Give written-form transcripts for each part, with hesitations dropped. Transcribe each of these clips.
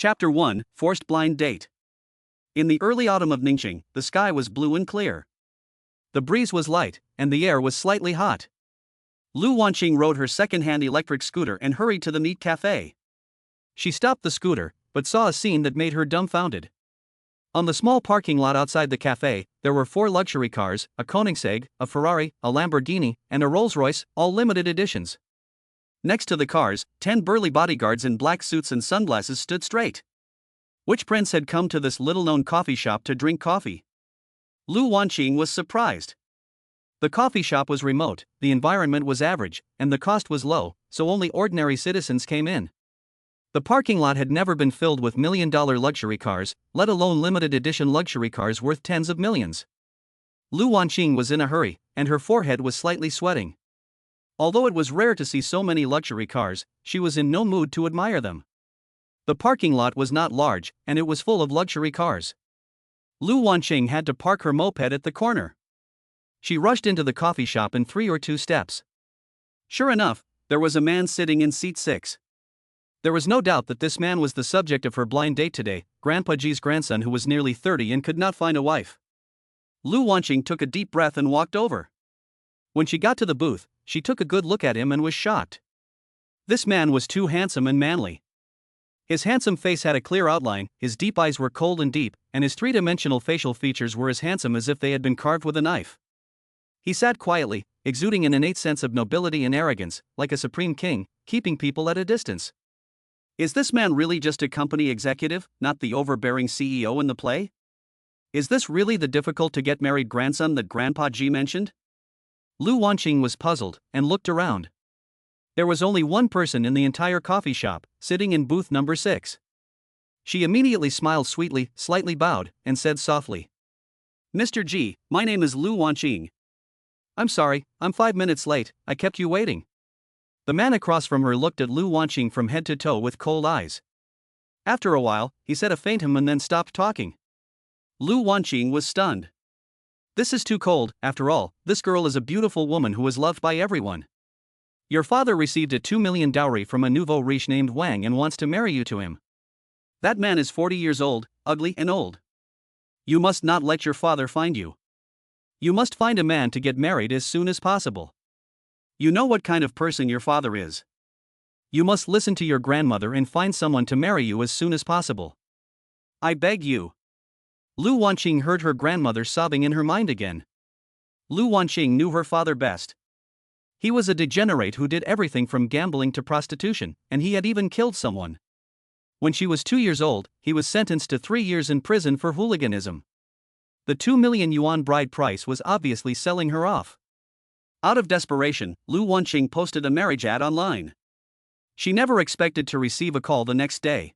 Chapter 1, Forced Blind Date. In the early autumn of Ningxing, the sky was blue and clear. The breeze was light, and the air was slightly hot. Lu Wanqing rode her second-hand electric scooter and hurried to the meat cafe. She stopped the scooter, but saw a scene that made her dumbfounded. On the small parking lot outside the cafe, there were 4 luxury cars, a Koenigsegg, a Ferrari, a Lamborghini, and a Rolls-Royce, all limited editions. Next to the cars, 10 burly bodyguards in black suits and sunglasses stood straight. Which prince had come to this little-known coffee shop to drink coffee? Lu Wanqing was surprised. The coffee shop was remote, the environment was average, and the cost was low, so only ordinary citizens came in. The parking lot had never been filled with million-dollar luxury cars, let alone limited-edition luxury cars worth tens of millions. Lu Wanqing was in a hurry, and her forehead was slightly sweating. Although it was rare to see so many luxury cars, she was in no mood to admire them. The parking lot was not large, and it was full of luxury cars. Lu Wanqing had to park her moped at the corner. She rushed into the coffee shop in 3 or 2 steps. Sure enough, there was a man sitting in seat 6. There was no doubt that this man was the subject of her blind date today, Grandpa G's grandson who was nearly 30 and could not find a wife. Lu Wanqing took a deep breath and walked over. When she got to the booth, she took a good look at him and was shocked. This man was too handsome and manly. His handsome face had a clear outline, his deep eyes were cold and deep, and his 3-dimensional facial features were as handsome as if they had been carved with a knife. He sat quietly, exuding an innate sense of nobility and arrogance, like a supreme king, keeping people at a distance. Is this man really just a company executive, not the overbearing CEO in the play? Is this really the difficult-to-get-married grandson that Grandpa G mentioned? Lu Wanqing was puzzled, and looked around. There was only one person in the entire coffee shop, sitting in booth number 6. She immediately smiled sweetly, slightly bowed, and said softly, "Mr. G, my name is Lu Wanqing. I'm sorry, I'm 5 minutes late, I kept you waiting." The man across from her looked at Lu Wanqing from head to toe with cold eyes. After a while, he said a faint hum and then stopped talking. Lu Wanqing was stunned. This is too cold, after all, this girl is a beautiful woman who is loved by everyone. Your father received a 2 million dowry from a nouveau riche named Wang and wants to marry you to him. That man is 40 years old, ugly and old. You must not let your father find you. You must find a man to get married as soon as possible. You know what kind of person your father is. You must listen to your grandmother and find someone to marry you as soon as possible. I beg you. Lu Wanqing heard her grandmother sobbing in her mind again. Lu Wanqing knew her father best. He was a degenerate who did everything from gambling to prostitution, and he had even killed someone. When she was 2 years old, he was sentenced to 3 years in prison for hooliganism. The 2 million yuan bride price was obviously selling her off. Out of desperation, Lu Wanqing posted a marriage ad online. She never expected to receive a call the next day.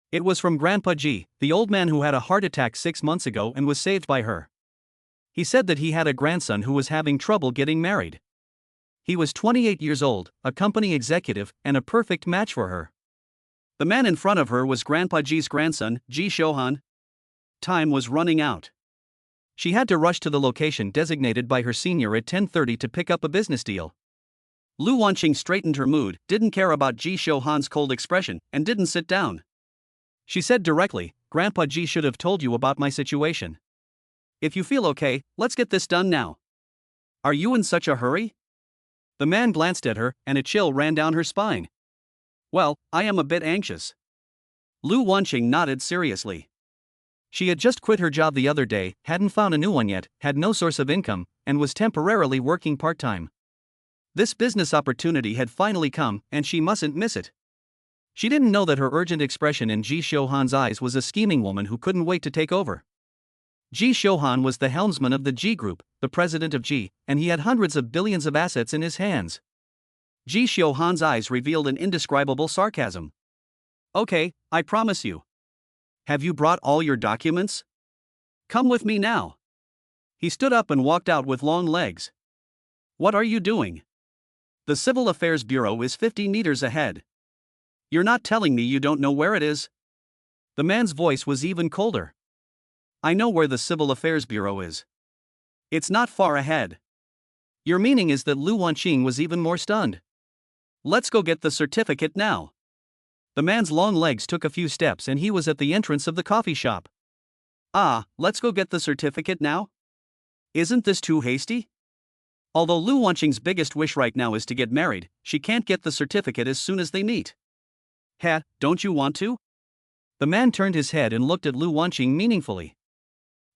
It was from Grandpa G, the old man who had a heart attack 6 months ago and was saved by her. He said that he had a grandson who was having trouble getting married. He was 28 years old, a company executive, and a perfect match for her. The man in front of her was Grandpa G's grandson, Ji Shouhan. Time was running out. She had to rush to the location designated by her senior at 10:30 to pick up a business deal. Lu Wanqing straightened her mood, didn't care about Ji Shouhan's cold expression, and didn't sit down. She said directly, "Grandpa G should have told you about my situation. If you feel okay, let's get this done now. Are you in such a hurry?" The man glanced at her, and a chill ran down her spine. "Well, I am a bit anxious." Lu Wanqing nodded seriously. She had just quit her job the other day, hadn't found a new one yet, had no source of income, and was temporarily working part-time. This business opportunity had finally come, and she mustn't miss it. She didn't know that her urgent expression in Ji Shouhan's eyes was a scheming woman who couldn't wait to take over. Ji Shouhan was the helmsman of the G Group, the president of G, and he had hundreds of billions of assets in his hands. Ji Shouhan's eyes revealed an indescribable sarcasm. "Okay, I promise you. Have you brought all your documents? Come with me now." He stood up and walked out with long legs. "What are you doing? The Civil Affairs Bureau is 50 meters ahead. You're not telling me you don't know where it is?" The man's voice was even colder. "I know where the Civil Affairs Bureau is. It's not far ahead." Your meaning is that Lu Wanqing was even more stunned. "Let's go get the certificate now." The man's long legs took a few steps and he was at the entrance of the coffee shop. Ah, let's go get the certificate now? Isn't this too hasty? Although Lu Wanqing's biggest wish right now is to get married, she can't get the certificate as soon as they meet. Ha, don't you want to? The man turned his head and looked at Lu Wanqing meaningfully.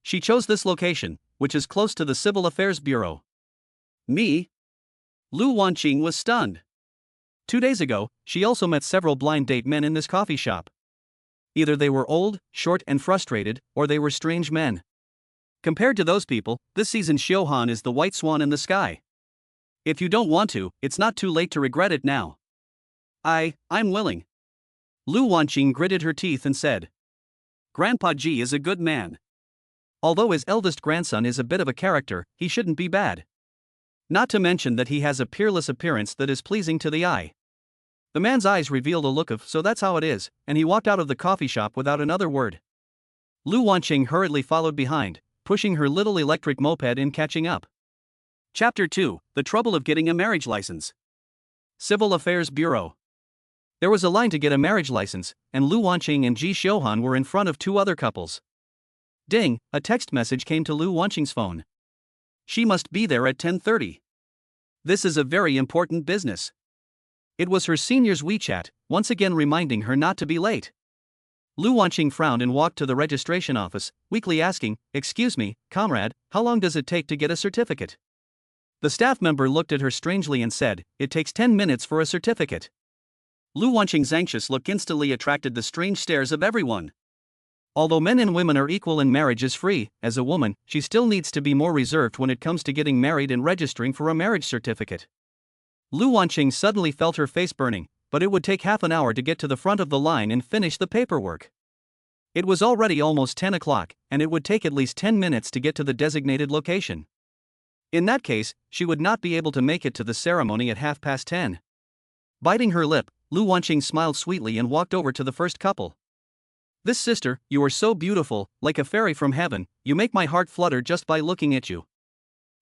She chose this location, which is close to the Civil Affairs Bureau. Me? Lu Wanqing was stunned. 2 days ago, she also met several blind date men in this coffee shop. Either they were old, short and frustrated, or they were strange men. Compared to those people, this season's Xiuhan is the white swan in the sky. If you don't want to, it's not too late to regret it now. I'm willing. Lu Wanqing gritted her teeth and said. Grandpa Ji is a good man. Although his eldest grandson is a bit of a character, he shouldn't be bad. Not to mention that he has a peerless appearance that is pleasing to the eye. The man's eyes revealed a look of so that's how it is, and he walked out of the coffee shop without another word. Lu Wanqing hurriedly followed behind, pushing her little electric moped and catching up. Chapter 2, The Trouble of Getting a Marriage License. Civil Affairs Bureau. There was a line to get a marriage license, and Lu Wanqing and Ji Xiuhan were in front of 2 other couples. Ding, a text message came to Lu Wanqing's phone. She must be there at 10:30. This is a very important business. It was her senior's WeChat, once again reminding her not to be late. Lu Wanqing frowned and walked to the registration office, weakly asking, "Excuse me, comrade, how long does it take to get a certificate?" The staff member looked at her strangely and said, "It takes 10 minutes for a certificate." Lu Wanqing's anxious look instantly attracted the strange stares of everyone. Although men and women are equal and marriage is free, as a woman, she still needs to be more reserved when it comes to getting married and registering for a marriage certificate. Lu Wanqing suddenly felt her face burning, but it would take half an hour to get to the front of the line and finish the paperwork. It was already almost 10 o'clock, and it would take at least 10 minutes to get to the designated location. In that case, she would not be able to make it to the ceremony at 10:30. Biting her lip, Lu Wanqing smiled sweetly and walked over to the first couple. "This sister, you are so beautiful, like a fairy from heaven, you make my heart flutter just by looking at you.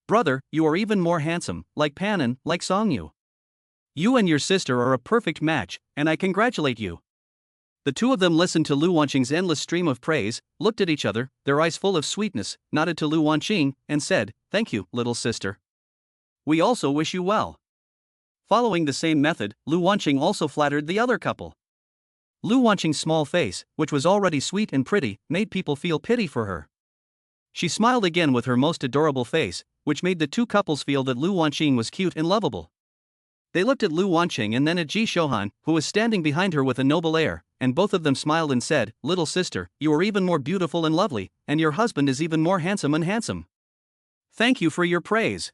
Brother, you are even more handsome, like Panan, like Songyu. You and your sister are a perfect match, and I congratulate you." The 2 of them listened to Lu Wanqing's endless stream of praise, looked at each other, their eyes full of sweetness, nodded to Lu Wanqing, and said, "Thank you, little sister. We also wish you well." Following the same method, Lu Wanqing also flattered the other couple. Lu Wanqing's small face, which was already sweet and pretty, made people feel pity for her. She smiled again with her most adorable face, which made the 2 couples feel that Lu Wanqing was cute and lovable. They looked at Lu Wanqing and then at Ji Xiuhan, who was standing behind her with a noble air, and both of them smiled and said, "Little sister, you are even more beautiful and lovely, and your husband is even more handsome and handsome. Thank you for your praise.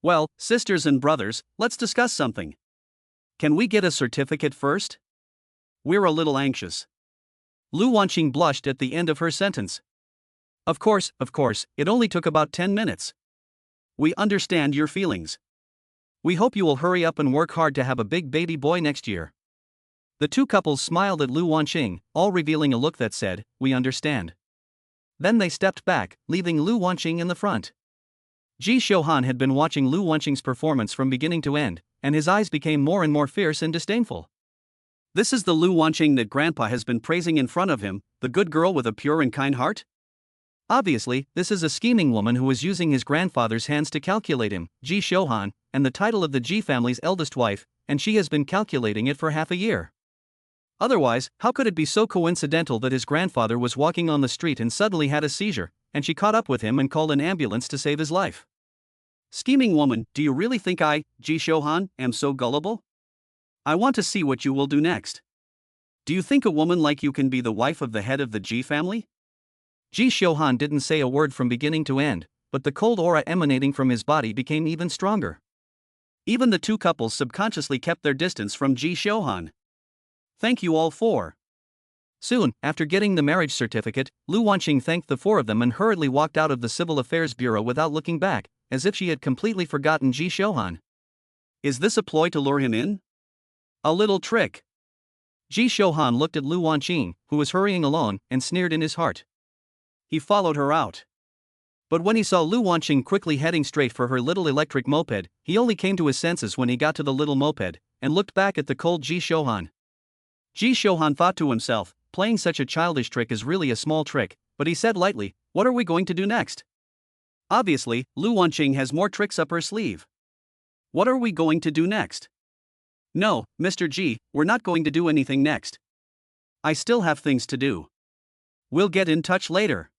Well, sisters and brothers, let's discuss something. Can we get a certificate first? We're a little anxious." Lu Wanqing blushed at the end of her sentence. Of course, it only took about 10 minutes. We understand your feelings. We hope you will hurry up and work hard to have a big baby boy next year." The 2 couples smiled at Lu Wanqing, all revealing a look that said, "We understand." Then they stepped back, leaving Lu Wanqing in the front. Ji Xiuhan had been watching Lu Wanqing's performance from beginning to end, and his eyes became more and more fierce and disdainful. This is the Lu Wanqing that Grandpa has been praising in front of him, the good girl with a pure and kind heart? Obviously, this is a scheming woman who is using his grandfather's hands to calculate him, Ji Xiuhan, and the title of the Ji family's eldest wife, and she has been calculating it for half a year. Otherwise, how could it be so coincidental that his grandfather was walking on the street and suddenly had a seizure, and she caught up with him and called an ambulance to save his life? Scheming woman, do you really think I, Ji Xiuhan, am so gullible? I want to see what you will do next. Do you think a woman like you can be the wife of the head of the Ji family? Ji Xiuhan didn't say a word from beginning to end, but the cold aura emanating from his body became even stronger. Even the 2 couples subconsciously kept their distance from Ji Xiuhan. Thank you all for. Soon, after getting the marriage certificate, Lu Wanqing thanked the 4 of them and hurriedly walked out of the Civil Affairs Bureau without looking back, as if she had completely forgotten Ji Xiuhan. Is this a ploy to lure him in? A little trick. Ji Xiuhan looked at Lu Wanqing, who was hurrying along, and sneered in his heart. He followed her out. But when he saw Lu Wanqing quickly heading straight for her little electric moped, he only came to his senses when he got to the little moped, and looked back at the cold Ji Xiuhan. Ji Shohan thought to himself, playing such a childish trick is really a small trick, but he said lightly, what are we going to do next? Obviously, Lu Wanqing has more tricks up her sleeve. What are we going to do next? No, Mr. Ji, we're not going to do anything next. I still have things to do. We'll get in touch later.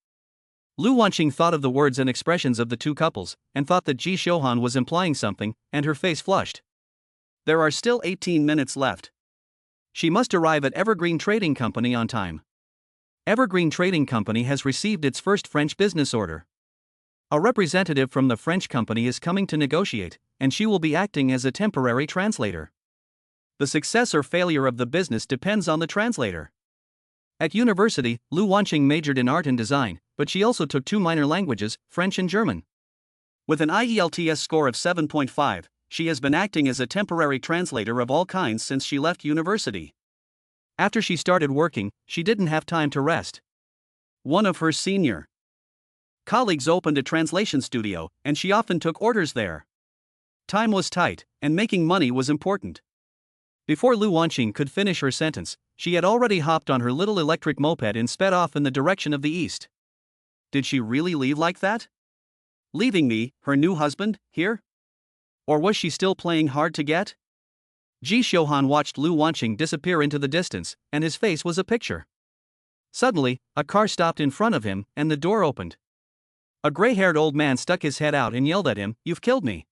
Lu Wanqing thought of the words and expressions of the two couples, and thought that Ji Shohan was implying something, and her face flushed. There are still 18 minutes left. She must arrive at Evergreen Trading Company on time. Evergreen Trading Company has received its first French business order. A representative from the French company is coming to negotiate, and she will be acting as a temporary translator. The success or failure of the business depends on the translator. At university, Lu Wanqing majored in art and design, but she also took 2 minor languages, French and German. With an IELTS score of 7.5, she has been acting as a temporary translator of all kinds since she left university. After she started working, she didn't have time to rest. One of her senior colleagues opened a translation studio, and she often took orders there. Time was tight, and making money was important. Before Lu Wanqing could finish her sentence, she had already hopped on her little electric moped and sped off in the direction of the east. Did she really leave like that? Leaving me, her new husband, here? Or was she still playing hard to get? Ji Shohan watched Lu Wanqing disappear into the distance, and his face was a picture. Suddenly, a car stopped in front of him, and the door opened. A gray-haired old man stuck his head out and yelled at him, "You've killed me!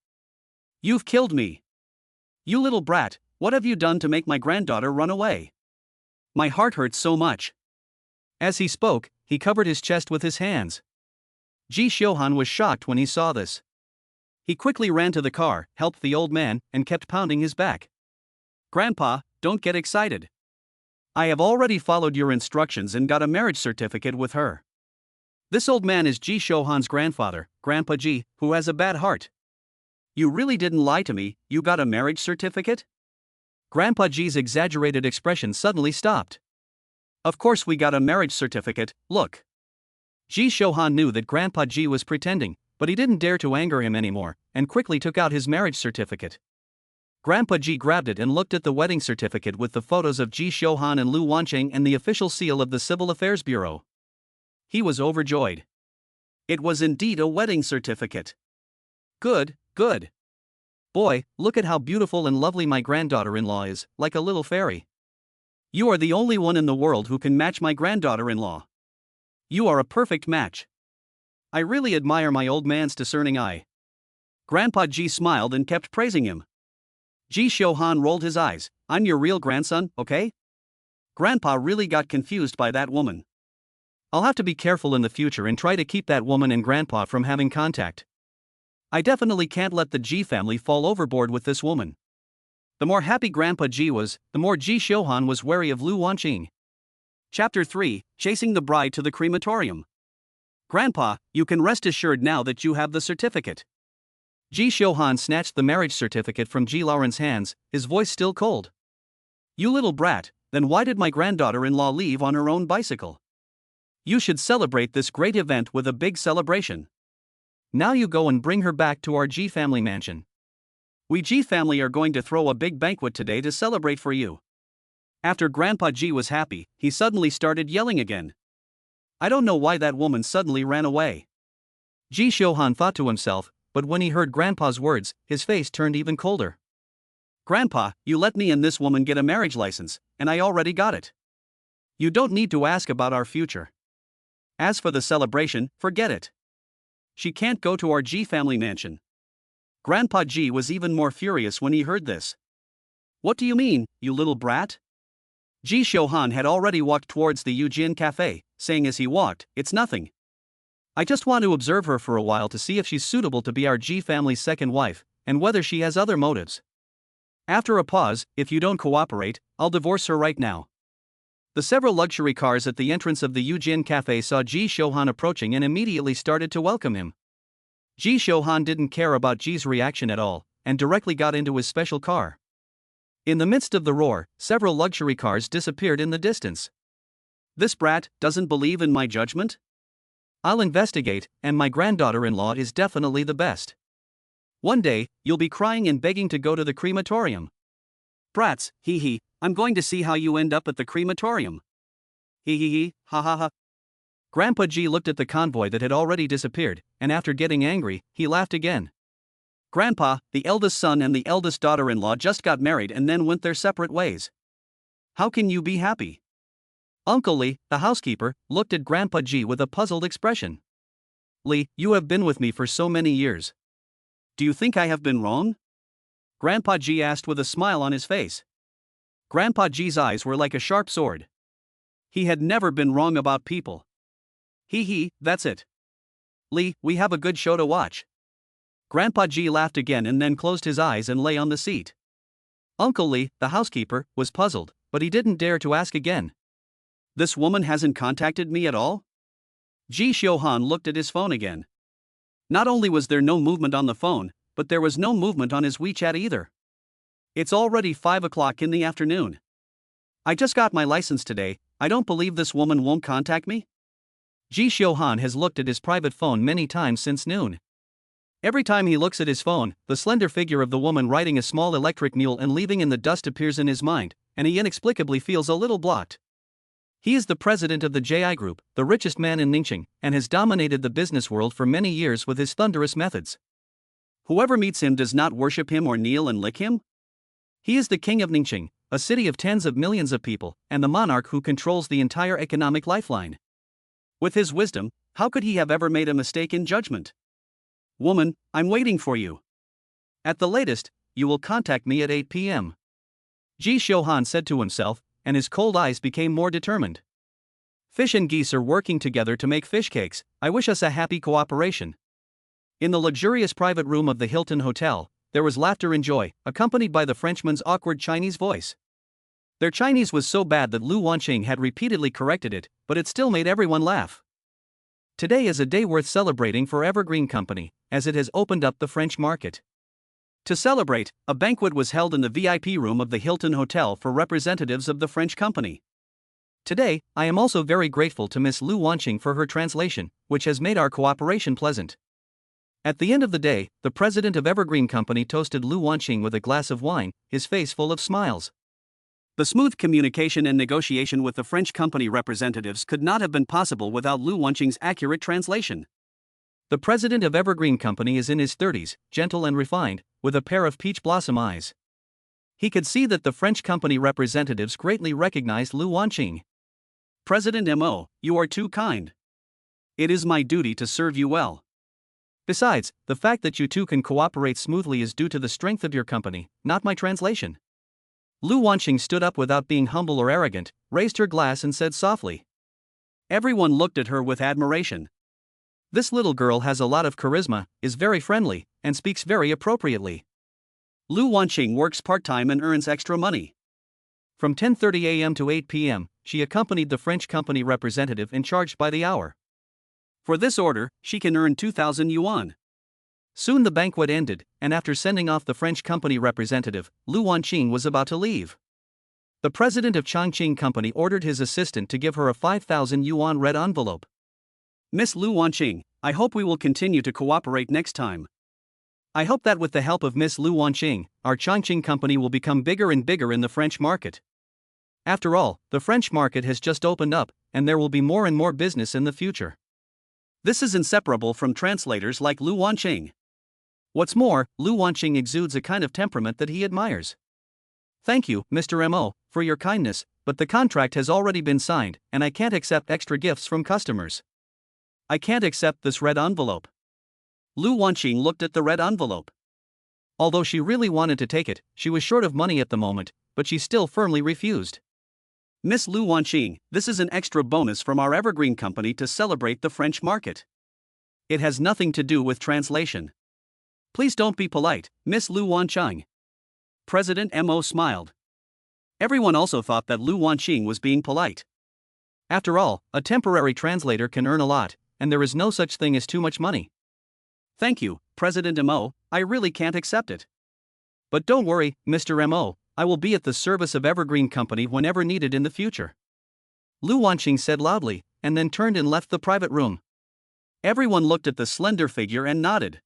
You've killed me! You little brat, what have you done to make my granddaughter run away? My heart hurts so much." As he spoke, he covered his chest with his hands. Ji Shohan was shocked when he saw this. He quickly ran to the car, helped the old man, and kept pounding his back. "Grandpa, don't get excited. I have already followed your instructions and got a marriage certificate with her. This old man is Ji Shohan's grandfather, Grandpa Ji, who has a bad heart." "You really didn't lie to me, you got a marriage certificate?" Grandpa Ji's exaggerated expression suddenly stopped. "Of course we got a marriage certificate, look." Ji Shohan knew that Grandpa Ji was pretending, but he didn't dare to anger him anymore, and quickly took out his marriage certificate. Grandpa Ji grabbed it and looked at the wedding certificate with the photos of Ji Shohan and Lu Wanqing and the official seal of the Civil Affairs Bureau. He was overjoyed. It was indeed a wedding certificate. Good, good. Boy, look at how beautiful and lovely my granddaughter-in-law is, like a little fairy. You are the only one in the world who can match my granddaughter-in-law. You are a perfect match. I really admire my old man's discerning eye. Grandpa Ji smiled and kept praising him. Ji Shohan rolled his eyes. "I'm your real grandson, okay?" Grandpa really got confused by that woman. "I'll have to be careful in the future and try to keep that woman and Grandpa from having contact. I definitely can't let the Ji family fall overboard with this woman." The more happy Grandpa Ji was, the more Ji Shohan was wary of Lu Wanqing. Chapter 3, Chasing the Bride to the Crematorium. "Grandpa, you can rest assured now that you have the certificate." Ji Shohan snatched the marriage certificate from Ji Lauren's hands, his voice still cold. "You little brat, then why did my granddaughter-in-law leave on her own bicycle? You should celebrate this great event with a big celebration. Now you go and bring her back to our Ji family mansion. We Ji family are going to throw a big banquet today to celebrate for you." After Grandpa Ji was happy, he suddenly started yelling again. I don't know why that woman suddenly ran away. Ji Shohan thought to himself, but when he heard Grandpa's words, his face turned even colder. "Grandpa, you let me and this woman get a marriage license, and I already got it. You don't need to ask about our future. As for the celebration, forget it. She can't go to our Ji family mansion." Grandpa Ji was even more furious when he heard this. "What do you mean, you little brat?" Ji Shohan had already walked towards the Yuan cafe, saying as he walked, "It's nothing. I just want to observe her for a while to see if she's suitable to be our Ji family's second wife, and whether she has other motives. After a pause, if you don't cooperate, I'll divorce her right now." The several luxury cars at the entrance of the Yuan cafe saw Ji Shohan approaching and immediately started to welcome him. Ji Shohan didn't care about Ji's reaction at all, and directly got into his special car. In the midst of the roar, several luxury cars disappeared in the distance. "This brat doesn't believe in my judgment? I'll investigate, and my granddaughter-in-law is definitely the best. One day, you'll be crying and begging to go to the crematorium." Brats, hee hee, I'm going to see how you end up at the crematorium. Hee hee hee, ha ha ha. Grandpa G looked at the convoy that had already disappeared, and after getting angry, he laughed again. Grandpa, the eldest son and the eldest daughter-in-law just got married and then went their separate ways. How can you be happy? Uncle Lee, the housekeeper, looked at Grandpa G with a puzzled expression. Lee, you have been with me for so many years. Do you think I have been wrong? Grandpa G asked with a smile on his face. Grandpa G's eyes were like a sharp sword. He had never been wrong about people. Hee hee, that's it. Lee, we have a good show to watch. Grandpa G laughed again and then closed his eyes and lay on the seat. Uncle Lee, the housekeeper, was puzzled, but he didn't dare to ask again. This woman hasn't contacted me at all? Ji Xiuhan looked at his phone again. Not only was there no movement on the phone, but there was no movement on his WeChat either. It's already 5 o'clock in the afternoon. I just got my license today, I don't believe this woman won't contact me. Ji Xiuhan has looked at his private phone many times since noon. Every time he looks at his phone, the slender figure of the woman riding a small electric mule and leaving in the dust appears in his mind, and he inexplicably feels a little blocked. He is the president of the JI Group, the richest man in Ningxing, and has dominated the business world for many years with his thunderous methods. Whoever meets him does not worship him or kneel and lick him? He is the king of Ningxing, a city of tens of millions of people, and the monarch who controls the entire economic lifeline. With his wisdom, how could he have ever made a mistake in judgment? Woman, I'm waiting for you. At the latest, you will contact me at 8 p.m. Ji Xiuhan said to himself, and his cold eyes became more determined. Fish and geese are working together to make fish cakes. I wish us a happy cooperation. In the luxurious private room of the Hilton Hotel, there was laughter and joy, accompanied by the Frenchman's awkward Chinese voice. Their Chinese was so bad that Lu Wanqing had repeatedly corrected it, but it still made everyone laugh. Today is a day worth celebrating for Evergreen Company, as it has opened up the French market. To celebrate, a banquet was held in the VIP room of the Hilton Hotel for representatives of the French company. Today, I am also very grateful to Miss Lu Wanqing for her translation, which has made our cooperation pleasant. At the end of the day, the president of Evergreen Company toasted Lu Wanqing with a glass of wine, his face full of smiles. The smooth communication and negotiation with the French company representatives could not have been possible without Lu Wanqing's accurate translation. The president of Evergreen Company is in his 30s, gentle and refined, with a pair of peach blossom eyes. He could see that the French company representatives greatly recognized Lu Wanqing. President Mo, you are too kind. It is my duty to serve you well. Besides, the fact that you two can cooperate smoothly is due to the strength of your company, not my translation. Lu Wanqing stood up without being humble or arrogant, raised her glass and said softly. Everyone looked at her with admiration. This little girl has a lot of charisma, is very friendly, and speaks very appropriately. Lu Wanqing works part-time and earns extra money. From 10:30 a.m. to 8 p.m., she accompanied the French company representative and charged by the hour. For this order, she can earn 2,000 yuan. Soon the banquet ended, and after sending off the French company representative, Lu Wanqing was about to leave. The president of Chongqing Company ordered his assistant to give her a 5,000 yuan red envelope. Miss Lu Wanqing, I hope we will continue to cooperate next time. I hope that with the help of Miss Lu Wanqing, our Chongqing Company will become bigger and bigger in the French market. After all, the French market has just opened up, and there will be more and more business in the future. This is inseparable from translators like Lu Wanqing. What's more, Lu Wanqing exudes a kind of temperament that he admires. Thank you, Mr. Mo, for your kindness, but the contract has already been signed, and I can't accept extra gifts from customers. I can't accept this red envelope. Lu Wanqing looked at the red envelope. Although she really wanted to take it, she was short of money at the moment, but she still firmly refused. Miss Lu Wanqing, this is an extra bonus from our Evergreen Company to celebrate the French market. It has nothing to do with translation. Please don't be polite, Miss Lu Wanqing. President Mo smiled. Everyone also thought that Lu Wanqing was being polite. After all, a temporary translator can earn a lot, and there is no such thing as too much money. Thank you, President Mo, I really can't accept it. But don't worry, Mr. Mo, I will be at the service of Evergreen Company whenever needed in the future. Lu Wanqing said loudly, and then turned and left the private room. Everyone looked at the slender figure and nodded.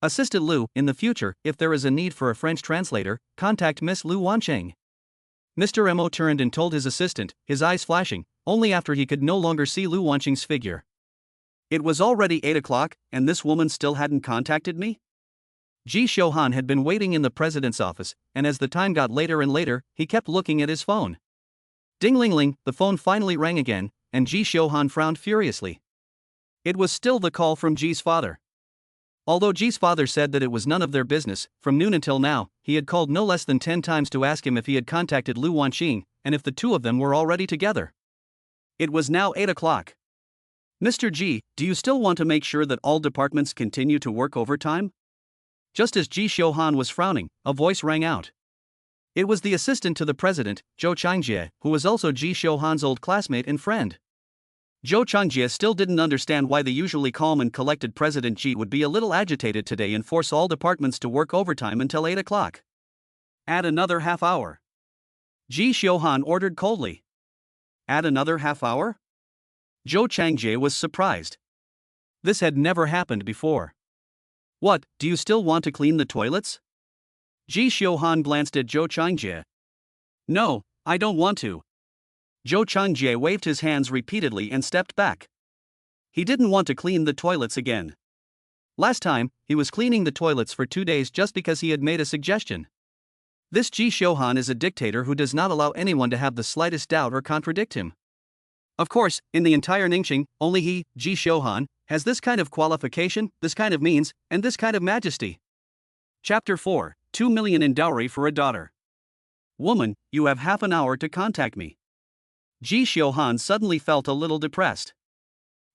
Assisted Lu, in the future, if there is a need for a French translator, contact Miss Lu Wancheng. Mr. Mo turned and told his assistant, his eyes flashing, only after he could no longer see Lu Wancheng's figure. It was already 8 o'clock, and this woman still hadn't contacted me? Ji Xiuhan had been waiting in the president's office, and as the time got later and later, he kept looking at his phone. Ding-ling-ling, the phone finally rang again, and Ji Xiuhan frowned furiously. It was still the call from Ji's father. Although Ji's father said that it was none of their business, from noon until now, he had called no less than 10 times to ask him if he had contacted Lu Wanqing, and if the two of them were already together. It was now 8 o'clock. Mr. Ji, do you still want to make sure that all departments continue to work overtime? Just as Ji Xiuhan was frowning, a voice rang out. It was the assistant to the president, Zhou Changjie, who was also Ji Xiuhan's old classmate and friend. Zhou Changjie still didn't understand why the usually calm and collected President Ji would be a little agitated today and force all departments to work overtime until 8 o'clock. Add another half hour. Ji Xiuhan ordered coldly. Add another half hour? Zhou Changjie was surprised. This had never happened before. What, do you still want to clean the toilets? Ji Xiuhan glanced at Zhou Changjie. No, I don't want to. Zhou Changjie waved his hands repeatedly and stepped back. He didn't want to clean the toilets again. Last time, he was cleaning the toilets for 2 days just because he had made a suggestion. This Ji Xiuhan is a dictator who does not allow anyone to have the slightest doubt or contradict him. Of course, in the entire Ningxing, only he, Ji Xiuhan, has this kind of qualification, this kind of means, and this kind of majesty. Chapter 4, 2 million in dowry for a daughter. Woman, you have half an hour to contact me. Ji Xiuhan suddenly felt a little depressed.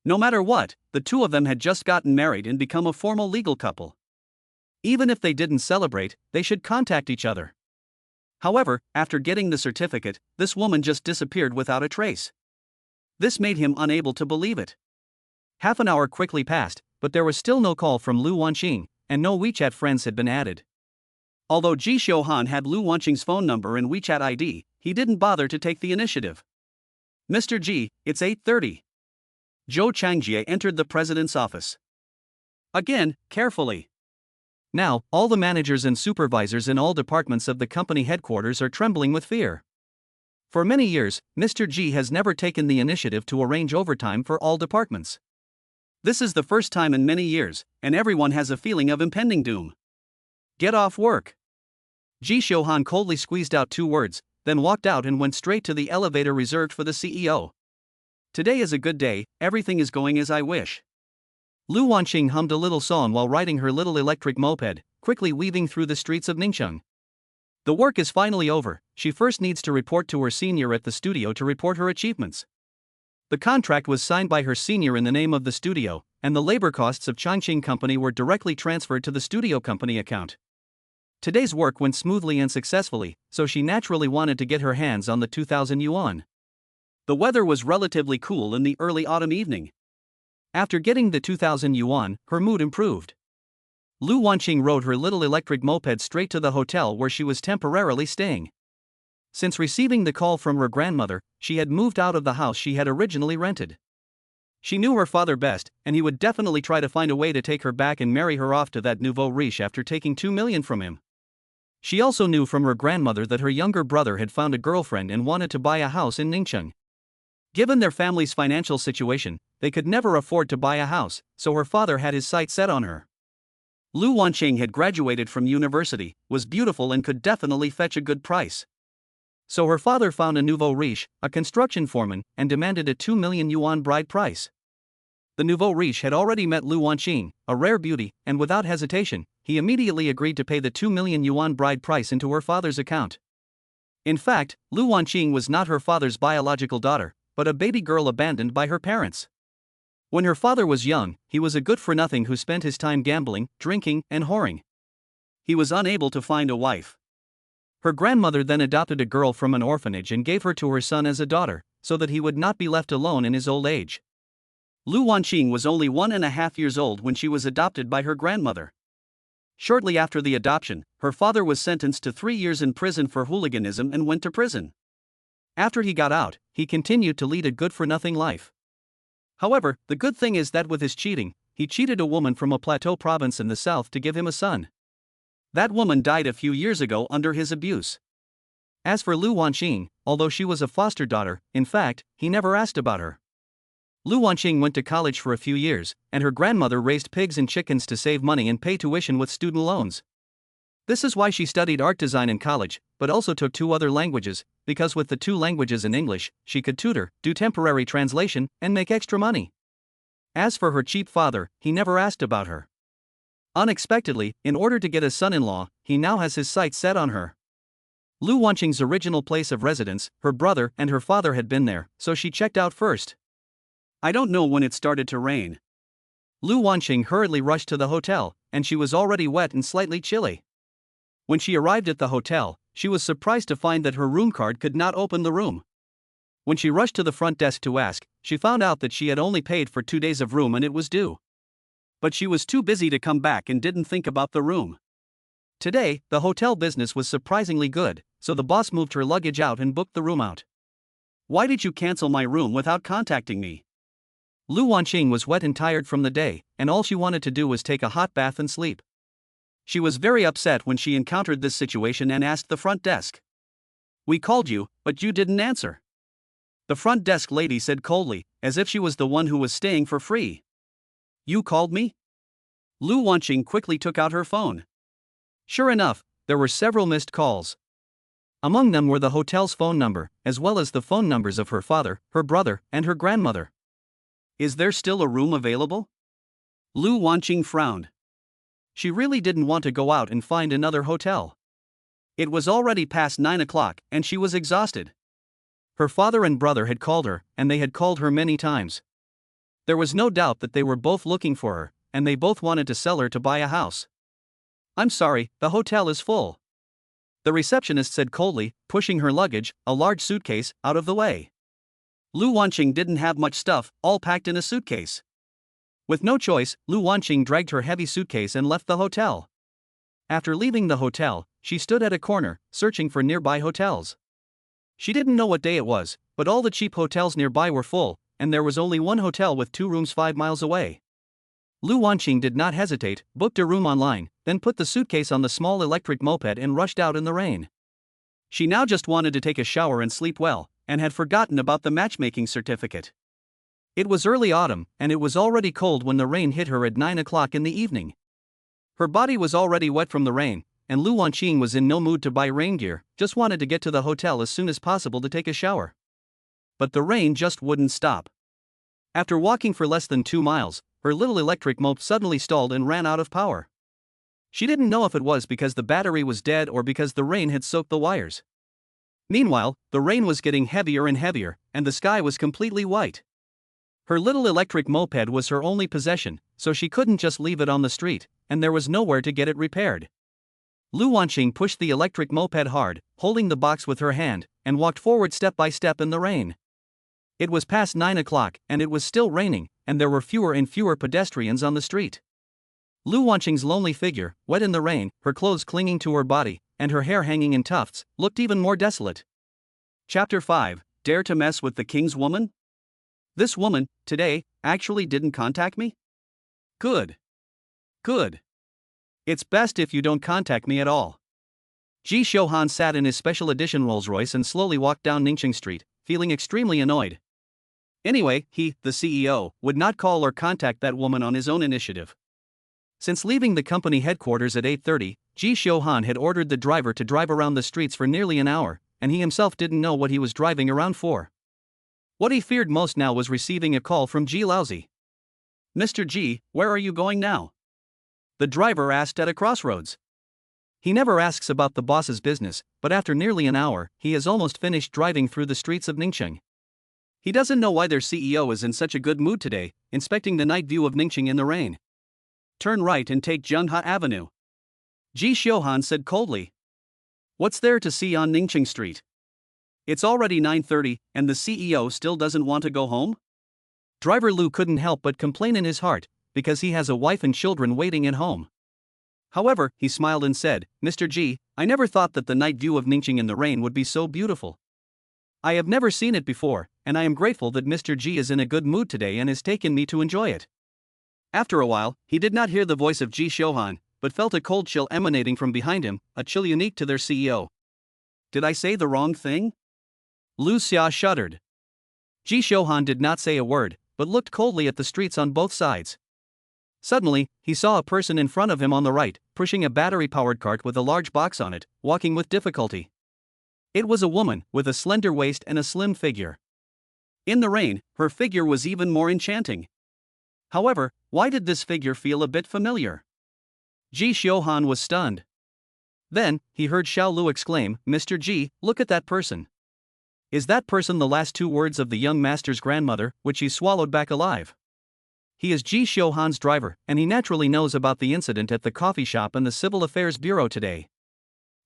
No matter what, the two of them had just gotten married and become a formal legal couple. Even if they didn't celebrate, they should contact each other. However, after getting the certificate, this woman just disappeared without a trace. This made him unable to believe it. Half an hour quickly passed, but there was still no call from Lu Wanqing, and no WeChat friends had been added. Although Ji Xiuhan had Lu Wanqing's phone number and WeChat ID, he didn't bother to take the initiative. Mr. Ji, it's 8:30. Zhou Changjie entered the president's office. Again, carefully. Now, all the managers and supervisors in all departments of the company headquarters are trembling with fear. For many years, Mr. Ji has never taken the initiative to arrange overtime for all departments. This is the first time in many years, and everyone has a feeling of impending doom. Get off work. Ji Xiuhan coldly squeezed out 2 words, then walked out and went straight to the elevator reserved for the CEO. Today is a good day, everything is going as I wish. Lu Wanqing hummed a little song while riding her little electric moped, quickly weaving through the streets of Ningxing. The work is finally over, she first needs to report to her senior at the studio to report her achievements. The contract was signed by her senior in the name of the studio, and the labor costs of Changqing Company were directly transferred to the studio company account. Today's work went smoothly and successfully, so she naturally wanted to get her hands on the 2,000 yuan. The weather was relatively cool in the early autumn evening. After getting the 2,000 yuan, her mood improved. Lu Wanqing rode her little electric moped straight to the hotel where she was temporarily staying. Since receiving the call from her grandmother, she had moved out of the house she had originally rented. She knew her father best, and he would definitely try to find a way to take her back and marry her off to that nouveau riche after taking 2 million from him. She also knew from her grandmother that her younger brother had found a girlfriend and wanted to buy a house in Ningxing. Given their family's financial situation, they could never afford to buy a house, so her father had his sights set on her. Lu Wanqing had graduated from university, was beautiful and could definitely fetch a good price. So her father found a nouveau riche, a construction foreman, and demanded a 2 million yuan bride price. The nouveau riche had already met Lu Wanqing, a rare beauty, and without hesitation, he immediately agreed to pay the 2 million yuan bride price into her father's account. In fact, Lu Wanqing was not her father's biological daughter, but a baby girl abandoned by her parents. When her father was young, he was a good-for-nothing who spent his time gambling, drinking, and whoring. He was unable to find a wife. Her grandmother then adopted a girl from an orphanage and gave her to her son as a daughter, so that he would not be left alone in his old age. Lu Wanqing was only 1.5 years old when she was adopted by her grandmother. Shortly after the adoption, her father was sentenced to 3 years in prison for hooliganism and went to prison. After he got out, he continued to lead a good-for-nothing life. However, the good thing is that with his cheating, he cheated a woman from a plateau province in the south to give him a son. That woman died a few years ago under his abuse. As for Lu Wanqing, although she was a foster daughter, in fact, he never asked about her. Lu Wanqing went to college for a few years, and her grandmother raised pigs and chickens to save money and pay tuition with student loans. This is why she studied art design in college, but also took 2 other languages, because with the 2 languages and English, she could tutor, do temporary translation, and make extra money. As for her cheap father, he never asked about her. Unexpectedly, in order to get a son-in-law, he now has his sights set on her. Lu Wanqing's original place of residence, her brother and her father had been there, so she checked out first. I don't know when it started to rain. Lu Wanqing hurriedly rushed to the hotel, and she was already wet and slightly chilly. When she arrived at the hotel, she was surprised to find that her room card could not open the room. When she rushed to the front desk to ask, she found out that she had only paid for 2 days of room and it was due. But she was too busy to come back and didn't think about the room. Today, the hotel business was surprisingly good, so the boss moved her luggage out and booked the room out. Why did you cancel my room without contacting me? Lu Wanqing was wet and tired from the day, and all she wanted to do was take a hot bath and sleep. She was very upset when she encountered this situation and asked the front desk. We called you, but you didn't answer. The front desk lady said coldly, as if she was the one who was staying for free. You called me? Lu Wanqing quickly took out her phone. Sure enough, there were several missed calls. Among them were the hotel's phone number, as well as the phone numbers of her father, her brother, and her grandmother. Is there still a room available? Lu Wanqing frowned. She really didn't want to go out and find another hotel. It was already past 9 o'clock, and she was exhausted. Her father and brother had called her, and they had called her many times. There was no doubt that they were both looking for her, and they both wanted to sell her to buy a house. I'm sorry, the hotel is full. The receptionist said coldly, pushing her luggage, a large suitcase, out of the way. Lu Wanqing didn't have much stuff, all packed in a suitcase. With no choice, Lu Wanqing dragged her heavy suitcase and left the hotel. After leaving the hotel, she stood at a corner, searching for nearby hotels. She didn't know what day it was, but all the cheap hotels nearby were full, and there was only one hotel with 2 rooms 5 miles away. Lu Wanqing did not hesitate, booked a room online, then put the suitcase on the small electric moped and rushed out in the rain. She now just wanted to take a shower and sleep well, and had forgotten about the matchmaking certificate. It was early autumn, and it was already cold when the rain hit her at 9 o'clock in the evening. Her body was already wet from the rain, and Lu Wanqing was in no mood to buy rain gear, just wanted to get to the hotel as soon as possible to take a shower. But the rain just wouldn't stop. After walking for less than 2 miles, her little electric moped suddenly stalled and ran out of power. She didn't know if it was because the battery was dead or because the rain had soaked the wires. Meanwhile, the rain was getting heavier and heavier, and the sky was completely white. Her little electric moped was her only possession, so she couldn't just leave it on the street, and there was nowhere to get it repaired. Lu Wanqing pushed the electric moped hard, holding the box with her hand, and walked forward step by step in the rain. It was past 9 o'clock, and it was still raining, and there were fewer and fewer pedestrians on the street. Lu Wanqing's lonely figure, wet in the rain, her clothes clinging to her body, and her hair hanging in tufts, looked even more desolate. Chapter 5, Dare to Mess with the King's Woman? This woman, today, actually didn't contact me? Good. Good. It's best if you don't contact me at all. Ji Shouhan sat in his special edition Rolls-Royce and slowly walked down Ningxing Street, feeling extremely annoyed. Anyway, he, the CEO, would not call or contact that woman on his own initiative. Since leaving the company headquarters at 8:30, Ji Shouhan had ordered the driver to drive around the streets for nearly an hour, and he himself didn't know what he was driving around for. What he feared most now was receiving a call from Ji Laozi. Mr. Ji, where are you going now? The driver asked at a crossroads. He never asks about the boss's business, but after nearly an hour, he has almost finished driving through the streets of Ningxing. He doesn't know why their CEO is in such a good mood today, inspecting the night view of Ningxing in the rain. Turn right and take Zhenghe Avenue. Ji Shouhan said coldly. What's there to see on Ningxing Street? It's already 9:30, and the CEO still doesn't want to go home? Driver Lu couldn't help but complain in his heart, because he has a wife and children waiting at home. However, he smiled and said, Mr. Ji, I never thought that the night view of Ningxing in the rain would be so beautiful. I have never seen it before, and I am grateful that Mr. Ji is in a good mood today and has taken me to enjoy it. After a while, he did not hear the voice of Ji Xiuhan, but felt a cold chill emanating from behind him, a chill unique to their CEO. Did I say the wrong thing? Lu Xia shuddered. Ji Xiuhan did not say a word, but looked coldly at the streets on both sides. Suddenly, he saw a person in front of him on the right, pushing a battery-powered cart with a large box on it, walking with difficulty. It was a woman, with a slender waist and a slim figure. In the rain, her figure was even more enchanting. However, why did this figure feel a bit familiar? Ji Xiuhan was stunned. Then, he heard Xiao Lu exclaim, "Mr. Ji, look at that person." Is that person the last two words of the young master's grandmother, which he swallowed back alive? He is Ji Xiuhan's driver, and he naturally knows about the incident at the coffee shop and the Civil Affairs Bureau today.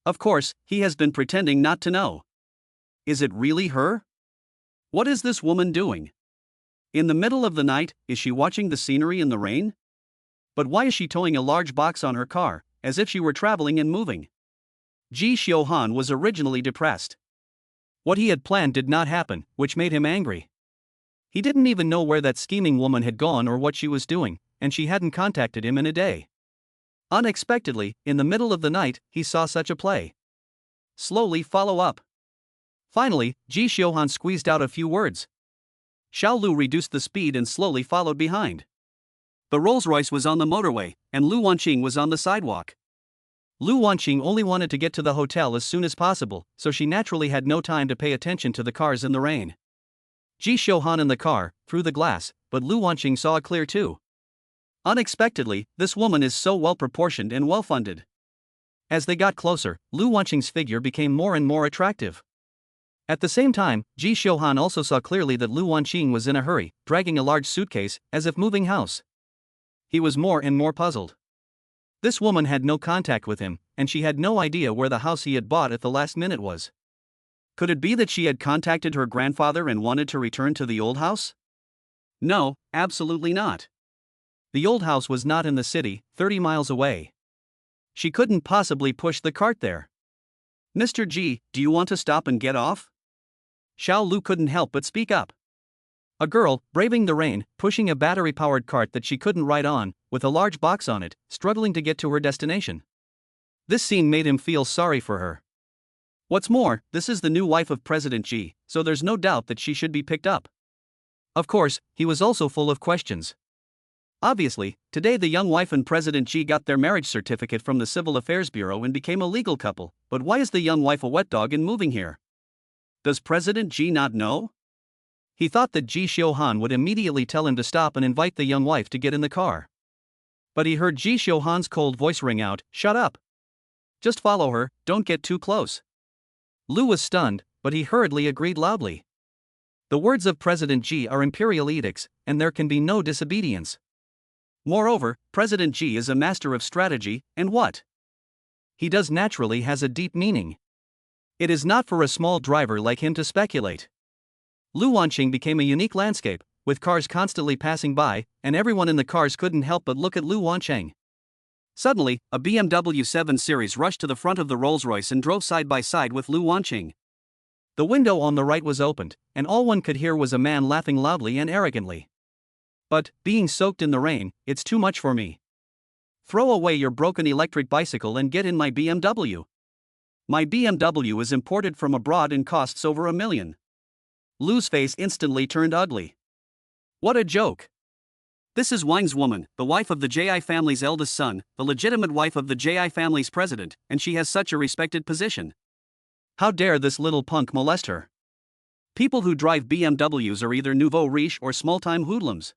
Of course, he has been pretending not to know. Is it really her? What is this woman doing? In the middle of the night, is she watching the scenery in the rain? But why is she towing a large box on her car, as if she were traveling and moving? Ji Xiuhan was originally depressed. What he had planned did not happen, which made him angry. He didn't even know where that scheming woman had gone or what she was doing, and she hadn't contacted him in a day. Unexpectedly, in the middle of the night, he saw such a play. Slowly follow up. Finally, Ji Xiuhan squeezed out a few words. Xiao Lu reduced the speed and slowly followed behind. The Rolls-Royce was on the motorway, and Lu Wanqing was on the sidewalk. Lu Wanqing only wanted to get to the hotel as soon as possible, so she naturally had no time to pay attention to the cars in the rain. Ji Xiuhan in the car, through the glass, but Lu Wanqing saw it clear too. Unexpectedly, this woman is so well-proportioned and well-funded. As they got closer, Lu Wanqing's figure became more and more attractive. At the same time, Ji Xiuhan also saw clearly that Lu Wanqing was in a hurry, dragging a large suitcase, as if moving house. He was more and more puzzled. This woman had no contact with him, and she had no idea where the house he had bought at the last minute was. Could it be that she had contacted her grandfather and wanted to return to the old house? No, absolutely not. The old house was not in the city, 30 miles away. She couldn't possibly push the cart there. Mr. Ji, do you want to stop and get off? Xiao Lu couldn't help but speak up. A girl, braving the rain, pushing a battery-powered cart that she couldn't ride on, with a large box on it, struggling to get to her destination. This scene made him feel sorry for her. What's more, this is the new wife of President Ji, so there's no doubt that she should be picked up. Of course, he was also full of questions. Obviously, today the young wife and President Ji got their marriage certificate from the Civil Affairs Bureau and became a legal couple, but why is the young wife a wet dog and moving here? Does President Ji not know? He thought that Ji Xiuhan would immediately tell him to stop and invite the young wife to get in the car. But he heard Ji Xiuhan's cold voice ring out, "Shut up. Just follow her, don't get too close." Lu was stunned, but he hurriedly agreed loudly. The words of President Ji are imperial edicts, and there can be no disobedience. Moreover, President Ji is a master of strategy, and what he does naturally has a deep meaning. It is not for a small driver like him to speculate. Lu Wanqing became a unique landscape, with cars constantly passing by, and everyone in the cars couldn't help but look at Lu Wanqing. Suddenly, a BMW 7 Series rushed to the front of the Rolls-Royce and drove side by side with Lu Wanqing. The window on the right was opened, and all one could hear was a man laughing loudly and arrogantly. "But, being soaked in the rain, it's too much for me. Throw away your broken electric bicycle and get in my BMW. My BMW is imported from abroad and costs over $1 million. Lu's face instantly turned ugly. What a joke. This is Wang's woman, the wife of the Ji family's eldest son, the legitimate wife of the Ji family's president, and she has such a respected position. How dare this little punk molest her? People who drive BMWs are either nouveau riche or small-time hoodlums."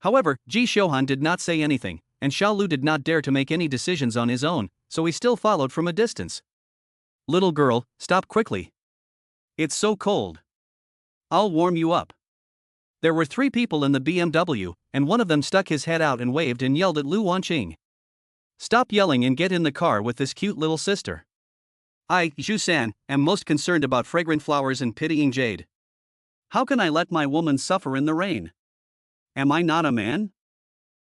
However, Ji Xiuhan did not say anything, and Xiao Lu did not dare to make any decisions on his own, so he still followed from a distance. "Little girl, stop quickly. It's so cold. I'll warm you up." There were 3 people in the BMW, and one of them stuck his head out and waved and yelled at Lu Wanqing. "Stop yelling and get in the car with this cute little sister. I, Zhu-san, am most concerned about fragrant flowers and pitying jade. How can I let my woman suffer in the rain? Am I not a man?"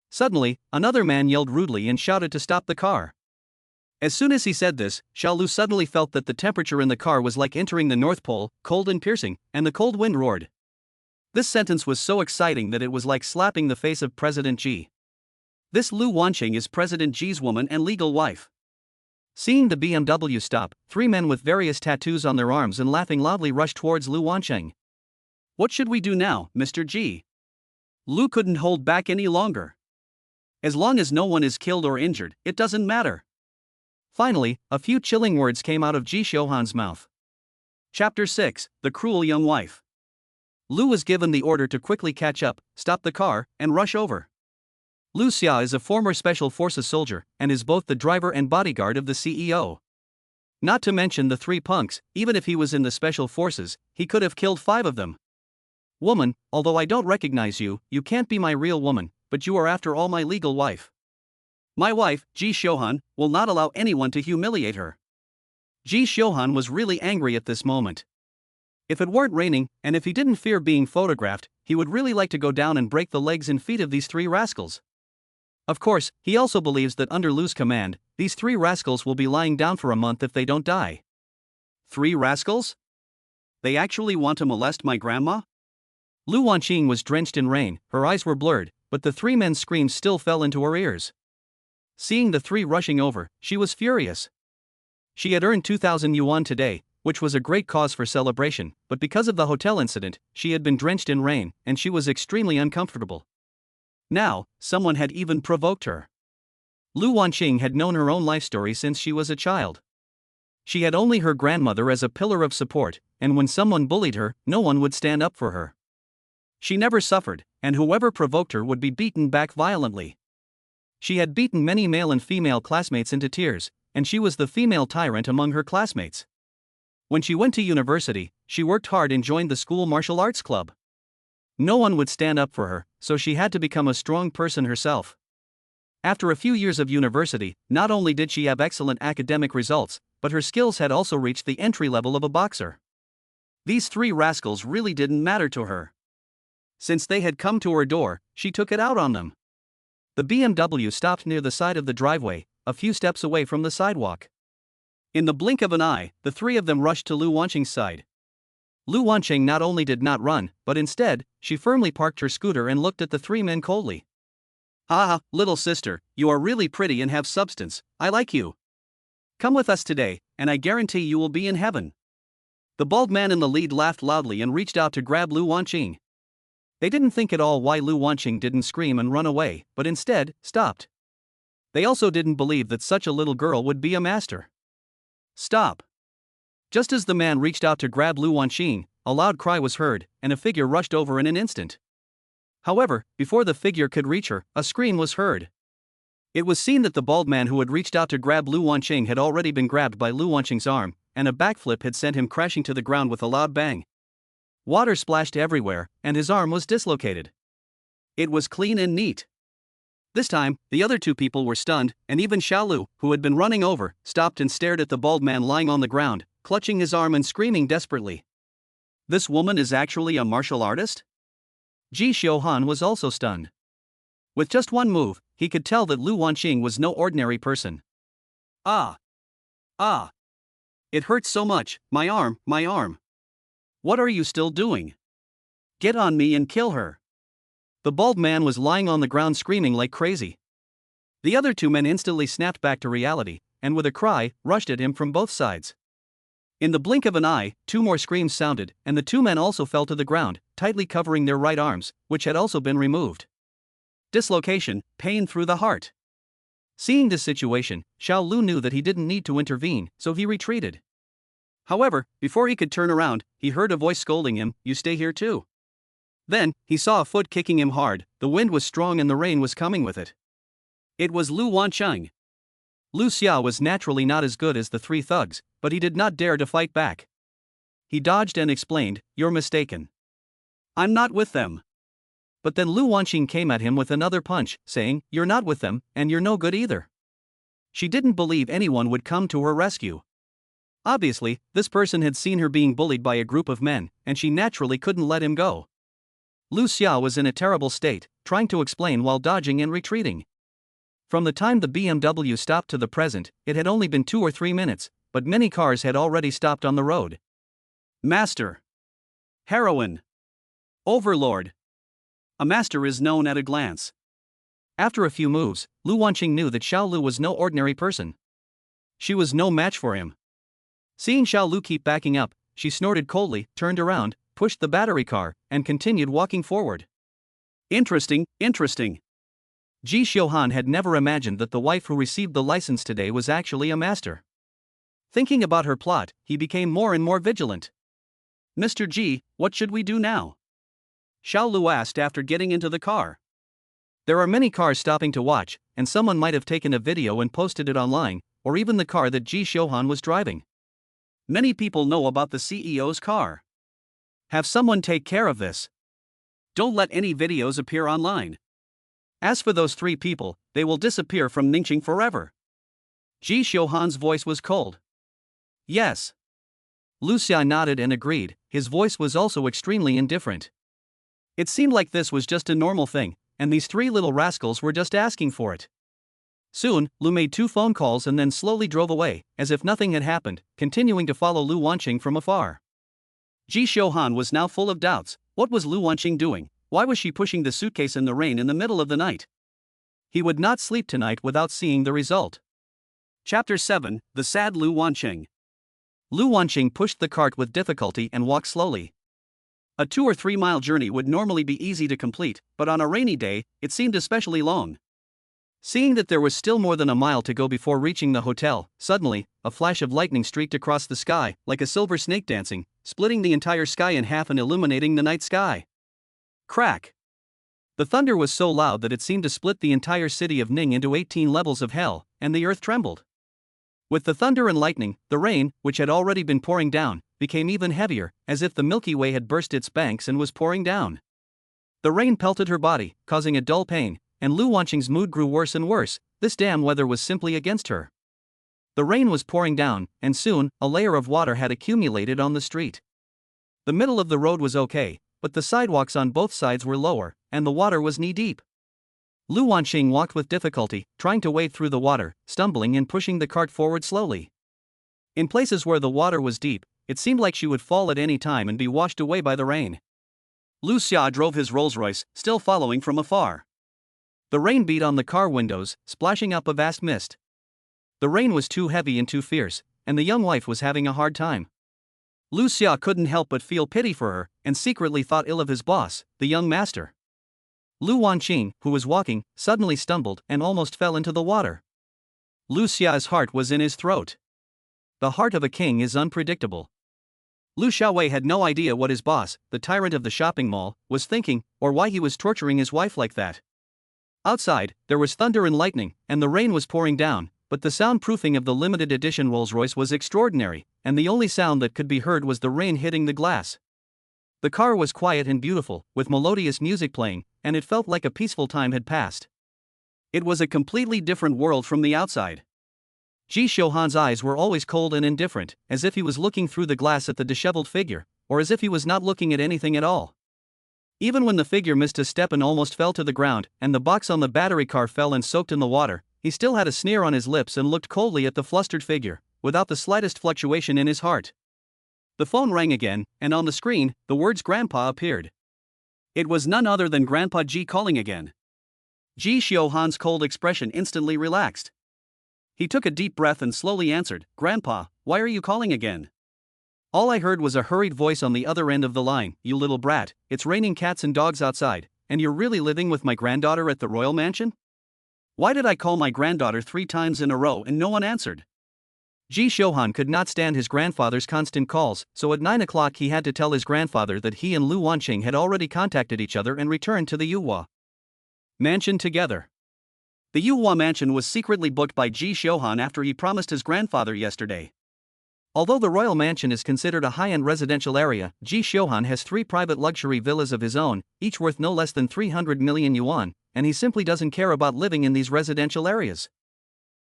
Suddenly, another man yelled rudely and shouted to stop the car. As soon as he said this, Xiao Lu suddenly felt that the temperature in the car was like entering the North Pole, cold and piercing, and the cold wind roared. This sentence was so exciting that it was like slapping the face of President Ji. This Lu Wanqing is President Ji's woman and legal wife. Seeing the BMW stop, three men with various tattoos on their arms and laughing loudly rushed towards Lu Wanqing. What should we do now, Mr. Ji? Lu couldn't hold back any longer. As long as no one is killed or injured, it doesn't matter. Finally, a few chilling words came out of Ji Xiuhan's mouth. Chapter 6, The Cruel Young Wife. Lu was given the order to quickly catch up, stop the car, and rush over. Lu Xia is a former Special Forces soldier, and is both the driver and bodyguard of the CEO. Not to mention the three punks, even if he was in the Special Forces, he could have killed 5 of them. Woman, although I don't recognize you, you can't be my real woman, but you are after all my legal wife. My wife, Ji Xiuhan, will not allow anyone to humiliate her. Ji Xiuhan was really angry at this moment. If it weren't raining, and if he didn't fear being photographed, he would really like to go down and break the legs and feet of these 3 rascals. Of course, he also believes that under Lu's command, these 3 rascals will be lying down for a month if they don't die. 3 rascals? They actually want to molest my grandma? Lu Wanqing was drenched in rain, her eyes were blurred, but the 3 men's screams still fell into her ears. Seeing the 3 rushing over, she was furious. She had earned 2,000 yuan today, which was a great cause for celebration, but because of the hotel incident, she had been drenched in rain, and she was extremely uncomfortable. Now, someone had even provoked her. Lu Wanqing had known her own life story since she was a child. She had only her grandmother as a pillar of support, and when someone bullied her, no one would stand up for her. She never suffered, and whoever provoked her would be beaten back violently. She had beaten many male and female classmates into tears, and she was the female tyrant among her classmates. When she went to university, she worked hard and joined the school martial arts club. No one would stand up for her, so she had to become a strong person herself. After a few years of university, not only did she have excellent academic results, but her skills had also reached the entry level of a boxer. These 3 rascals really didn't matter to her. Since they had come to her door, she took it out on them. The BMW stopped near the side of the driveway, a few steps away from the sidewalk. In the blink of an eye, the 3 of them rushed to Lu Wanqing's side. Lu Wanqing not only did not run, but instead, she firmly parked her scooter and looked at the 3 men coldly. Ah, little sister, you are really pretty and have substance, I like you. Come with us today, and I guarantee you will be in heaven. The bald man in the lead laughed loudly and reached out to grab Lu Wanqing. They didn't think at all why Lu Wanqing didn't scream and run away, but instead, stopped. They also didn't believe that such a little girl would be a master. Stop! Just as the man reached out to grab Lu Wanqing, a loud cry was heard, and a figure rushed over in an instant. However, before the figure could reach her, a scream was heard. It was seen that the bald man who had reached out to grab Lu Wanqing had already been grabbed by Lu Wanqing's arm, and a backflip had sent him crashing to the ground with a loud bang. Water splashed everywhere, and his arm was dislocated. It was clean and neat. This time, the other 2 people were stunned, and even Xiaolu, who had been running over, stopped and stared at the bald man lying on the ground, clutching his arm and screaming desperately. This woman is actually a martial artist? Ji Xiuhan was also stunned. With just one move, he could tell that Lu Wanqing was no ordinary person. Ah! Ah! It hurts so much, my arm, my arm. What are you still doing? Get on me and kill her. The bald man was lying on the ground screaming like crazy. The other 2 men instantly snapped back to reality, and with a cry, rushed at him from both sides. In the blink of an eye, 2 more screams sounded, and the 2 men also fell to the ground, tightly covering their right arms, which had also been removed. Dislocation, pain through the heart. Seeing this situation, Xiao Lu knew that he didn't need to intervene, so he retreated. However, before he could turn around, he heard a voice scolding him, "You stay here too." Then, he saw a foot kicking him hard, the wind was strong and the rain was coming with it. It was Lu Wanqing. Lu Xia was naturally not as good as the 3 thugs, but he did not dare to fight back. He dodged and explained, "You're mistaken. I'm not with them." But then Lu Wanqing came at him with another punch, saying, "You're not with them, and you're no good either." She didn't believe anyone would come to her rescue. Obviously, this person had seen her being bullied by a group of men, and she naturally couldn't let him go. Lu Xia was in a terrible state, trying to explain while dodging and retreating. From the time the BMW stopped to the present, it had only been 2 or 3 minutes, but many cars had already stopped on the road. Master. Heroine. Overlord. A master is known at a glance. After a few moves, Lu Wanqing knew that Xiao Lu was no ordinary person. She was no match for him. Seeing Xiao Lu keep backing up, she snorted coldly, turned around, pushed the battery car, and continued walking forward. Interesting, interesting. Ji Xiuhan had never imagined that the wife who received the license today was actually a master. Thinking about her plot, he became more and more vigilant. Mr. Ji, what should we do now? Xiao Lu asked after getting into the car. There are many cars stopping to watch, and someone might have taken a video and posted it online, or even the car that Ji Xiuhan was driving. Many people know about the CEO's car. Have someone take care of this. Don't let any videos appear online. As for those 3 people, they will disappear from Ningxing forever. Ji Xiuhan's voice was cold. Yes. Lu Xia nodded and agreed, his voice was also extremely indifferent. It seemed like this was just a normal thing, and these 3 little rascals were just asking for it. Soon, Lu made 2 phone calls and then slowly drove away, as if nothing had happened, continuing to follow Lu Wanqing from afar. Ji Xiuhan was now full of doubts. What was Lu Wanqing doing? Why was she pushing the suitcase in the rain in the middle of the night? He would not sleep tonight without seeing the result. Chapter 7, The Sad Lu Wanqing. Lu Wanqing pushed the cart with difficulty and walked slowly. A 2 or 3 mile journey would normally be easy to complete, but on a rainy day, it seemed especially long. Seeing that there was still more than a mile to go before reaching the hotel, suddenly, a flash of lightning streaked across the sky, like a silver snake dancing, splitting the entire sky in half and illuminating the night sky. Crack! The thunder was so loud that it seemed to split the entire city of Ning into 18 levels of hell, and the earth trembled. With the thunder and lightning, the rain, which had already been pouring down, became even heavier, as if the Milky Way had burst its banks and was pouring down. The rain pelted her body, causing a dull pain, and Lu Wanqing's mood grew worse and worse. This damn weather was simply against her. The rain was pouring down, and soon, a layer of water had accumulated on the street. The middle of the road was okay, but the sidewalks on both sides were lower, and the water was knee-deep. Lu Wanqing walked with difficulty, trying to wade through the water, stumbling and pushing the cart forward slowly. In places where the water was deep, it seemed like she would fall at any time and be washed away by the rain. Lu Xia drove his Rolls-Royce, still following from afar. The rain beat on the car windows, splashing up a vast mist. The rain was too heavy and too fierce, and the young wife was having a hard time. Lu Xia couldn't help but feel pity for her, and secretly thought ill of his boss, the young master. Lu Wanqing, who was walking, suddenly stumbled and almost fell into the water. Lu Xia's heart was in his throat. The heart of a king is unpredictable. Lu Xiaowei had no idea what his boss, the tyrant of the shopping mall, was thinking, or why he was torturing his wife like that. Outside, there was thunder and lightning, and the rain was pouring down, but the soundproofing of the limited edition Rolls-Royce was extraordinary, and the only sound that could be heard was the rain hitting the glass. The car was quiet and beautiful, with melodious music playing, and it felt like a peaceful time had passed. It was a completely different world from the outside. Ji Xiuhan's eyes were always cold and indifferent, as if he was looking through the glass at the disheveled figure, or as if he was not looking at anything at all. Even when the figure missed a step and almost fell to the ground, and the box on the battery car fell and soaked in the water, he still had a sneer on his lips and looked coldly at the flustered figure, without the slightest fluctuation in his heart. The phone rang again, and on the screen, the words Grandpa appeared. It was none other than Grandpa Ji calling again. Ji Xiuhan's cold expression instantly relaxed. He took a deep breath and slowly answered, "Grandpa, why are you calling again?" All I heard was a hurried voice on the other end of the line, "You little brat, it's raining cats and dogs outside, and you're really living with my granddaughter at the royal mansion?" Why did I call my granddaughter 3 times in a row and no one answered? Ji Xiuhan could not stand his grandfather's constant calls, so at 9 o'clock he had to tell his grandfather that he and Lu Wanqing had already contacted each other and returned to the Yuhua mansion together. The Yuhua mansion was secretly booked by Ji Xiuhan after he promised his grandfather yesterday. Although the royal mansion is considered a high-end residential area, Ji Xiuhan has 3 private luxury villas of his own, each worth no less than 300 million yuan, and he simply doesn't care about living in these residential areas.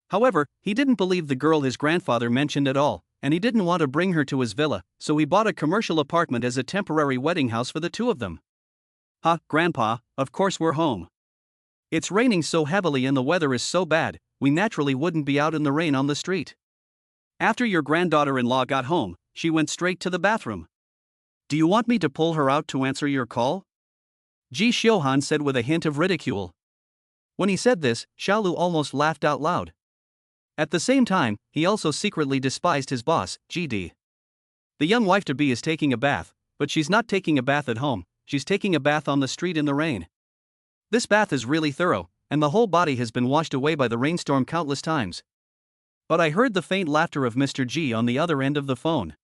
However, he didn't believe the girl his grandfather mentioned at all, and he didn't want to bring her to his villa, so he bought a commercial apartment as a temporary wedding house for the 2 of them. "Ha, Grandpa, of course we're home. It's raining so heavily and the weather is so bad, we naturally wouldn't be out in the rain on the street." After your granddaughter-in-law got home, she went straight to the bathroom. "Do you want me to pull her out to answer your call?" Ji Xiuhan said with a hint of ridicule. When he said this, Xiaolu almost laughed out loud. At the same time, he also secretly despised his boss, GD. The young wife-to-be is taking a bath, but she's not taking a bath at home, she's taking a bath on the street in the rain. This bath is really thorough, and the whole body has been washed away by the rainstorm countless times. But I heard the faint laughter of Mr. G on the other end of the phone.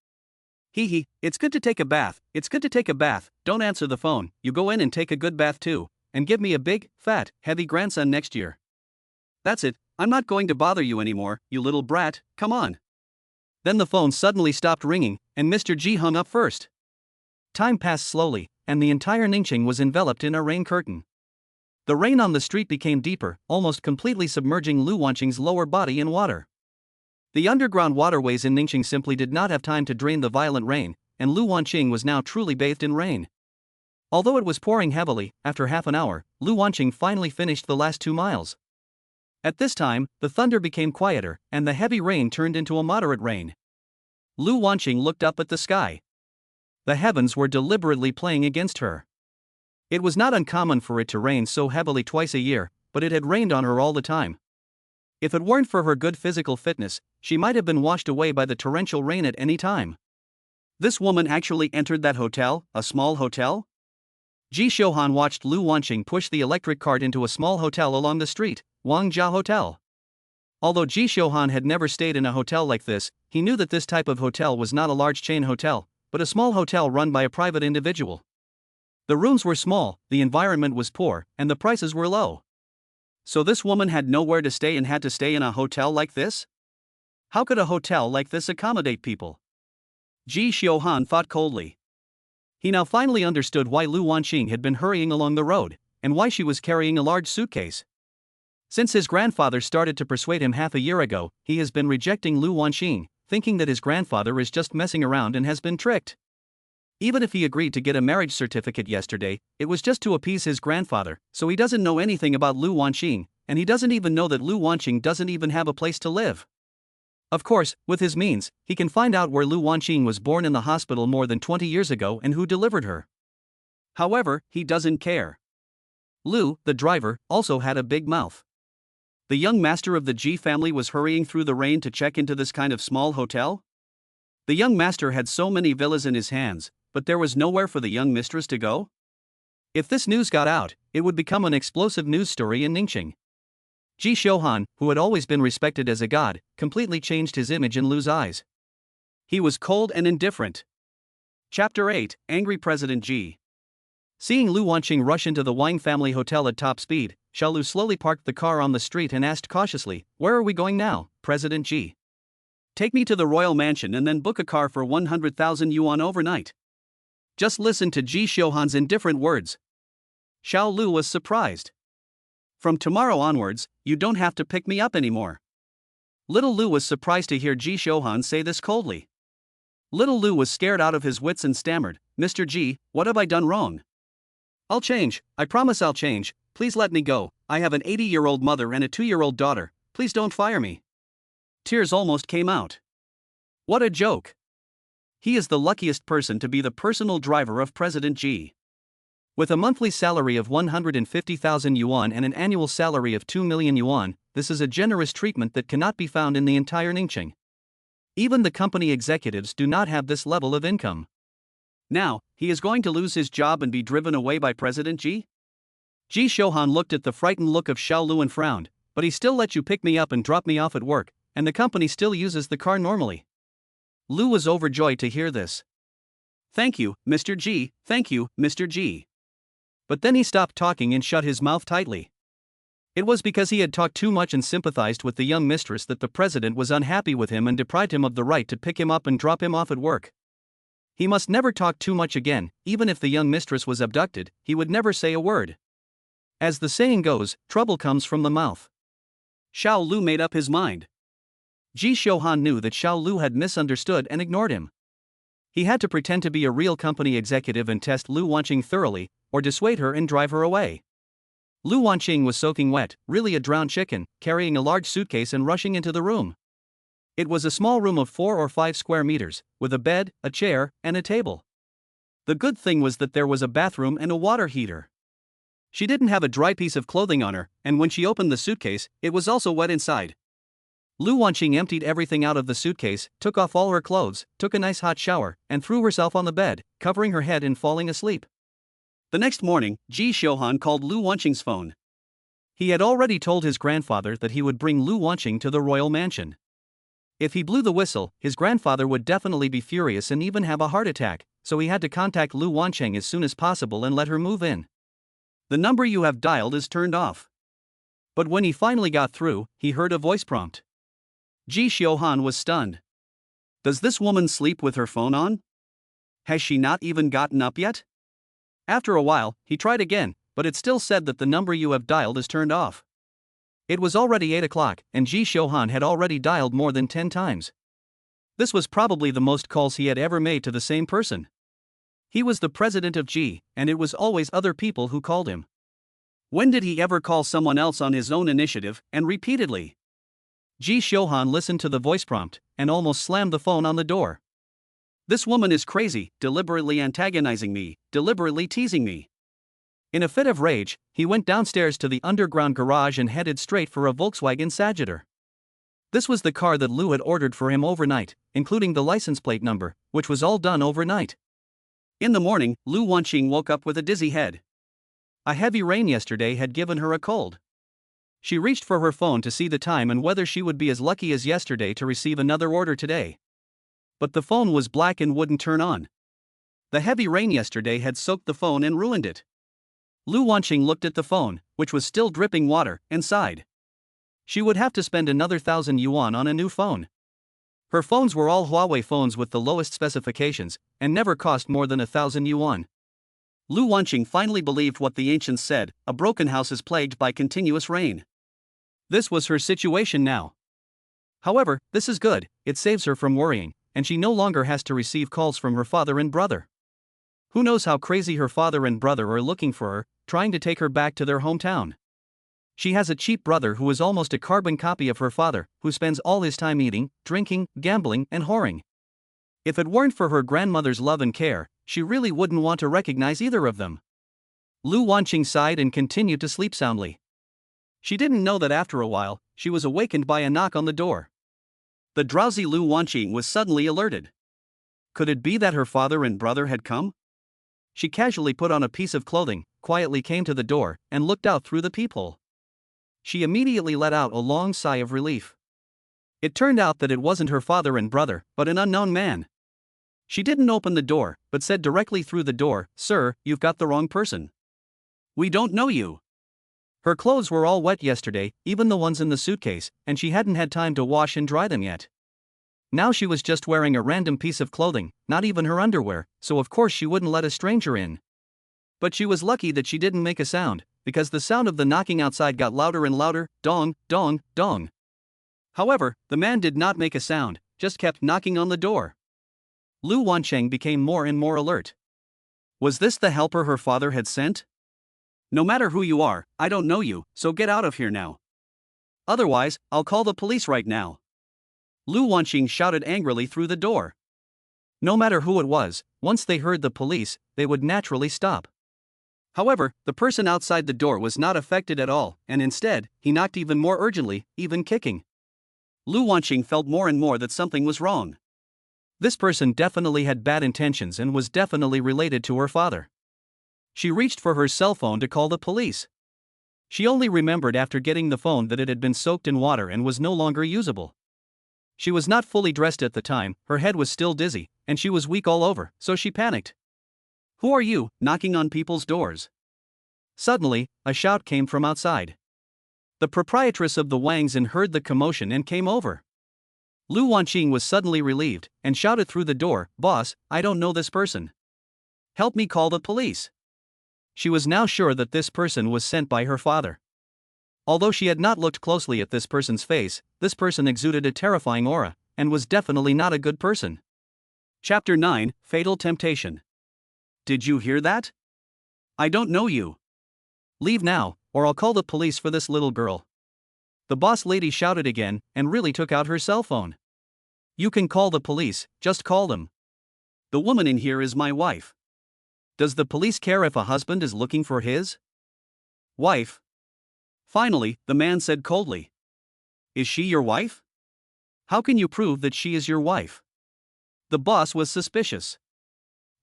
Hee hee, it's good to take a bath, it's good to take a bath, don't answer the phone, you go in and take a good bath too, and give me a big, fat, heavy grandson next year. That's it, I'm not going to bother you anymore, you little brat, come on. Then the phone suddenly stopped ringing, and Mr. G hung up first. Time passed slowly, and the entire Ningxing was enveloped in a rain curtain. The rain on the street became deeper, almost completely submerging Lu Wanqing's lower body in water. The underground waterways in Ningxing simply did not have time to drain the violent rain, and Lu Wanqing was now truly bathed in rain. Although it was pouring heavily, after half an hour, Lu Wanqing finally finished the last 2 miles. At this time, the thunder became quieter, and the heavy rain turned into a moderate rain. Lu Wanqing looked up at the sky. The heavens were deliberately playing against her. It was not uncommon for it to rain so heavily twice a year, but it had rained on her all the time. If it weren't for her good physical fitness, she might have been washed away by the torrential rain at any time. This woman actually entered that hotel, a small hotel? Ji Xiuhan watched Lu Wanqing push the electric cart into a small hotel along the street, Wangjia Hotel. Although Ji Xiuhan had never stayed in a hotel like this, he knew that this type of hotel was not a large chain hotel, but a small hotel run by a private individual. The rooms were small, the environment was poor, and the prices were low. So this woman had nowhere to stay and had to stay in a hotel like this? How could a hotel like this accommodate people? Ji Xiuhan thought coldly. He now finally understood why Lu Wanqing had been hurrying along the road, and why she was carrying a large suitcase. Since his grandfather started to persuade him half a year ago, he has been rejecting Lu Wanqing, thinking that his grandfather is just messing around and has been tricked. Even if he agreed to get a marriage certificate yesterday, it was just to appease his grandfather, so he doesn't know anything about Lu Wanqing, and he doesn't even know that Lu Wanqing doesn't even have a place to live. Of course, with his means, he can find out where Lu Wanqing was born in the hospital more than 20 years ago and who delivered her. However, he doesn't care. Lu, the driver, also had a big mouth. The young master of the Ji family was hurrying through the rain to check into this kind of small hotel? The young master had so many villas in his hands, but there was nowhere for the young mistress to go? If this news got out, it would become an explosive news story in Ningxing. Ji Xiuhan, who had always been respected as a god, completely changed his image in Lu's eyes. He was cold and indifferent. Chapter 8, Angry President Ji. Seeing Lu Wanqing rush into the Wang family hotel at top speed, Xiaolu slowly parked the car on the street and asked cautiously, "Where are we going now, President Ji?" "Take me to the royal mansion and then book a car for 100,000 yuan overnight." Just listen to Ji Xiuhan's indifferent words. Xiao Lu was surprised. "From tomorrow onwards, you don't have to pick me up anymore." Little Lu was surprised to hear Ji Xiuhan say this coldly. Little Lu was scared out of his wits and stammered, "Mr. Ji, what have I done wrong?" "I'll change, I promise I'll change, please let me go, I have an 80-year-old mother and a 2-year-old daughter, please don't fire me." Tears almost came out. What a joke. He is the luckiest person to be the personal driver of President Ji. With a monthly salary of 150,000 yuan and an annual salary of 2 million yuan, this is a generous treatment that cannot be found in the entire Ningxing. Even the company executives do not have this level of income. Now, he is going to lose his job and be driven away by President Ji? Ji Xiuhan looked at the frightened look of Xiao Lu and frowned, "But he still lets you pick me up and drop me off at work, and the company still uses the car normally." Lu was overjoyed to hear this. "Thank you, Mr. Ji, thank you, Mr. Ji." But then he stopped talking and shut his mouth tightly. It was because he had talked too much and sympathized with the young mistress that the president was unhappy with him and deprived him of the right to pick him up and drop him off at work. He must never talk too much again, even if the young mistress was abducted, he would never say a word. As the saying goes, trouble comes from the mouth. Xiao Lu made up his mind. Ji Xiuhan knew that Xiao Lu had misunderstood and ignored him. He had to pretend to be a real company executive and test Lu Wanqing thoroughly, or dissuade her and drive her away. Lu Wanqing was soaking wet, really a drowned chicken, carrying a large suitcase and rushing into the room. It was a small room of 4 or 5 square meters, with a bed, a chair, and a table. The good thing was that there was a bathroom and a water heater. She didn't have a dry piece of clothing on her, and when she opened the suitcase, it was also wet inside. Lu Wanqing emptied everything out of the suitcase, took off all her clothes, took a nice hot shower, and threw herself on the bed, covering her head and falling asleep. The next morning, Ji Xiuhan called Lu Wanqing's phone. He had already told his grandfather that he would bring Lu Wanqing to the royal mansion. If he blew the whistle, his grandfather would definitely be furious and even have a heart attack, so he had to contact Lu Wanqing as soon as possible and let her move in. The number you have dialed is turned off. But when he finally got through, he heard a voice prompt. Ji Xiuhan was stunned. Does this woman sleep with her phone on? Has she not even gotten up yet? After a while, he tried again, but it still said that the number you have dialed is turned off. It was already 8 o'clock, and Ji Xiuhan had already dialed more than 10 times. This was probably the most calls he had ever made to the same person. He was the president of Ji, and it was always other people who called him. When did he ever call someone else on his own initiative, and repeatedly? Ji Xiuhan listened to the voice prompt, and almost slammed the phone on the door. This woman is crazy, deliberately antagonizing me, deliberately teasing me. In a fit of rage, he went downstairs to the underground garage and headed straight for a Volkswagen Sagitter. This was the car that Lu had ordered for him overnight, including the license plate number, which was all done overnight. In the morning, Lu Wanqing woke up with a dizzy head. A heavy rain yesterday had given her a cold. She reached for her phone to see the time and whether she would be as lucky as yesterday to receive another order today. But the phone was black and wouldn't turn on. The heavy rain yesterday had soaked the phone and ruined it. Lu Wanqing looked at the phone, which was still dripping water, and sighed. She would have to spend another 1,000 yuan on a new phone. Her phones were all Huawei phones with the lowest specifications, and never cost more than 1,000 yuan. Lu Wanqing finally believed what the ancients said, a broken house is plagued by continuous rain. This was her situation now. However, this is good, it saves her from worrying, and she no longer has to receive calls from her father and brother. Who knows how crazy her father and brother are looking for her, trying to take her back to their hometown. She has a cheap brother who is almost a carbon copy of her father, who spends all his time eating, drinking, gambling, and whoring. If it weren't for her grandmother's love and care, she really wouldn't want to recognize either of them. Lu Wanqing sighed and continued to sleep soundly. She didn't know that after a while, she was awakened by a knock on the door. The drowsy Lu Wanqing was suddenly alerted. Could it be that her father and brother had come? She casually put on a piece of clothing, quietly came to the door, and looked out through the peephole. She immediately let out a long sigh of relief. It turned out that it wasn't her father and brother, but an unknown man. She didn't open the door, but said directly through the door, "Sir, you've got the wrong person. We don't know you." Her clothes were all wet yesterday, even the ones in the suitcase, and she hadn't had time to wash and dry them yet. Now she was just wearing a random piece of clothing, not even her underwear, so of course she wouldn't let a stranger in. But she was lucky that she didn't make a sound, because the sound of the knocking outside got louder and louder, dong, dong, dong. However, the man did not make a sound, just kept knocking on the door. Lu Wanqing became more and more alert. Was this the helper her father had sent? No matter who you are, I don't know you, so get out of here now. Otherwise, I'll call the police right now. Lu Wanqing shouted angrily through the door. No matter who it was, once they heard the police, they would naturally stop. However, the person outside the door was not affected at all, and instead, he knocked even more urgently, even kicking. Lu Wanqing felt more and more that something was wrong. This person definitely had bad intentions and was definitely related to her father. She reached for her cell phone to call the police. She only remembered after getting the phone that it had been soaked in water and was no longer usable. She was not fully dressed at the time, her head was still dizzy, and she was weak all over, so she panicked. Who are you, knocking on people's doors? Suddenly, a shout came from outside. The proprietress of the Wangs heard the commotion and came over. Lu Wanqing was suddenly relieved, and shouted through the door, "Boss, I don't know this person. Help me call the police." She was now sure that this person was sent by her father. Although she had not looked closely at this person's face, this person exuded a terrifying aura, and was definitely not a good person. Chapter 9, Fatal Temptation. Did you hear that? I don't know you. Leave now, or I'll call the police for this little girl. The boss lady shouted again, and really took out her cell phone. You can call the police, just call them. The woman in here is my wife. Does the police care if a husband is looking for his? Wife? Finally, the man said coldly. Is she your wife? How can you prove that she is your wife? The boss was suspicious.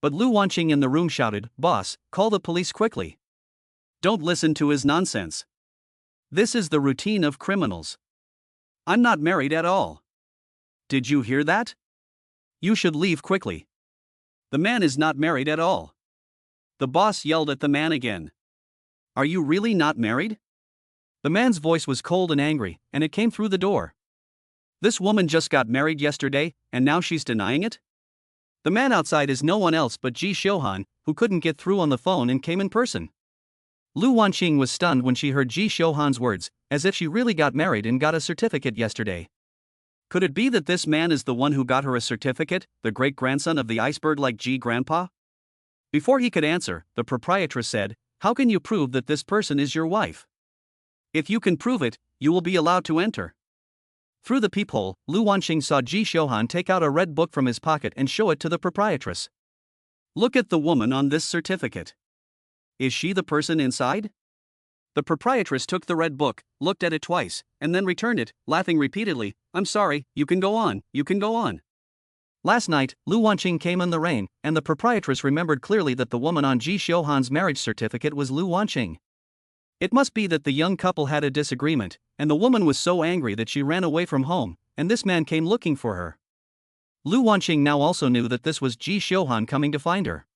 But Lu Wanqing in the room shouted, Boss, call the police quickly. Don't listen to his nonsense. This is the routine of criminals. I'm not married at all. Did you hear that? You should leave quickly. The man is not married at all. The boss yelled at the man again. Are you really not married? The man's voice was cold and angry, and it came through the door. This woman just got married yesterday, and now she's denying it? The man outside is no one else but Ji Xiuhan, who couldn't get through on the phone and came in person. Lu Wanqing was stunned when she heard Ji Xiuhan's words, as if she really got married and got a certificate yesterday. Could it be that this man is the one who got her a certificate, the great-grandson of the iceberg-like Ji grandpa? Before he could answer, the proprietress said, How can you prove that this person is your wife? If you can prove it, you will be allowed to enter. Through the peephole, Lu Wanqing saw Ji Xiuhan take out a red book from his pocket and show it to the proprietress. Look at the woman on this certificate. Is she the person inside? The proprietress took the red book, looked at it twice, and then returned it, laughing repeatedly. I'm sorry, you can go on, you can go on. Last night, Lu Wanqing came in the rain, and the proprietress remembered clearly that the woman on Ji Xiuhan's marriage certificate was Lu Wanqing. It must be that the young couple had a disagreement, and the woman was so angry that she ran away from home, and this man came looking for her. Lu Wanqing now also knew that this was Ji Xiuhan coming to find her.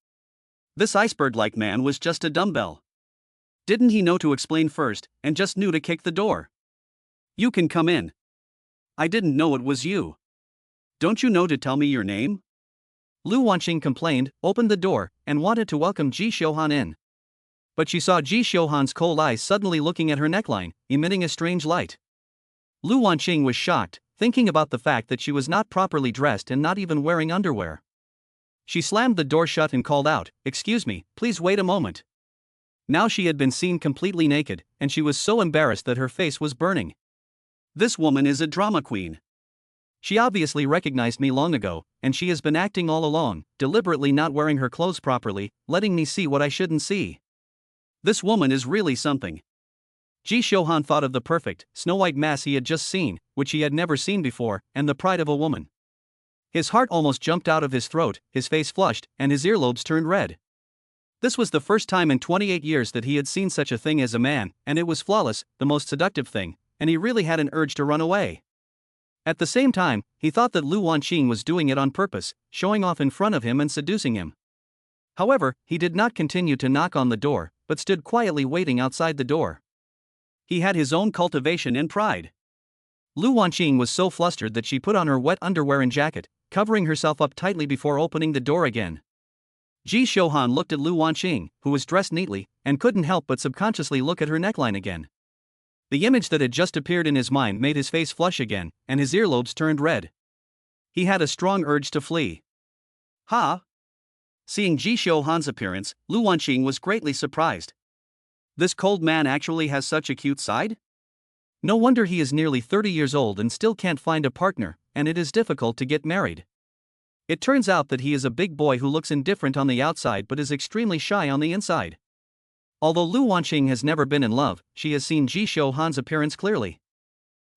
This iceberg-like man was just a dumbbell. Didn't he know to explain first, and just knew to kick the door? You can come in. I didn't know it was you. Don't you know to tell me your name? Lu Wanqing complained, opened the door, and wanted to welcome Ji Xiuhan in. But she saw Ji Xiuhan's cold eyes suddenly looking at her neckline, emitting a strange light. Lu Wanqing was shocked, thinking about the fact that she was not properly dressed and not even wearing underwear. She slammed the door shut and called out, Excuse me, please wait a moment. Now she had been seen completely naked, and she was so embarrassed that her face was burning. This woman is a drama queen. She obviously recognized me long ago, and she has been acting all along, deliberately not wearing her clothes properly, letting me see what I shouldn't see. This woman is really something. Ji Xiuhan thought of the perfect, snow-white mass he had just seen, which he had never seen before, and the pride of a woman. His heart almost jumped out of his throat, his face flushed, and his earlobes turned red. This was the first time in 28 years that he had seen such a thing as a man, and it was flawless, the most seductive thing, and he really had an urge to run away. At the same time, he thought that Lu Wanqing was doing it on purpose, showing off in front of him and seducing him. However, he did not continue to knock on the door, but stood quietly waiting outside the door. He had his own cultivation and pride. Lu Wanqing was so flustered that she put on her wet underwear and jacket, covering herself up tightly before opening the door again. Ji Xiuhan looked at Lu Wanqing, who was dressed neatly, and couldn't help but subconsciously look at her neckline again. The image that had just appeared in his mind made his face flush again, and his earlobes turned red. He had a strong urge to flee. Ha! Seeing Ji Xiuhan's appearance, Lu Wanqing was greatly surprised. This cold man actually has such a cute side? No wonder he is nearly 30 years old and still can't find a partner, and it is difficult to get married. It turns out that he is a big boy who looks indifferent on the outside but is extremely shy on the inside. Although Lu Wanqing has never been in love, she has seen Ji Xiuhan's appearance clearly.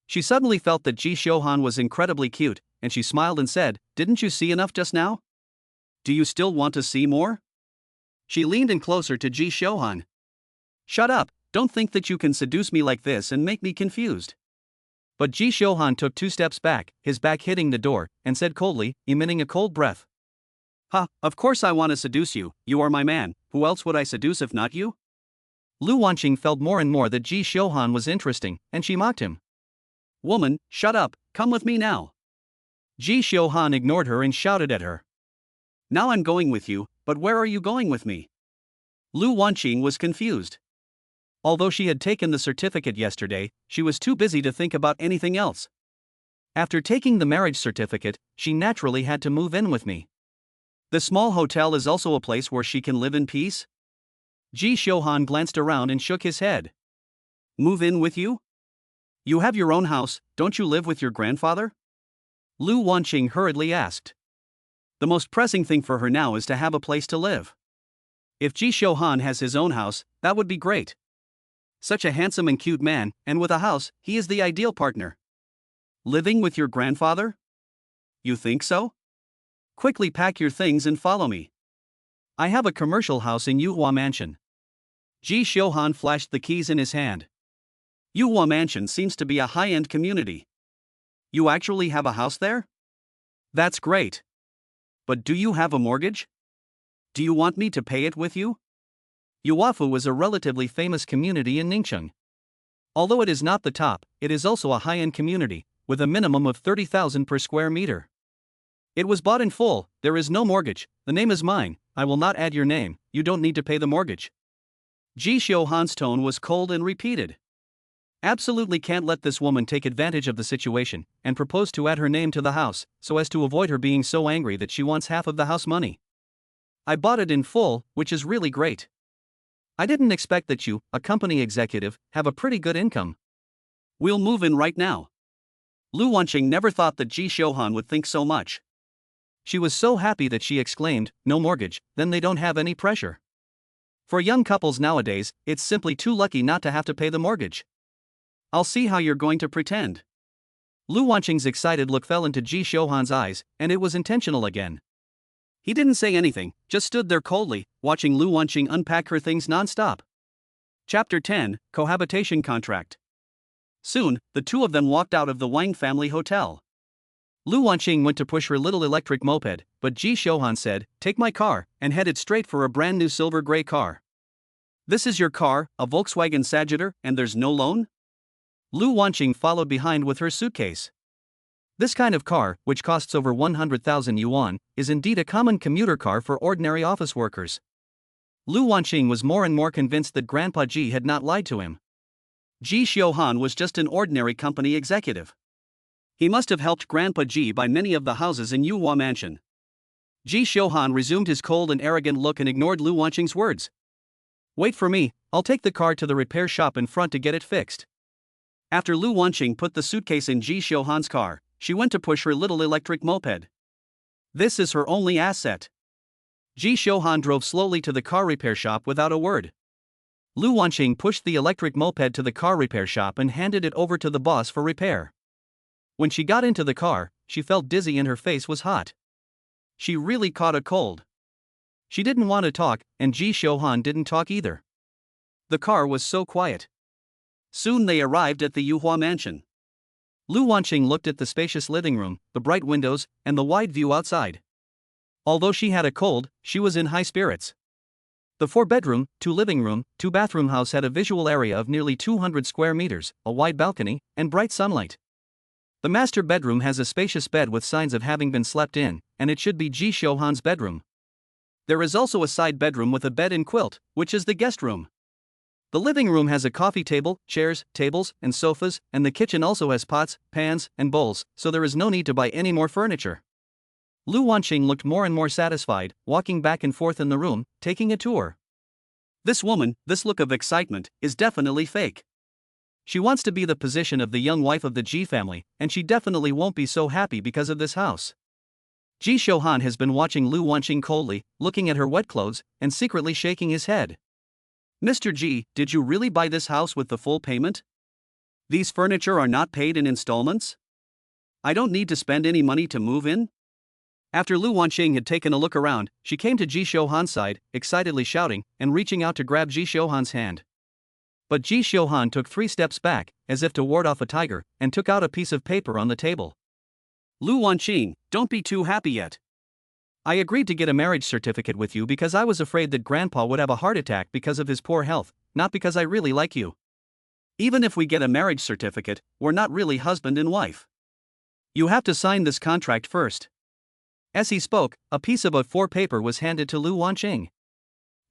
She suddenly felt that Ji Xiuhan was incredibly cute, and she smiled and said, Didn't you see enough just now? Do you still want to see more? She leaned in closer to Ji Xiuhan. Shut up, don't think that you can seduce me like this and make me confused. But Ji Xiuhan took 2 steps back, his back hitting the door, and said coldly, emitting a cold breath. Ha, of course I want to seduce you, you are my man, who else would I seduce if not you? Lu Wanqing felt more and more that Ji Xiuhan was interesting, and she mocked him. Woman, shut up, come with me now. Ji Xiuhan ignored her and shouted at her. Now I'm going with you, but where are you going with me? Lu Wanqing was confused. Although she had taken the certificate yesterday, she was too busy to think about anything else. After taking the marriage certificate, she naturally had to move in with me. The small hotel is also a place where she can live in peace? Ji Xiuhan glanced around and shook his head. Move in with you? You have your own house, don't you live with your grandfather? Lu Wanqing hurriedly asked. The most pressing thing for her now is to have a place to live. If Ji Xiuhan has his own house, that would be great. Such a handsome and cute man, and with a house, he is the ideal partner. Living with your grandfather? You think so? Quickly pack your things and follow me. I have a commercial house in Yuhua Mansion. Ji Xiuhan flashed the keys in his hand. Yuhua Mansion seems to be a high-end community. You actually have a house there? That's great. But do you have a mortgage? Do you want me to pay it with you? Yuafu is a relatively famous community in Ningcheng. Although it is not the top, it is also a high-end community, with a minimum of 30,000 per square meter. It was bought in full, there is no mortgage, the name is mine, I will not add your name, you don't need to pay the mortgage. Ji Xiuhan's tone was cold and repeated. Absolutely can't let this woman take advantage of the situation, and propose to add her name to the house, so as to avoid her being so angry that she wants half of the house money. I bought it in full, which is really great. I didn't expect that you, a company executive, have a pretty good income. We'll move in right now. Lu Wanqing never thought that Ji Xiuhan would think so much. She was so happy that she exclaimed, no mortgage, then they don't have any pressure. For young couples nowadays, it's simply too lucky not to have to pay the mortgage. I'll see how you're going to pretend. Lu Wanqing's excited look fell into Ji Xiuhan's eyes, and it was intentional again. He didn't say anything, just stood there coldly, watching Lu Wanqing unpack her things non-stop. Chapter 10, Cohabitation Contract. Soon, the two of them walked out of the Wang family hotel. Lu Wanqing went to push her little electric moped, but Ji Xiuhan said, take my car, and headed straight for a brand new silver-gray car. This is your car, a Volkswagen Sagitter, and there's no loan? Lu Wanqing followed behind with her suitcase. This kind of car, which costs over 100,000 yuan, is indeed a common commuter car for ordinary office workers. Lu Wanqing was more and more convinced that Grandpa Ji had not lied to him. Ji Xiuhan was just an ordinary company executive. He must have helped Grandpa Ji buy many of the houses in Yuhua Mansion. Ji Xiuhan resumed his cold and arrogant look and ignored Lu Wanqing's words. Wait for me, I'll take the car to the repair shop in front to get it fixed. After Lu Wanqing put the suitcase in Ji Xiuhan's car, she went to push her little electric moped. This is her only asset. Ji Xiuhan drove slowly to the car repair shop without a word. Lu Wanqing pushed the electric moped to the car repair shop and handed it over to the boss for repair. When she got into the car, she felt dizzy and her face was hot. She really caught a cold. She didn't want to talk, and Ji Xiuhan didn't talk either. The car was so quiet. Soon they arrived at the Yuhua Mansion. Lu Wanqing looked at the spacious living room, the bright windows, and the wide view outside. Although she had a cold, she was in high spirits. The 4-bedroom, 2-living room, 2-bathroom house had a visual area of nearly 200 square meters, a wide balcony, and bright sunlight. The master bedroom has a spacious bed with signs of having been slept in, and it should be Ji Xiuhan's bedroom. There is also a side bedroom with a bed and quilt, which is the guest room. The living room has a coffee table, chairs, tables, and sofas, and the kitchen also has pots, pans, and bowls, so there is no need to buy any more furniture. Lu Wanqing looked more and more satisfied, walking back and forth in the room, taking a tour. This woman, this look of excitement, is definitely fake. She wants to be the position of the young wife of the Ji family, and she definitely won't be so happy because of this house. Ji Xiuhan has been watching Lu Wanqing coldly, looking at her wet clothes, and secretly shaking his head. Mr. Ji, did you really buy this house with the full payment? These furniture are not paid in installments? I don't need to spend any money to move in? After Lu Wanqing had taken a look around, she came to Ji Xiuhan's side, excitedly shouting, and reaching out to grab Ji Xiuhan's hand. But Ji Xiuhan took 3 steps back, as if to ward off a tiger, and took out a piece of paper on the table. Lu Wanqing, don't be too happy yet. I agreed to get a marriage certificate with you because I was afraid that Grandpa would have a heart attack because of his poor health, not because I really like you. Even if we get a marriage certificate, we're not really husband and wife. You have to sign this contract first. As he spoke, a piece of A4 paper was handed to Lu Wanqing.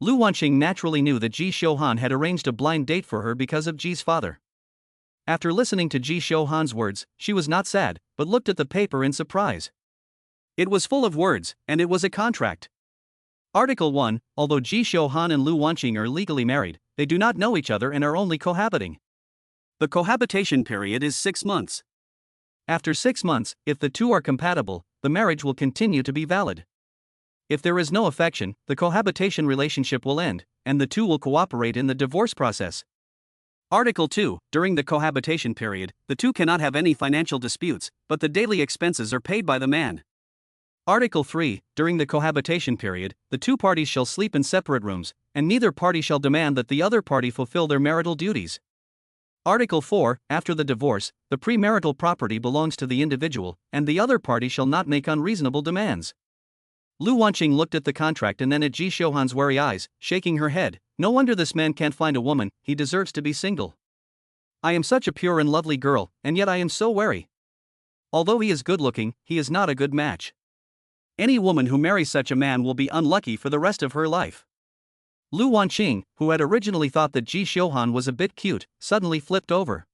Lu Wanqing naturally knew that Ji Xiuhan had arranged a blind date for her because of Ji's father. After listening to Ji Xiuhan's words, she was not sad, but looked at the paper in surprise. It was full of words, and it was a contract. Article 1, although Ji Xiuhan and Lu Wanqing are legally married, they do not know each other and are only cohabiting. The cohabitation period is 6 months. After 6 months, if the two are compatible, the marriage will continue to be valid. If there is no affection, the cohabitation relationship will end, and the two will cooperate in the divorce process. Article 2. During the cohabitation period, the two cannot have any financial disputes, but the daily expenses are paid by the man. Article 3. During the cohabitation period, the two parties shall sleep in separate rooms, and neither party shall demand that the other party fulfill their marital duties. Article 4. After the divorce, the premarital property belongs to the individual, and the other party shall not make unreasonable demands. Lu Wanqing looked at the contract and then at Ji Xiuhan's wary eyes, shaking her head. No wonder this man can't find a woman, he deserves to be single. I am such a pure and lovely girl, and yet I am so wary. Although he is good looking, he is not a good match. Any woman who marries such a man will be unlucky for the rest of her life. Lu Wanqing, who had originally thought that Ji Xiuhan was a bit cute, suddenly flipped over.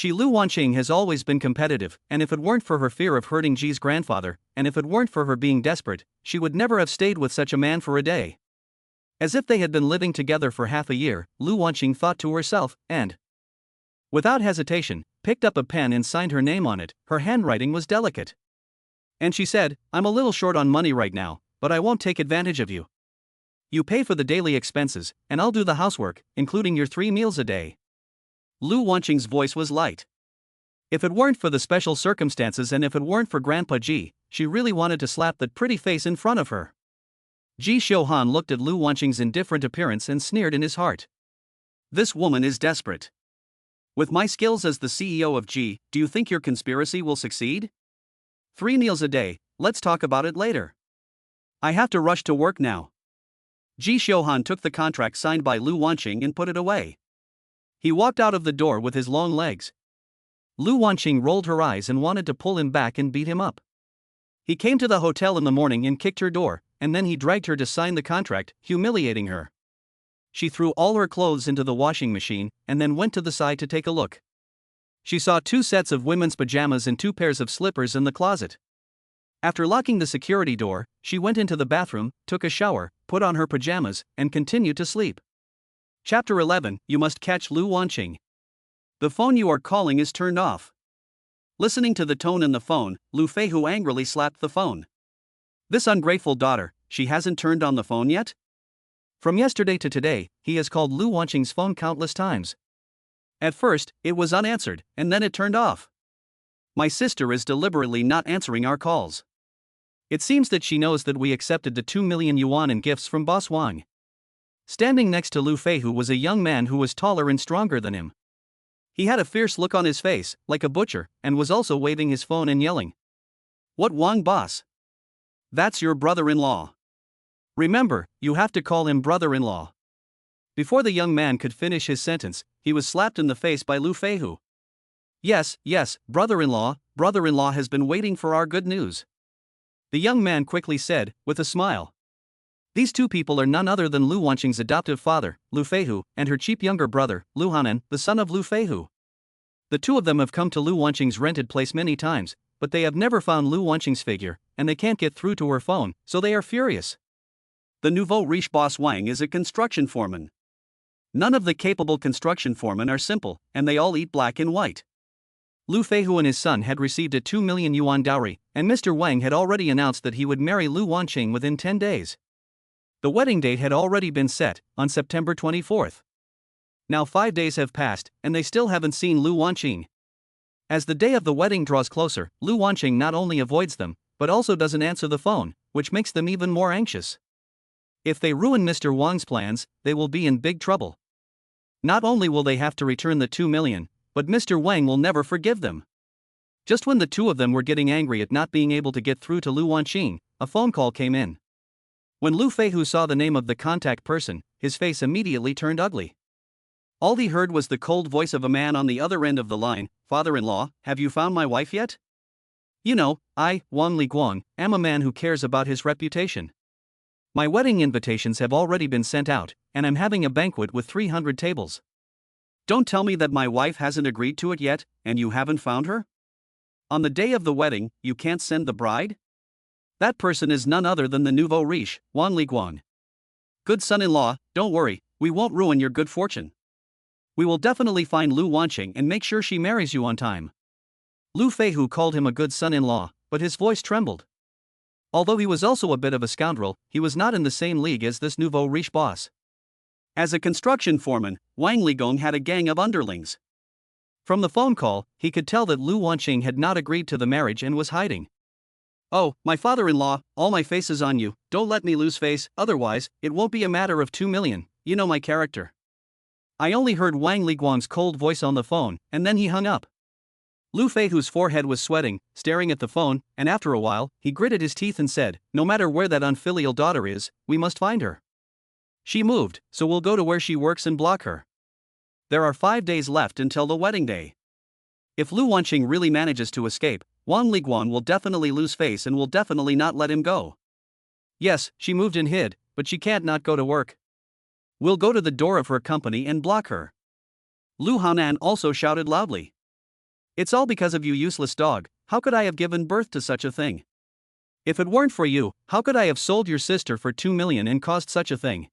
Lu Wanqing has always been competitive, and if it weren't for her fear of hurting Ji's grandfather, and if it weren't for her being desperate, she would never have stayed with such a man for a day. As if they had been living together for half a year, Lu Wanqing thought to herself, and, without hesitation, picked up a pen and signed her name on it. Her handwriting was delicate. And she said, I'm a little short on money right now, but I won't take advantage of you. You pay for the daily expenses, and I'll do the housework, including your 3 meals a day. Lu Wanqing's voice was light. If it weren't for the special circumstances and if it weren't for Grandpa Ji, she really wanted to slap that pretty face in front of her. Ji Xiuhan looked at Lu Wanqing's indifferent appearance and sneered in his heart. This woman is desperate. With my skills as the CEO of Ji, do you think your conspiracy will succeed? 3 meals a day, let's talk about it later. I have to rush to work now. Ji Xiuhan took the contract signed by Lu Wanqing and put it away. He walked out of the door with his long legs. Lu Wanqing rolled her eyes and wanted to pull him back and beat him up. He came to the hotel in the morning and kicked her door, and then he dragged her to sign the contract, humiliating her. She threw all her clothes into the washing machine, and then went to the side to take a look. She saw 2 sets of women's pajamas and 2 pairs of slippers in the closet. After locking the security door, she went into the bathroom, took a shower, put on her pajamas, and continued to sleep. Chapter 11. You must catch Lu Wanqing. The phone you are calling is turned off. Listening to the tone in the phone, Lu Feihu angrily slapped the phone. This ungrateful daughter, she hasn't turned on the phone yet? From yesterday to today, he has called Lu Wanqing's phone countless times. At first, it was unanswered, and then it turned off. My sister is deliberately not answering our calls. It seems that she knows that we accepted the 2 million yuan in gifts from Boss Wang. Standing next to Lu Feihu was a young man who was taller and stronger than him. He had a fierce look on his face, like a butcher, and was also waving his phone and yelling. What Wang boss? That's your brother-in-law. Remember, you have to call him brother-in-law. Before the young man could finish his sentence, he was slapped in the face by Lu Feihu. Yes, brother-in-law has been waiting for our good news. The young man quickly said, with a smile. These 2 people are none other than Lu Wanqing's adoptive father, Lu Feihu, and her cheap younger brother, Lu Hanan, the son of Lu Feihu. The 2 of them have come to Lu Wanqing's rented place many times, but they have never found Lu Wanqing's figure, and they can't get through to her phone, so they are furious. The nouveau riche boss Wang is a construction foreman. None of the capable construction foremen are simple, and they all eat black and white. Lu Feihu and his son had received a 2 million yuan dowry, and Mr. Wang had already announced that he would marry Lu Wanqing within 10 days. The wedding date had already been set, on September 24th. Now 5 days have passed, and they still haven't seen Lu Wanqing. As the day of the wedding draws closer, Lu Wanqing not only avoids them, but also doesn't answer the phone, which makes them even more anxious. If they ruin Mr. Wang's plans, they will be in big trouble. Not only will they have to return the 2 million, but Mr. Wang will never forgive them. Just when the 2 of them were getting angry at not being able to get through to Lu Wanqing, a phone call came in. When Lu Feihu saw the name of the contact person, his face immediately turned ugly. All he heard was the cold voice of a man on the other end of the line. Father-in-law, have you found my wife yet? You know, I, Wang Liguang, am a man who cares about his reputation. My wedding invitations have already been sent out, and I'm having a banquet with 300 tables. Don't tell me that my wife hasn't agreed to it yet, and you haven't found her? On the day of the wedding, you can't send the bride? That person is none other than the nouveau riche, Wang Liguang. Good son-in-law, don't worry, we won't ruin your good fortune. We will definitely find Lu Wanqing and make sure she marries you on time. Lu Feihu called him a good son-in-law, but his voice trembled. Although he was also a bit of a scoundrel, he was not in the same league as this nouveau riche boss. As a construction foreman, Wang Ligong had a gang of underlings. From the phone call, he could tell that Lu Wanqing had not agreed to the marriage and was hiding. "Oh, my father-in-law, all my face is on you, don't let me lose face, otherwise, it won't be a matter of 2 million, you know my character." I only heard Wang Liguang's cold voice on the phone, and then he hung up. Lu Fei, whose forehead was sweating, staring at the phone, and after a while, he gritted his teeth and said, "No matter where that unfilial daughter is, we must find her. She moved, so we'll go to where she works and block her. There are 5 days left until the wedding day. If Lu Wanqing really manages to escape, Wang Liguang will definitely lose face and will definitely not let him go. Yes, she moved and hid, but she can't not go to work. We'll go to the door of her company and block her." Lu Hanan also shouted loudly. "It's all because of you, useless dog. How could I have given birth to such a thing? If it weren't for you, how could I have sold your sister for 2 million and caused such a thing?"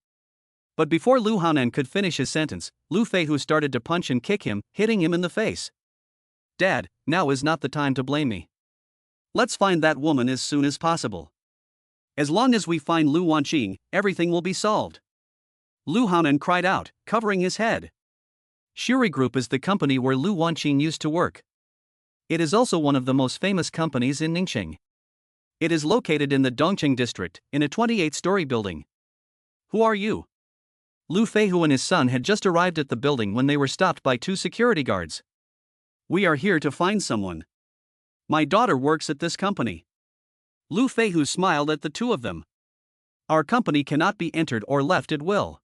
But before Lu Hanan could finish his sentence, Lu Fei started to punch and kick him, hitting him in the face. "Dad, now is not the time to blame me. Let's find that woman as soon as possible. As long as we find Lu Wanqing, everything will be solved." Lu Hanan cried out, covering his head. Shuri Group is the company where Lu Wanqing used to work. It is also one of the most famous companies in Ningxing. It is located in the Dongqing district, in a 28-story building. "Who are you?" Lu Feihu and his son had just arrived at the building when they were stopped by 2 security guards. "We are here to find someone. My daughter works at this company." Lu Feihu smiled at the 2 of them. "Our company cannot be entered or left at will.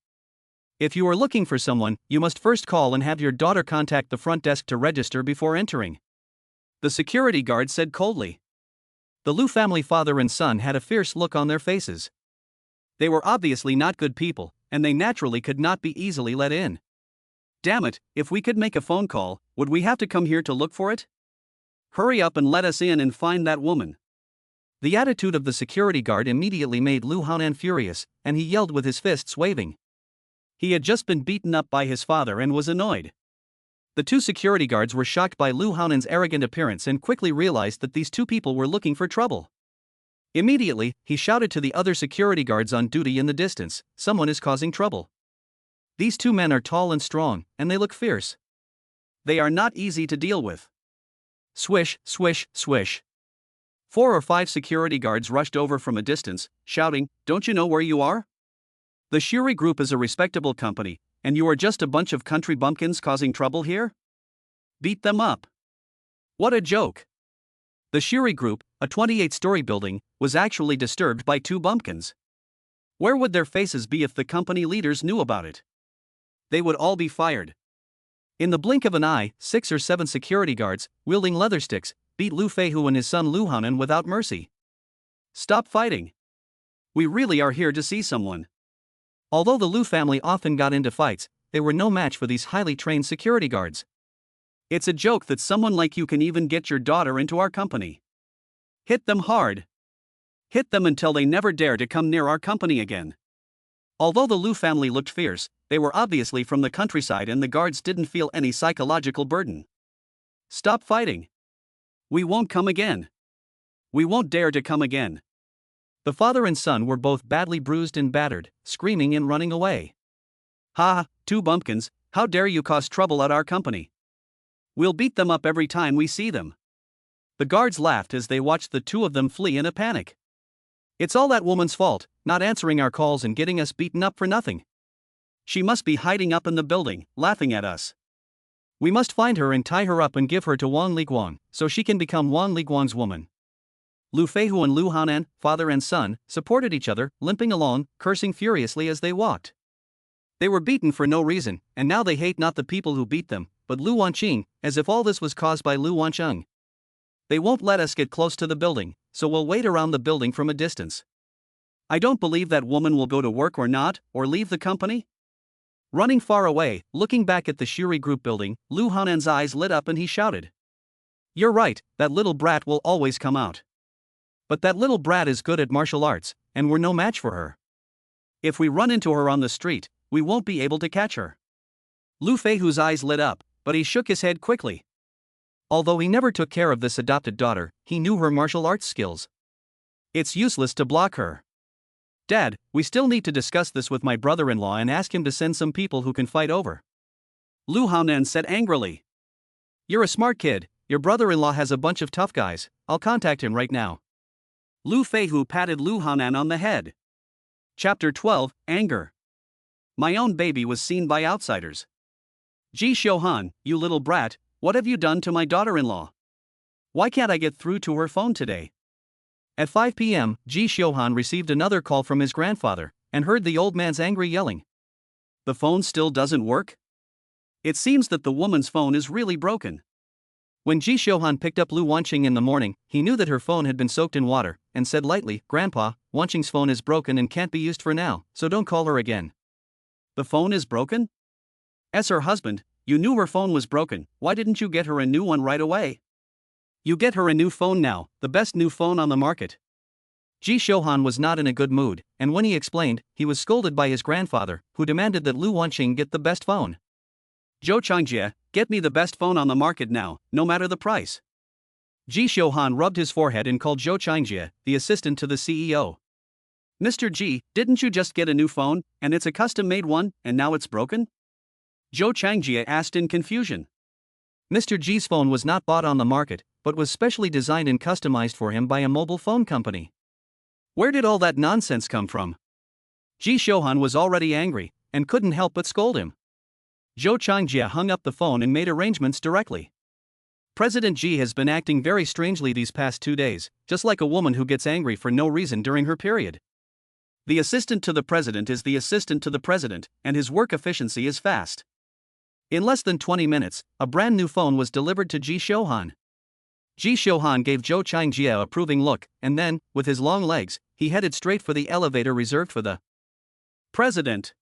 If you are looking for someone, you must first call and have your daughter contact the front desk to register before entering," the security guard said coldly. The Lu family father and son had a fierce look on their faces. They were obviously not good people, and they naturally could not be easily let in. "Damn it, if we could make a phone call, would we have to come here to look for it? Hurry up and let us in and find that woman." The attitude of the security guard immediately made Lu Hanan furious, and he yelled with his fists waving. He had just been beaten up by his father and was annoyed. The 2 security guards were shocked by Lu Hanan's arrogant appearance and quickly realized that these 2 people were looking for trouble. Immediately, he shouted to the other security guards on duty in the distance, "Someone is causing trouble. These 2 men are tall and strong, and they look fierce. They are not easy to deal with." Swish, swish, swish. 4 or 5 security guards rushed over from a distance, shouting, "Don't you know where you are? The Shuri Group is a respectable company, and you are just a bunch of country bumpkins causing trouble here? Beat them up." What a joke. The Shuri Group, a 28-story building, was actually disturbed by 2 bumpkins. Where would their faces be if the company leaders knew about it? They would all be fired. In the blink of an eye, 6 or 7 security guards, wielding leather sticks, beat Lu Feihu and his son Lu Hanan without mercy. "Stop fighting. We really are here to see someone." Although the Lu family often got into fights, they were no match for these highly trained security guards. "It's a joke that someone like you can even get your daughter into our company. Hit them hard. Hit them until they never dare to come near our company again." Although the Lu family looked fierce, they were obviously from the countryside and the guards didn't feel any psychological burden. "Stop fighting. We won't come again. We won't dare to come again." The father and son were both badly bruised and battered, screaming and running away. "Ha, 2 bumpkins, how dare you cause trouble at our company? We'll beat them up every time we see them." The guards laughed as they watched the 2 of them flee in a panic. "It's all that woman's fault, not answering our calls and getting us beaten up for nothing. She must be hiding up in the building, laughing at us. We must find her and tie her up and give her to Wang Liguang, so she can become Wang Liguang's woman." Lu Feihu and Lu Hanan, father and son, supported each other, limping along, cursing furiously as they walked. They were beaten for no reason, and now they hate not the people who beat them, but Lu Wanqing, as if all this was caused by Lu Wanqing. "They won't let us get close to the building, so we'll wait around the building from a distance. I don't believe that woman will go to work or not, or leave the company." Running far away, looking back at the Shuri Group building, Lu Hanan's eyes lit up and he shouted, "You're right, that little brat will always come out. But that little brat is good at martial arts, and we're no match for her. If we run into her on the street, we won't be able to catch her." Lu Feihu's eyes lit up, but he shook his head quickly. Although he never took care of this adopted daughter, he knew her martial arts skills. It's useless to block her. Dad, we still need to discuss this with my brother-in-law and ask him to send some people who can fight over. Lu Haonan said angrily. You're a smart kid, your brother-in-law has a bunch of tough guys, I'll contact him right now. Lu Feihu patted Lu Haonan on the head. Chapter 12, Anger. My own baby was seen by outsiders. Ji Xiuhan, you little brat, what have you done to my daughter-in-law? Why can't I get through to her phone today? At 5 p.m., Ji Xiuhan received another call from his grandfather, and heard the old man's angry yelling. The phone still doesn't work? It seems that the woman's phone is really broken. When Ji Xiuhan picked up Lu Wanqing in the morning, he knew that her phone had been soaked in water, and said lightly, Grandpa, Wanqing's phone is broken and can't be used for now, so don't call her again. The phone is broken? As her husband, you knew her phone was broken, why didn't you get her a new one right away? You get her a new phone now, the best new phone on the market. Ji Xiuhan was not in a good mood, and when he explained, he was scolded by his grandfather, who demanded that Lu Wanqing get the best phone. Zhou Changjie, get me the best phone on the market now, no matter the price. Ji Xiuhan rubbed his forehead and called Zhou Changjie, the assistant to the CEO. Mr. Ji, didn't you just get a new phone, and it's a custom-made one, and now it's broken? Zhou Changjie asked in confusion. Mr. Ji's phone was not bought on the market, but was specially designed and customized for him by a mobile phone company. Where did all that nonsense come from? Ji Xiuhan was already angry, and couldn't help but scold him. Zhou Changjie hung up the phone and made arrangements directly. President Ji has been acting very strangely these past 2 days, just like a woman who gets angry for no reason during her period. The assistant to the president is the assistant to the president, and his work efficiency is fast. In less than 20 minutes, a brand new phone was delivered to Ji Xiuhan. Ji Xiuhan gave Zhou Changjie an approving look, and then, with his long legs, he headed straight for the elevator reserved for the president.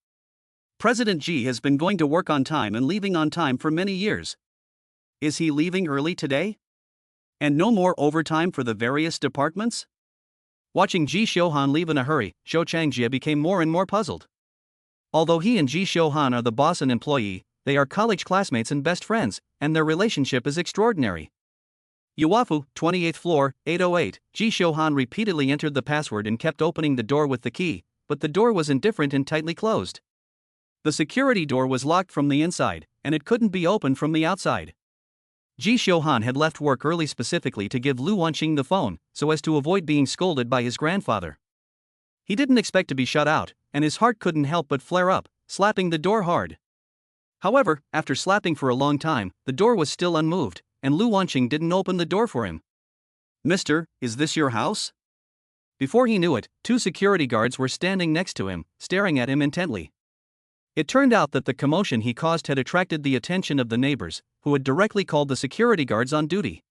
President Ji has been going to work on time and leaving on time for many years. Is he leaving early today? And no more overtime for the various departments? Watching Ji Xiuhan leave in a hurry, Zhou Changjie became more and more puzzled. Although he and Ji Xiuhan are the boss and employee, they are college classmates and best friends, and their relationship is extraordinary. Yuafu, 28th floor, 808, Ji Xiuhan repeatedly entered the password and kept opening the door with the key, but the door was indifferent and tightly closed. The security door was locked from the inside, and it couldn't be opened from the outside. Ji Xiuhan had left work early specifically to give Lu Wanqing the phone, so as to avoid being scolded by his grandfather. He didn't expect to be shut out, and his heart couldn't help but flare up, slapping the door hard. However, after slapping for a long time, the door was still unmoved, and Lu Wanqing didn't open the door for him. Mister, is this your house? Before he knew it, 2 security guards were standing next to him, staring at him intently. It turned out that the commotion he caused had attracted the attention of the neighbors, who had directly called the security guards on duty.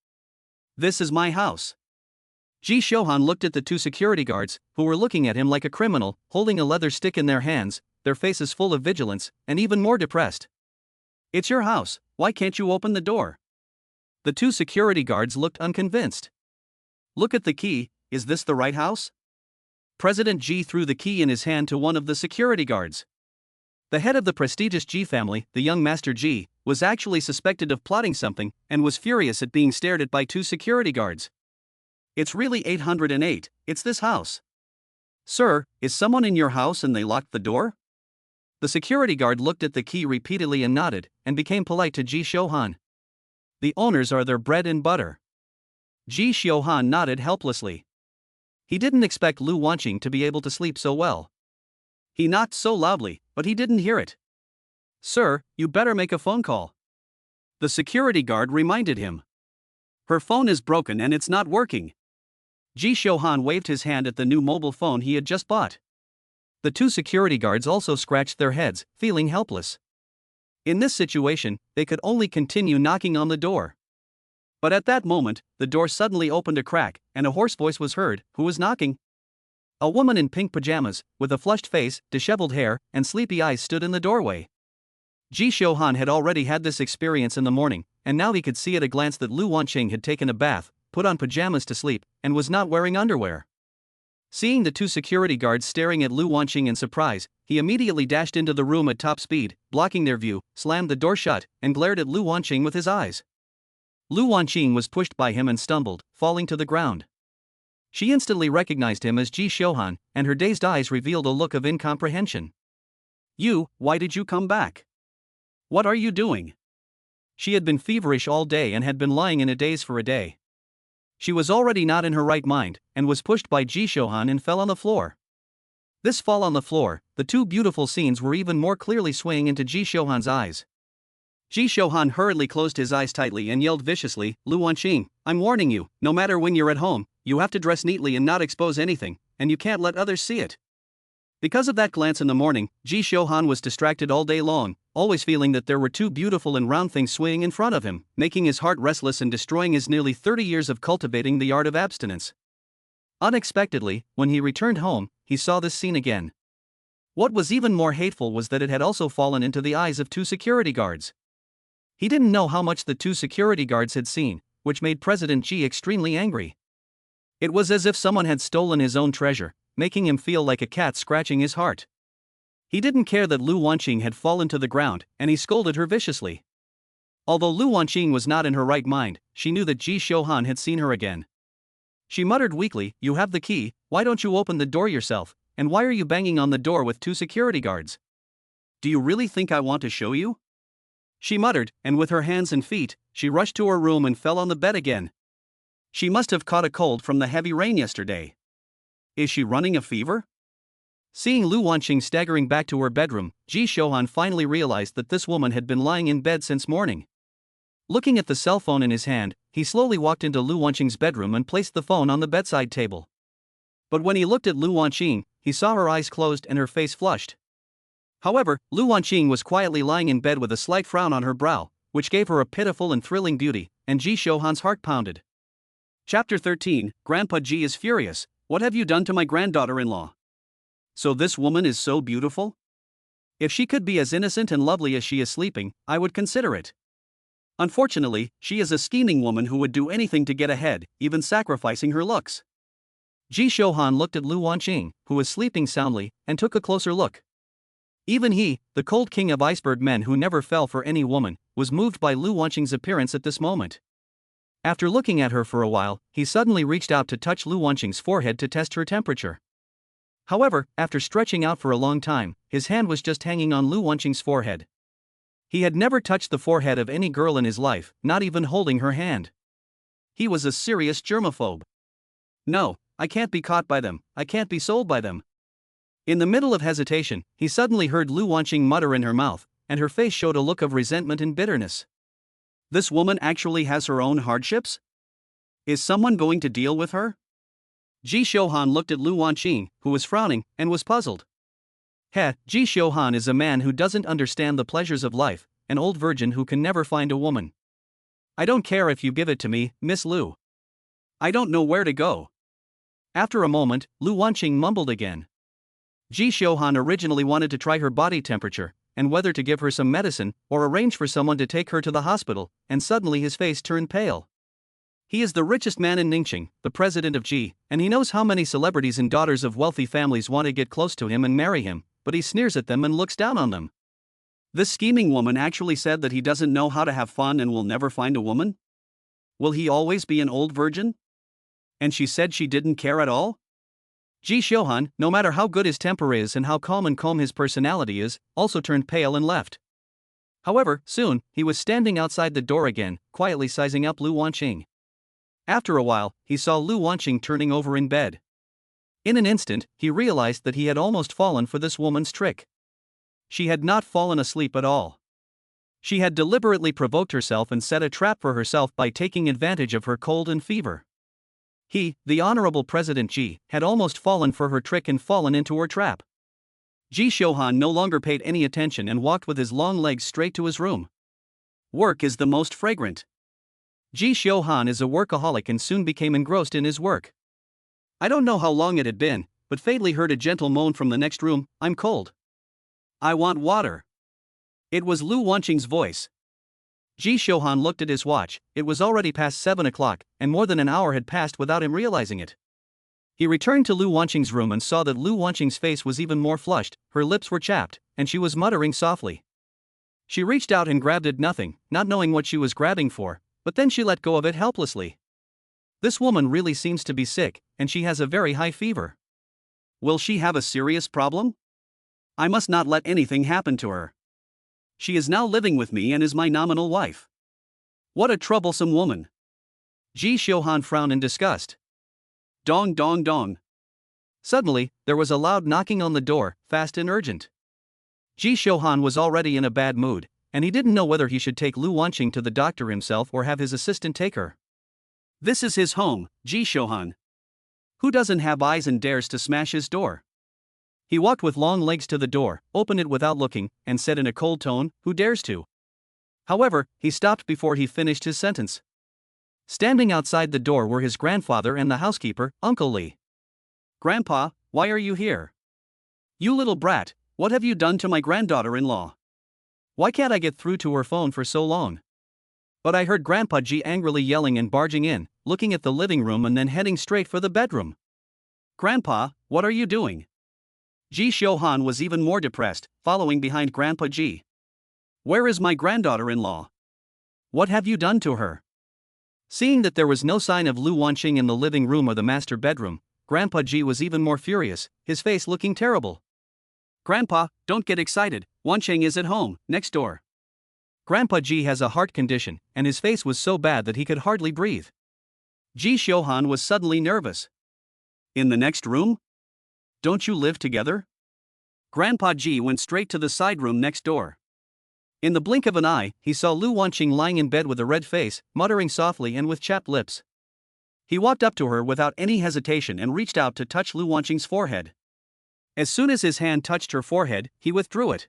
This is my house. Ji Xiuhan looked at the 2 security guards, who were looking at him like a criminal, holding a leather stick in their hands, their faces full of vigilance, and even more depressed. It's your house, why can't you open the door? The 2 security guards looked unconvinced. Look at the key, is this the right house? President Ji threw the key in his hand to one of the security guards. The head of the prestigious Ji family, the young Master Ji, was actually suspected of plotting something, and was furious at being stared at by 2 security guards. It's really 808, it's this house. Sir, is someone in your house and they locked the door? The security guard looked at the key repeatedly and nodded, and became polite to Ji Xiuhan. The owners are their bread and butter. Ji Xiuhan nodded helplessly. He didn't expect Lu Wanqing to be able to sleep so well. He knocked so loudly, but he didn't hear it. Sir, you better make a phone call. The security guard reminded him. Her phone is broken and it's not working. Ji Xiuhan waved his hand at the new mobile phone he had just bought. The 2 security guards also scratched their heads, feeling helpless. In this situation, they could only continue knocking on the door. But at that moment, the door suddenly opened a crack, and a hoarse voice was heard. Who was knocking? A woman in pink pajamas, with a flushed face, disheveled hair, and sleepy eyes stood in the doorway. Ji Xiuhan had already had this experience in the morning, and now he could see at a glance that Lu Wanqing had taken a bath, put on pajamas to sleep, and was not wearing underwear. Seeing the 2 security guards staring at Lu Wanqing in surprise, he immediately dashed into the room at top speed, blocking their view, slammed the door shut, and glared at Lu Wanqing with his eyes. Lu Wanqing was pushed by him and stumbled, falling to the ground. She instantly recognized him as Ji Shohan, and her dazed eyes revealed a look of incomprehension. Why did you come back? What are you doing? She had been feverish all day and had been lying in a daze for a day. She was already not in her right mind, and was pushed by Ji Shohan and fell on the floor. This fall on the floor, the two beautiful scenes were even more clearly swaying into Ji Shohan's eyes. Ji Shohan hurriedly closed his eyes tightly and yelled viciously, Lu Wanqing, I'm warning you, no matter when you're at home, you have to dress neatly and not expose anything, and you can't let others see it. Because of that glance in the morning, Ji Shohan was distracted all day long, always feeling that there were two beautiful and round things swaying in front of him, making his heart restless and destroying his nearly 30 years of cultivating the art of abstinence. Unexpectedly, when he returned home, he saw this scene again. What was even more hateful was that it had also fallen into the eyes of two security guards. He didn't know how much the two security guards had seen, which made President Ji extremely angry. It was as if someone had stolen his own treasure, making him feel like a cat scratching his heart. He didn't care that Lu Wanqing had fallen to the ground, and he scolded her viciously. Although Lu Wanqing was not in her right mind, she knew that Ji Shohan had seen her again. She muttered weakly, You have the key, why don't you open the door yourself, and why are you banging on the door with two security guards? Do you really think I want to show you? She muttered, and with her hands and feet, she rushed to her room and fell on the bed again. She must have caught a cold from the heavy rain yesterday. Is she running a fever? Seeing Lu Wanqing staggering back to her bedroom, Ji Shohan finally realized that this woman had been lying in bed since morning. Looking at the cell phone in his hand, he slowly walked into Lu Wanqing's bedroom and placed the phone on the bedside table. But when he looked at Lu Wanqing, he saw her eyes closed and her face flushed. However, Lu Wanqing was quietly lying in bed with a slight frown on her brow, which gave her a pitiful and thrilling beauty, and Ji Shohan's heart pounded. Chapter 13, Grandpa Ji is furious. What have you done to my granddaughter-in-law? So this woman is so beautiful? If she could be as innocent and lovely as she is sleeping, I would consider it. Unfortunately, she is a scheming woman who would do anything to get ahead, even sacrificing her looks. Ji Shohan looked at Lu Wanqing, who was sleeping soundly, and took a closer look. Even he, the cold king of iceberg men who never fell for any woman, was moved by Lu Wanqing's appearance at this moment. After looking at her for a while, he suddenly reached out to touch Lu Wanqing's forehead to test her temperature. However, after stretching out for a long time, his hand was just hanging on Lu Wanqing's forehead. He had never touched the forehead of any girl in his life, not even holding her hand. He was a serious germaphobe. No, I can't be caught by them, I can't be sold by them. In the middle of hesitation, he suddenly heard Lu Wanqing mutter in her mouth, and her face showed a look of resentment and bitterness. This woman actually has her own hardships? Is someone going to deal with her? Ji Shohan looked at Lu Wanqing, who was frowning, and was puzzled. Ji Shohan is a man who doesn't understand the pleasures of life, an old virgin who can never find a woman. I don't care if you give it to me, Miss Lu. I don't know where to go. After a moment, Lu Wanqing mumbled again. Ji Shohan originally wanted to try her body temperature, and whether to give her some medicine, or arrange for someone to take her to the hospital, and suddenly his face turned pale. He is the richest man in Ningxing, the president of Ji, and he knows how many celebrities and daughters of wealthy families want to get close to him and marry him, but he sneers at them and looks down on them. This scheming woman actually said that he doesn't know how to have fun and will never find a woman? Will he always be an old virgin? And she said she didn't care at all? Ji Shohan, no matter how good his temper is and how calm his personality is, also turned pale and left. However, soon, he was standing outside the door again, quietly sizing up Lu Wanqing. After a while, he saw Lu Wanqing turning over in bed. In an instant, he realized that he had almost fallen for this woman's trick. She had not fallen asleep at all. She had deliberately provoked herself and set a trap for herself by taking advantage of her cold and fever. He, the Honorable President Ji, had almost fallen for her trick and fallen into her trap. Ji Shohan no longer paid any attention and walked with his long legs straight to his room. Work is the most fragrant. Ji Shohan is a workaholic and soon became engrossed in his work. I don't know how long it had been, but faintly heard a gentle moan from the next room, I'm cold. I want water. It was Lu Wanqing's voice. Ji Shohan looked at his watch, it was already past 7 o'clock, and more than an hour had passed without him realizing it. He returned to Lu Wanqing's room and saw that Lu Wanqing's face was even more flushed, her lips were chapped, and she was muttering softly. She reached out and grabbed at nothing, not knowing what she was grabbing for, but then she let go of it helplessly. This woman really seems to be sick, and she has a very high fever. Will she have a serious problem? I must not let anything happen to her. She is now living with me and is my nominal wife. What a troublesome woman. Ji Xiuhan frowned in disgust. Dong dong dong. Suddenly, there was a loud knocking on the door, fast and urgent. Ji Xiuhan was already in a bad mood, and he didn't know whether he should take Lu Wanqing to the doctor himself or have his assistant take her. This is his home, Ji Xiuhan. Who doesn't have eyes and dares to smash his door? He walked with long legs to the door, opened it without looking, and said in a cold tone, "Who dares to?" However, he stopped before he finished his sentence. Standing outside the door were his grandfather and the housekeeper, Uncle Li. "Grandpa, why are you here? You little brat, what have you done to my granddaughter-in-law? Why can't I get through to her phone for so long?" But I heard Grandpa Ji angrily yelling and barging in, looking at the living room and then heading straight for the bedroom. "Grandpa, what are you doing?" Ji Xiuhan was even more depressed, following behind Grandpa Ji. "Where is my granddaughter-in-law? What have you done to her?" Seeing that there was no sign of Lu Wanqing in the living room or the master bedroom, Grandpa Ji was even more furious, his face looking terrible. "Grandpa, don't get excited, Wanqing is at home, next door." Grandpa Ji has a heart condition, and his face was so bad that he could hardly breathe. Ji Xiuhan was suddenly nervous. "In the next room? Don't you live together?" Grandpa Ji went straight to the side room next door. In the blink of an eye, he saw Lu Wanqing lying in bed with a red face, muttering softly and with chapped lips. He walked up to her without any hesitation and reached out to touch Lu Wanqing's forehead. As soon as his hand touched her forehead, he withdrew it.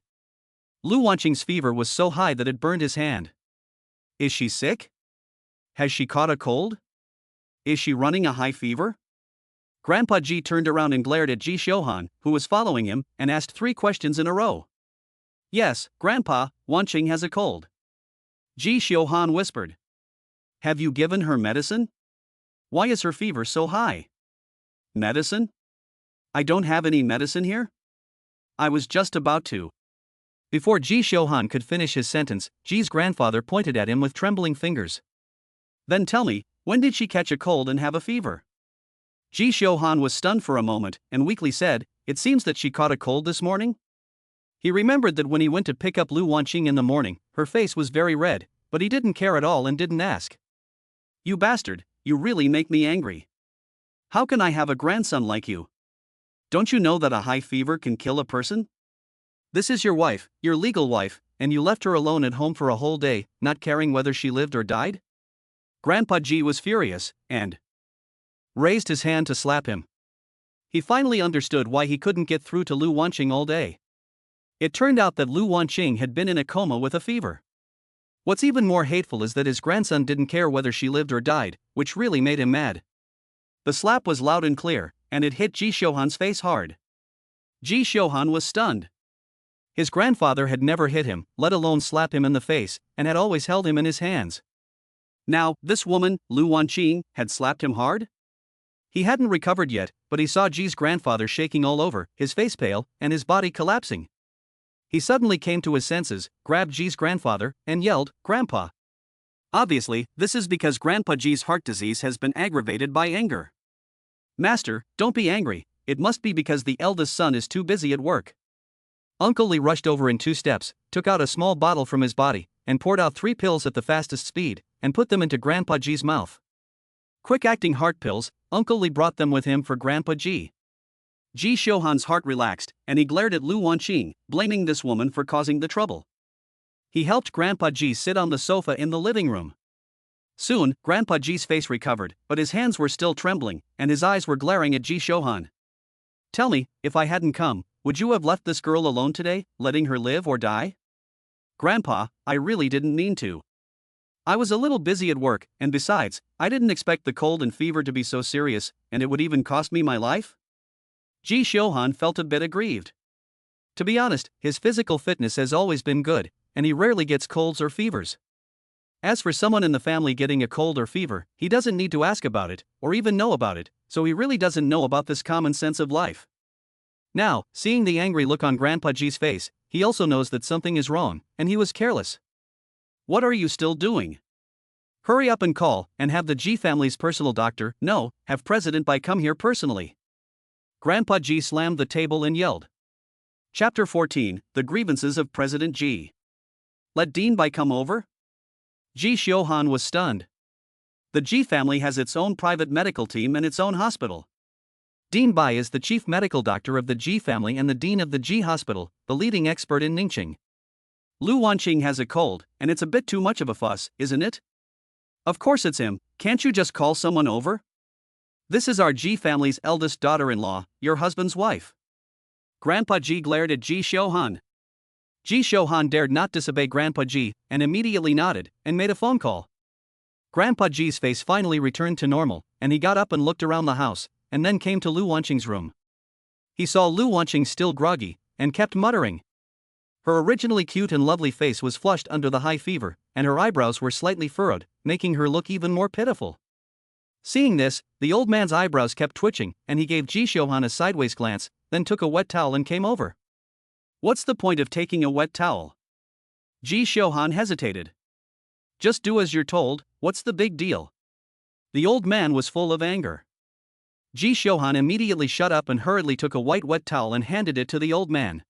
Lu Wanqing's fever was so high that it burned his hand. Is she sick? Has she caught a cold? Is she running a high fever? Grandpa Ji turned around and glared at Ji Xiuhan, who was following him, and asked 3 questions in a row. "Yes, Grandpa, Wanqing has a cold." Ji Xiuhan whispered. "Have you given her medicine? Why is her fever so high?" "Medicine? I don't have any medicine here?" "I was just about to." Before Ji Xiuhan could finish his sentence, Ji's grandfather pointed at him with trembling fingers. "Then tell me, when did she catch a cold and have a fever?" Ji Xiuhan was stunned for a moment, and weakly said, "It seems that she caught a cold this morning." He remembered that when he went to pick up Lu Wanqing in the morning, her face was very red, but he didn't care at all and didn't ask. "You bastard, you really make me angry. How can I have a grandson like you? Don't you know that a high fever can kill a person? This is your wife, your legal wife, and you left her alone at home for a whole day, not caring whether she lived or died?" Grandpa Ji was furious, and raised his hand to slap him. He finally understood why he couldn't get through to Lu Wanqing all day. It turned out that Lu Wanqing had been in a coma with a fever. What's even more hateful is that his grandson didn't care whether she lived or died, which really made him mad. The slap was loud and clear, and it hit Ji Xiuhan's face hard. Ji Xiuhan was stunned. His grandfather had never hit him, let alone slap him in the face, and had always held him in his hands. Now, this woman, Lu Wanqing, had slapped him hard? He hadn't recovered yet, but he saw Ji's grandfather shaking all over, his face pale, and his body collapsing. He suddenly came to his senses, grabbed Ji's grandfather, and yelled, "Grandpa!" Obviously, this is because Grandpa Ji's heart disease has been aggravated by anger. "Master, don't be angry, it must be because the eldest son is too busy at work." Uncle Li rushed over in 2 steps, took out a small bottle from his body, and poured out 3 pills at the fastest speed, and put them into Grandpa Ji's mouth. Quick-acting heart pills, Uncle Li brought them with him for Grandpa Ji. Ji Xiuhan's heart relaxed, and he glared at Lu Wanqing, blaming this woman for causing the trouble. He helped Grandpa Ji sit on the sofa in the living room. Soon, Grandpa Ji's face recovered, but his hands were still trembling, and his eyes were glaring at Ji Xiuhan. "Tell me, if I hadn't come, would you have left this girl alone today, letting her live or die?" "Grandpa, I really didn't mean to. I was a little busy at work, and besides, I didn't expect the cold and fever to be so serious, and it would even cost me my life." Ji Xiuhan felt a bit aggrieved. To be honest, his physical fitness has always been good, and he rarely gets colds or fevers. As for someone in the family getting a cold or fever, he doesn't need to ask about it, or even know about it, so he really doesn't know about this common sense of life. Now, seeing the angry look on Grandpa Ji's face, he also knows that something is wrong, and he was careless. "What are you still doing? Hurry up and call, and have the G family's personal doctor, no, have President Bai come here personally. Grandpa G slammed the table and yelled. Chapter 14, The Grievances of President G. Let Dean Bai come over? Ji Xiuhan was stunned. The G family has its own private medical team and its own hospital. Dean Bai is the chief medical doctor of the G family and the dean of the G hospital, the leading expert in Ningqing. Lu Wanqing has a cold, and it's a bit too much of a fuss, isn't it? Of course it's him, can't you just call someone over? This is our G family's eldest daughter-in-law, your husband's wife. Grandpa G glared at Ji Xiuhan. Ji Xiuhan dared not disobey Grandpa G, and immediately nodded, and made a phone call. Grandpa G's face finally returned to normal, and he got up and looked around the house, and then came to Lu Wanqing's room. He saw Lu Wanqing still groggy, and kept muttering. Her originally cute and lovely face was flushed under the high fever, and her eyebrows were slightly furrowed, making her look even more pitiful. Seeing this, the old man's eyebrows kept twitching, and he gave Ji Xiuhan a sideways glance, then took a wet towel and came over. What's the point of taking a wet towel? Ji Xiuhan hesitated. Just do as you're told, what's the big deal? The old man was full of anger. Ji Xiuhan immediately shut up and hurriedly took a white wet towel and handed it to the old man.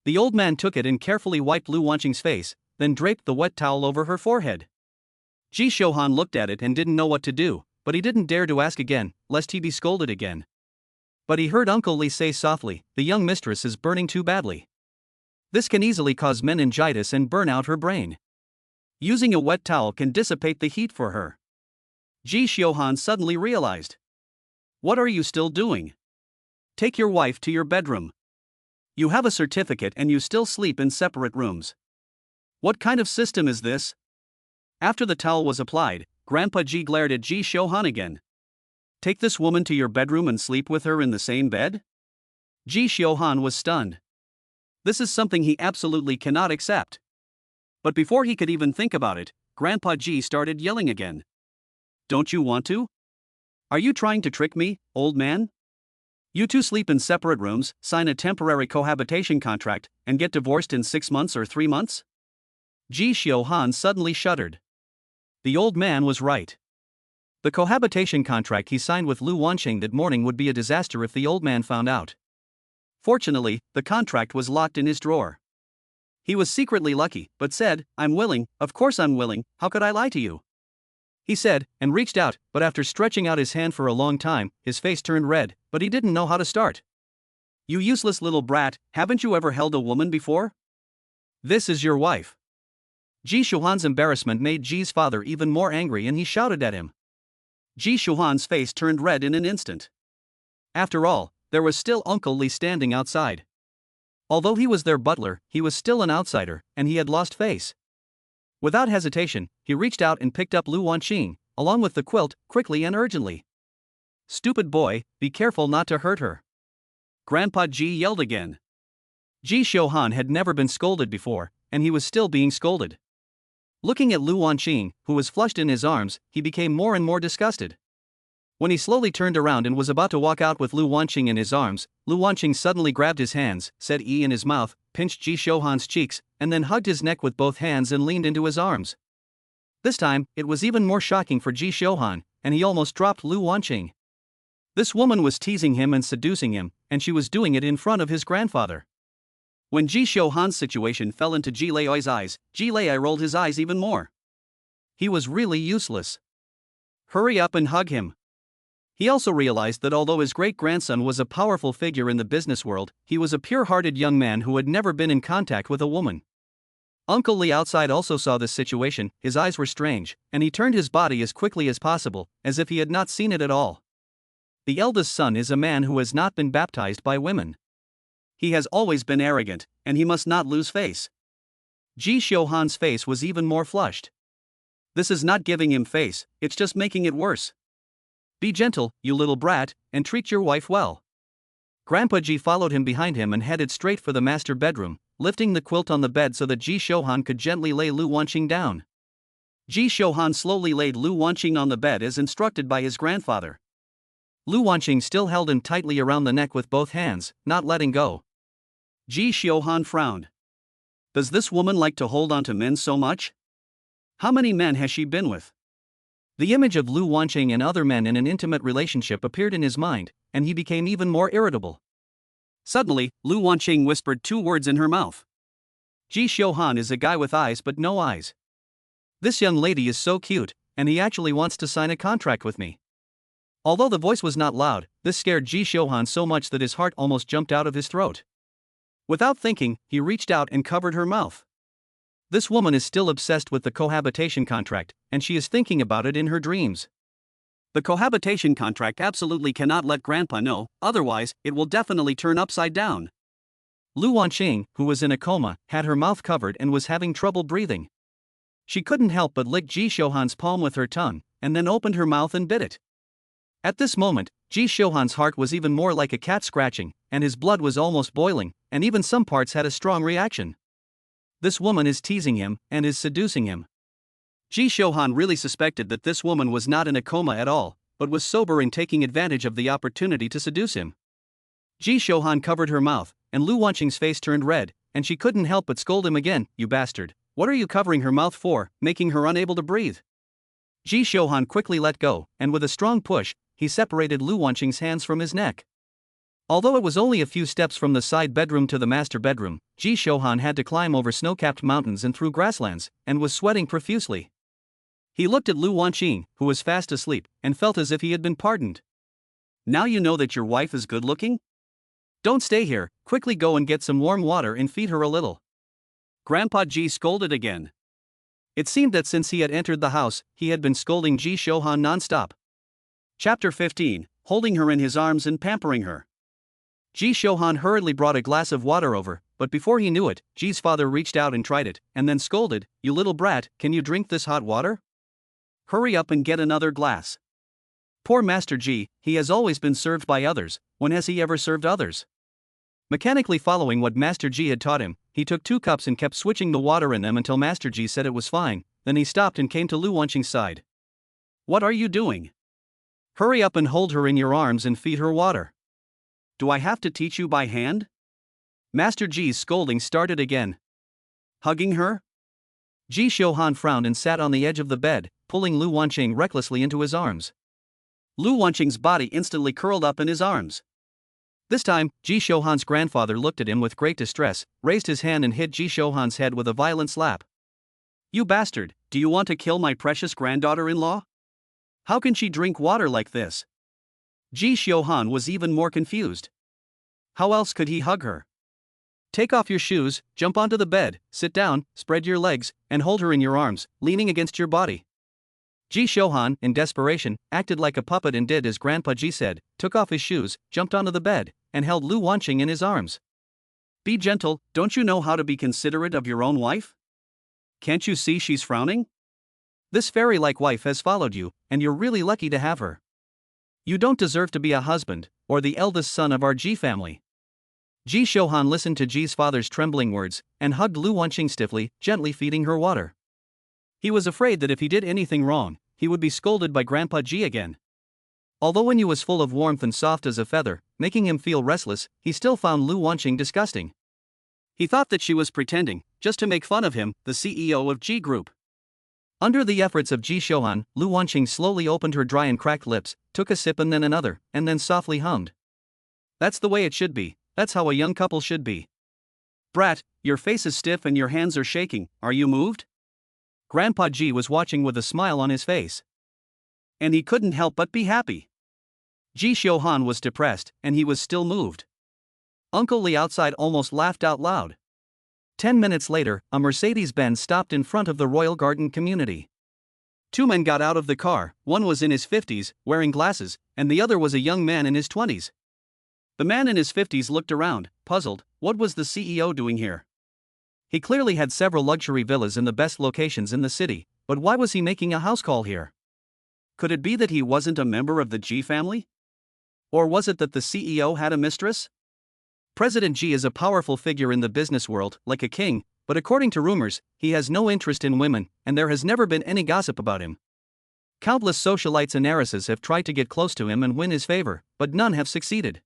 The old man took it and carefully wiped Lu Wanqing's face, then draped the wet towel over her forehead. Ji Xiuhan looked at it and didn't know what to do, but he didn't dare to ask again, lest he be scolded again. But he heard Uncle Li say softly, the young mistress is burning too badly. This can easily cause meningitis and burn out her brain. Using a wet towel can dissipate the heat for her. Ji Xiuhan suddenly realized. What are you still doing? Take your wife to your bedroom. You have a certificate and you still sleep in separate rooms. What kind of system is this? After the towel was applied, Grandpa G glared at Ji Xiuhan again. Take this woman to your bedroom and sleep with her in the same bed? Ji Xiuhan was stunned. This is something he absolutely cannot accept. But before he could even think about it, Grandpa G started yelling again. Don't you want to? Are you trying to trick me, old man? You two sleep in separate rooms, sign a temporary cohabitation contract, and get divorced in 6 months or 3 months? Ji Xiuhan suddenly shuddered. The old man was right. The cohabitation contract he signed with Lu Wanqing that morning would be a disaster if the old man found out. Fortunately, the contract was locked in his drawer. He was secretly lucky, but said, I'm willing, of course I'm willing, how could I lie to you? He said, and reached out, but after stretching out his hand for a long time, his face turned red, but he didn't know how to start. You useless little brat, haven't you ever held a woman before? This is your wife. Ji Xiuhan's embarrassment made Ji's father even more angry and he shouted at him. Ji Xiuhan's face turned red in an instant. After all, there was still Uncle Li standing outside. Although he was their butler, he was still an outsider, and he had lost face. Without hesitation, he reached out and picked up Lu Wanqing, along with the quilt, quickly and urgently. Stupid boy, be careful not to hurt her. Grandpa G yelled again. Ji Xiuhan had never been scolded before, and he was still being scolded. Looking at Lu Wanqing, who was flushed in his arms, he became more and more disgusted. When he slowly turned around and was about to walk out with Lu Wanqing in his arms, Lu Wanqing suddenly grabbed his hands, said "E" in his mouth, pinched Ji Xiuhan's cheeks, and then hugged his neck with both hands and leaned into his arms. This time, it was even more shocking for Ji Xiuhan, and he almost dropped Lu Wanqing. This woman was teasing him and seducing him, and she was doing it in front of his grandfather. When Ji Xiuhan's situation fell into Ji Leoi's eyes, Ji Lei rolled his eyes even more. He was really useless. Hurry up and hug him. He also realized that although his great-grandson was a powerful figure in the business world, he was a pure-hearted young man who had never been in contact with a woman. Uncle Li outside also saw this situation, his eyes were strange, and he turned his body as quickly as possible, as if he had not seen it at all. The eldest son is a man who has not been baptized by women. He has always been arrogant, and he must not lose face. Ji Xiuhan's face was even more flushed. This is not giving him face, it's just making it worse. Be gentle, you little brat, and treat your wife well. Grandpa Ji followed him behind him and headed straight for the master bedroom, lifting the quilt on the bed so that Ji Xiuhan could gently lay Lu Wanqing down. Ji Xiuhan slowly laid Lu Wanqing on the bed as instructed by his grandfather. Lu Wanqing still held him tightly around the neck with both hands, not letting go. Ji Xiuhan frowned. Does this woman like to hold on to men so much? How many men has she been with? The image of Lu Wanqing and other men in an intimate relationship appeared in his mind, and he became even more irritable. Suddenly, Lu Wanqing whispered two words in her mouth. Ji Xiuhan is a guy with eyes but no eyes. This young lady is so cute, and he actually wants to sign a contract with me. Although the voice was not loud, this scared Ji Xiuhan so much that his heart almost jumped out of his throat. Without thinking, he reached out and covered her mouth. This woman is still obsessed with the cohabitation contract, and she is thinking about it in her dreams. The cohabitation contract absolutely cannot let Grandpa know, otherwise, it will definitely turn upside down. Lu Wanqing, who was in a coma, had her mouth covered and was having trouble breathing. She couldn't help but lick Ji Xiuhan's palm with her tongue, and then opened her mouth and bit it. At this moment, Ji Xiuhan's heart was even more like a cat scratching, and his blood was almost boiling, and even some parts had a strong reaction. This woman is teasing him, and is seducing him. Ji Xiuhan really suspected that this woman was not in a coma at all, but was sober and taking advantage of the opportunity to seduce him. Ji Xiuhan covered her mouth, and Lu Wanqing's face turned red, and she couldn't help but scold him again. You bastard, what are you covering her mouth for, making her unable to breathe? Ji Xiuhan quickly let go, and with a strong push, he separated Lu Wanqing's hands from his neck. Although it was only a few steps from the side bedroom to the master bedroom, Ji Xiuhan had to climb over snow-capped mountains and through grasslands, and was sweating profusely. He looked at Lu Wanqing, who was fast asleep, and felt as if he had been pardoned. Now you know that your wife is good-looking? Don't stay here, quickly go and get some warm water and feed her a little. Grandpa Ji scolded again. It seemed that since he had entered the house, he had been scolding Ji Xiuhan non-stop. Chapter 15, holding her in his arms and pampering her. Ji Xiuhan hurriedly brought a glass of water over, but before he knew it, Ji's father reached out and tried it, and then scolded, You little brat, can you drink this hot water? Hurry up and get another glass. Poor Master Ji, he has always been served by others, when has he ever served others? Mechanically following what Master Ji had taught him, he took 2 cups and kept switching the water in them until Master Ji said it was fine, then he stopped and came to Lu Wanqing's side. What are you doing? Hurry up and hold her in your arms and feed her water. Do I have to teach you by hand? Master Ji's scolding started again. Hugging her? Ji Xiuhan frowned and sat on the edge of the bed, pulling Lu Wanqing recklessly into his arms. Lu Wanqing's body instantly curled up in his arms. This time, Ji Xiuhan's grandfather looked at him with great distress, raised his hand and hit Ji Xiuhan's head with a violent slap. You bastard, do you want to kill my precious granddaughter-in-law? How can she drink water like this? Ji Xiuhan was even more confused. How else could he hug her? Take off your shoes, jump onto the bed, sit down, spread your legs, and hold her in your arms, leaning against your body. Ji Xiuhan, in desperation, acted like a puppet and did as Grandpa Ji said, took off his shoes, jumped onto the bed, and held Lu Wanqing in his arms. Be gentle, don't you know how to be considerate of your own wife? Can't you see she's frowning? This fairy-like wife has followed you, and you're really lucky to have her. You don't deserve to be a husband, or the eldest son of our Ji family. Ji Xiuhan listened to Ji's father's trembling words, and hugged Lu Wanqing stiffly, gently feeding her water. He was afraid that if he did anything wrong, he would be scolded by Grandpa Ji again. Although Wen Yu was full of warmth and soft as a feather, making him feel restless, he still found Lu Wanqing disgusting. He thought that she was pretending, just to make fun of him, the CEO of Ji Group. Under the efforts of Ji Xiuhan, Lu Wanqing slowly opened her dry and cracked lips, took a sip and then another, and then softly hummed. That's the way it should be, that's how a young couple should be. Brat, your face is stiff and your hands are shaking, are you moved? Grandpa Ji was watching with a smile on his face. And he couldn't help but be happy. Ji Xiuhan was depressed, and he was still moved. Uncle Li outside almost laughed out loud. 10 minutes later, a Mercedes-Benz stopped in front of the Royal Garden community. 2 men got out of the car, one was in his 50s, wearing glasses, and the other was a young man in his 20s. The man in his 50s looked around, puzzled, what was the CEO doing here? He clearly had several luxury villas in the best locations in the city, but why was he making a house call here? Could it be that he wasn't a member of the Ji family? Or was it that the CEO had a mistress? President Ji is a powerful figure in the business world, like a king, but according to rumors, he has no interest in women, and there has never been any gossip about him. Countless socialites and heiresses have tried to get close to him and win his favor, but none have succeeded.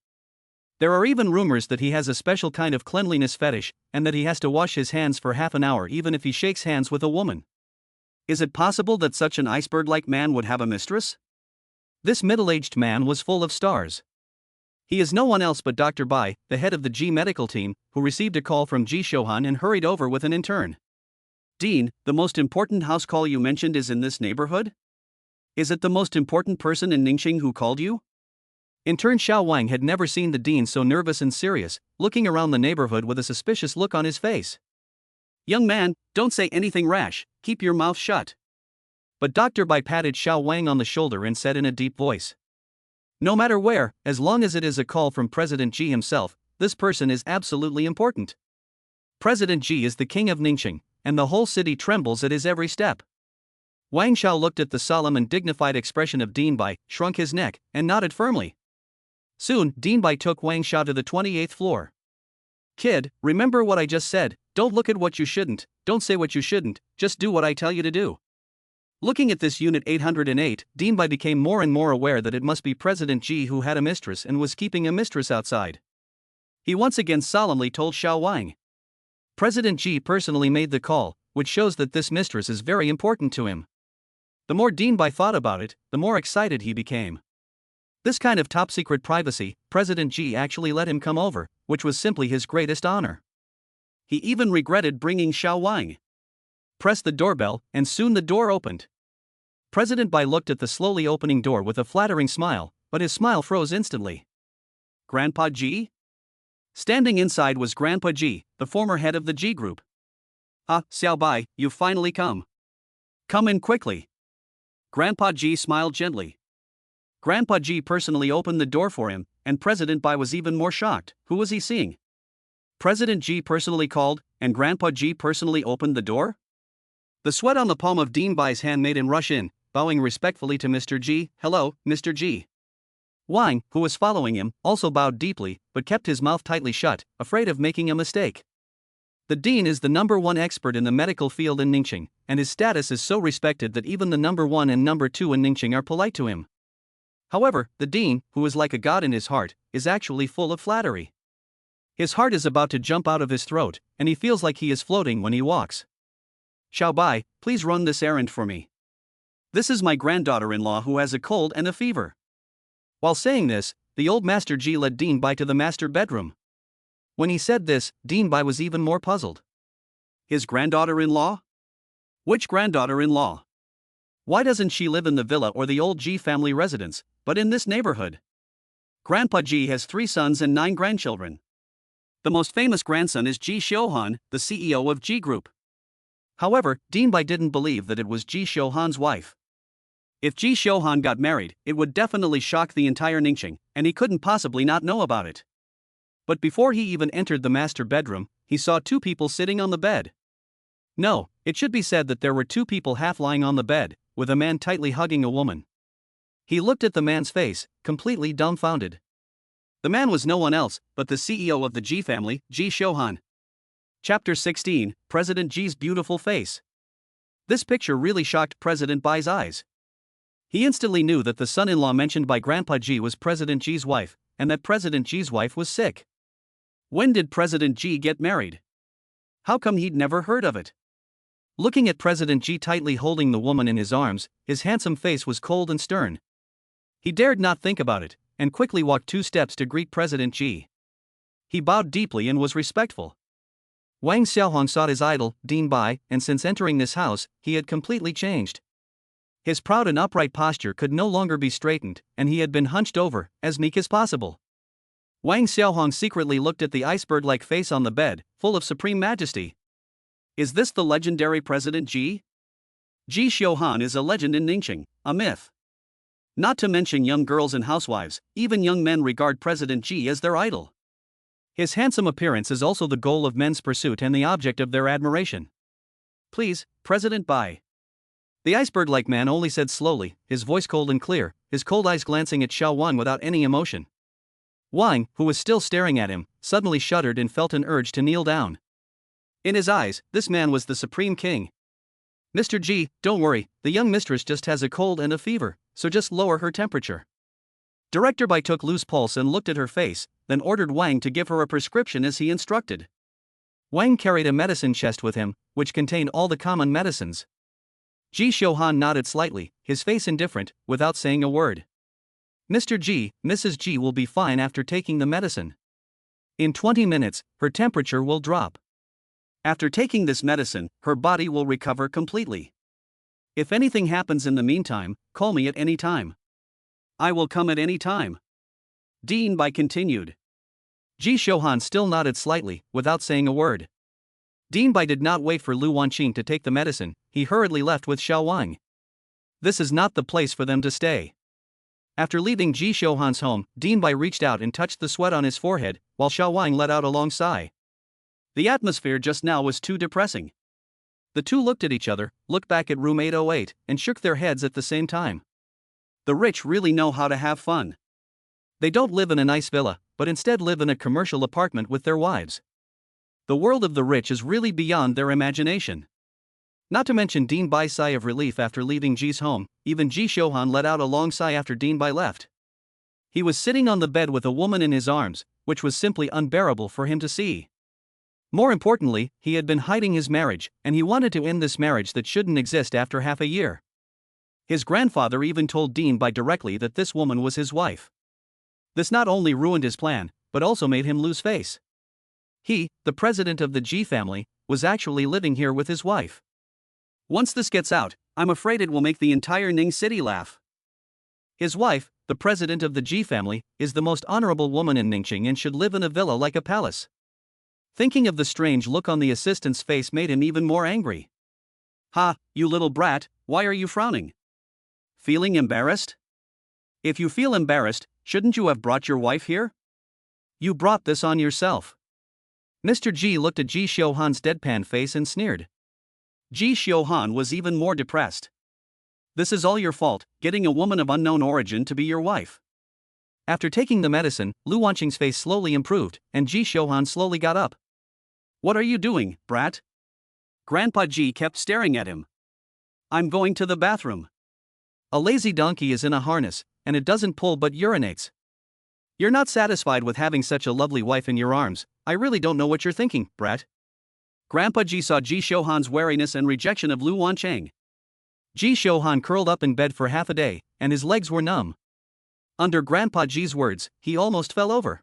There are even rumors that he has a special kind of cleanliness fetish, and that he has to wash his hands for half an hour even if he shakes hands with a woman. Is it possible that such an iceberg-like man would have a mistress? This middle-aged man was full of stars. He is no one else but Dr. Bai, the head of the G medical team, who received a call from Ji Shohan and hurried over with an intern. Dean, the most important house call you mentioned is in this neighborhood? Is it the most important person in Ningxing who called you? Intern Xiao Wang had never seen the dean so nervous and serious, looking around the neighborhood with a suspicious look on his face. Young man, don't say anything rash, keep your mouth shut. But Dr. Bai patted Xiao Wang on the shoulder and said in a deep voice. No matter where, as long as it is a call from President Ji himself, this person is absolutely important. President Ji is the king of Ningxing, and the whole city trembles at his every step. Wang Xiao looked at the solemn and dignified expression of Dean Bai, shrunk his neck, and nodded firmly. Soon, Dean Bai took Wang Xiao to the 28th floor. Kid, remember what I just said, don't look at what you shouldn't, don't say what you shouldn't, just do what I tell you to do. Looking at this unit 808, Dean Bai became more and more aware that it must be President Ji who had a mistress and was keeping a mistress outside. He once again solemnly told Xiao Wang. President Ji personally made the call, which shows that this mistress is very important to him. The more Dean Bai thought about it, the more excited he became. This kind of top-secret privacy, President Ji actually let him come over, which was simply his greatest honor. He even regretted bringing Xiao Wang. Pressed the doorbell, and soon the door opened. President Bai looked at the slowly opening door with a flattering smile, but his smile froze instantly. Grandpa Ji? Standing inside was Grandpa Ji, the former head of the G group. Ah, Xiao Bai, you've finally come. Come in quickly. Grandpa Ji smiled gently. Grandpa Ji personally opened the door for him, and President Bai was even more shocked. Who was he seeing? President Ji personally called, and Grandpa Ji personally opened the door? The sweat on the palm of Dean Bai's hand made him rush in, bowing respectfully to Mr. Ji. Hello, Mr. Ji. Wang, who was following him, also bowed deeply, but kept his mouth tightly shut, afraid of making a mistake. The dean is the #1 expert in the medical field in Ningxing, and his status is so respected that even the #1 and #2 in Ningxing are polite to him. However, the dean, who is like a god in his heart, is actually full of flattery. His heart is about to jump out of his throat, and he feels like he is floating when he walks. Xiao Bai, please run this errand for me. This is my granddaughter-in-law who has a cold and a fever. While saying this, the old Master Ji led Dean Bai to the master bedroom. When he said this, Dean Bai was even more puzzled. His granddaughter-in-law? Which granddaughter-in-law? Why doesn't she live in the villa or the old Ji family residence, but in this neighborhood? Grandpa Ji has 3 sons and 9 grandchildren. The most famous grandson is Ji Shohan, the CEO of G Group. However, Dean Bai didn't believe that it was Ji Shohan's wife. If Ji Shohan got married, it would definitely shock the entire Ningxing, and he couldn't possibly not know about it. But before he even entered the master bedroom, he saw 2 people sitting on the bed. No, it should be said that there were 2 people half lying on the bed, with a man tightly hugging a woman. He looked at the man's face, completely dumbfounded. The man was no one else but the CEO of the Ji family, Ji Shohan. Chapter 16, President Ji's beautiful face. This picture really shocked President Bai's eyes. He instantly knew that the son-in-law mentioned by Grandpa Ji was President Ji's wife, and that President Ji's wife was sick. When did President Ji get married? How come he'd never heard of it? Looking at President Ji tightly holding the woman in his arms, his handsome face was cold and stern. He dared not think about it, and quickly walked 2 steps to greet President Ji. He bowed deeply and was respectful. Wang Xiaohong sought his idol, Dean Bai, and since entering this house, he had completely changed. His proud and upright posture could no longer be straightened, and he had been hunched over, as meek as possible. Wang Xiaohong secretly looked at the iceberg-like face on the bed, full of supreme majesty. Is this the legendary President Ji? Ji Shohan is a legend in Ningxing, a myth. Not to mention young girls and housewives, even young men regard President Ji as their idol. His handsome appearance is also the goal of men's pursuit and the object of their admiration. Please, President Bai. The iceberg-like man only said slowly, his voice cold and clear, his cold eyes glancing at Xiao Wan without any emotion. Wang, who was still staring at him, suddenly shuddered and felt an urge to kneel down. In his eyes, this man was the supreme king. Mr. Ji, don't worry, the young mistress just has a cold and a fever, so just lower her temperature. Director Bai took loose pulse and looked at her face, then ordered Wang to give her a prescription as he instructed. Wang carried a medicine chest with him, which contained all the common medicines. Ji Xiuhan nodded slightly, his face indifferent, without saying a word. Mr. Ji, Mrs. Ji will be fine after taking the medicine. In 20 minutes, her temperature will drop. After taking this medicine, her body will recover completely. If anything happens in the meantime, call me at any time. I will come at any time. Dean Bai continued. Ji Xiuhan still nodded slightly, without saying a word. Dean Bai did not wait for Lu Wanqing to take the medicine, he hurriedly left with Xiao Wang. This is not the place for them to stay. After leaving Ji Xiuhan's home, Dean Bai reached out and touched the sweat on his forehead, while Xiao Wang let out a long sigh. The atmosphere just now was too depressing. The two looked at each other, looked back at room 808, and shook their heads at the same time. The rich really know how to have fun. They don't live in a nice villa, but instead live in a commercial apartment with their wives. The world of the rich is really beyond their imagination. Not to mention Dean Bai's sigh of relief after leaving Ji's home, even Ji Xiuhan let out a long sigh after Dean Bai left. He was sitting on the bed with a woman in his arms, which was simply unbearable for him to see. More importantly, he had been hiding his marriage, and he wanted to end this marriage that shouldn't exist after half a year. His grandfather even told Dean Bai directly that this woman was his wife. This not only ruined his plan, but also made him lose face. He, the president of the Ji family, was actually living here with his wife. Once this gets out, I'm afraid it will make the entire Ning city laugh. His wife, the president of the Ji family, is the most honorable woman in Ningxing and should live in a villa like a palace. Thinking of the strange look on the assistant's face made him even more angry. Ha, you little brat, why are you frowning? Feeling embarrassed? If you feel embarrassed, shouldn't you have brought your wife here? You brought this on yourself. Mr. Ji looked at Ji Xiuhan's deadpan face and sneered. Ji Xiuhan was even more depressed. This is all your fault, getting a woman of unknown origin to be your wife. After taking the medicine, Lu Wanqing's face slowly improved, and Ji Xiuhan slowly got up. What are you doing, brat? Grandpa Ji kept staring at him. I'm going to the bathroom. A lazy donkey is in a harness, and it doesn't pull but urinates. You're not satisfied with having such a lovely wife in your arms. I really don't know what you're thinking, brat. Grandpa Ji saw Ji Xiuhan's wariness and rejection of Lu Wanqing. Ji Xiuhan curled up in bed for half a day, and his legs were numb. Under Grandpa Ji's words, he almost fell over.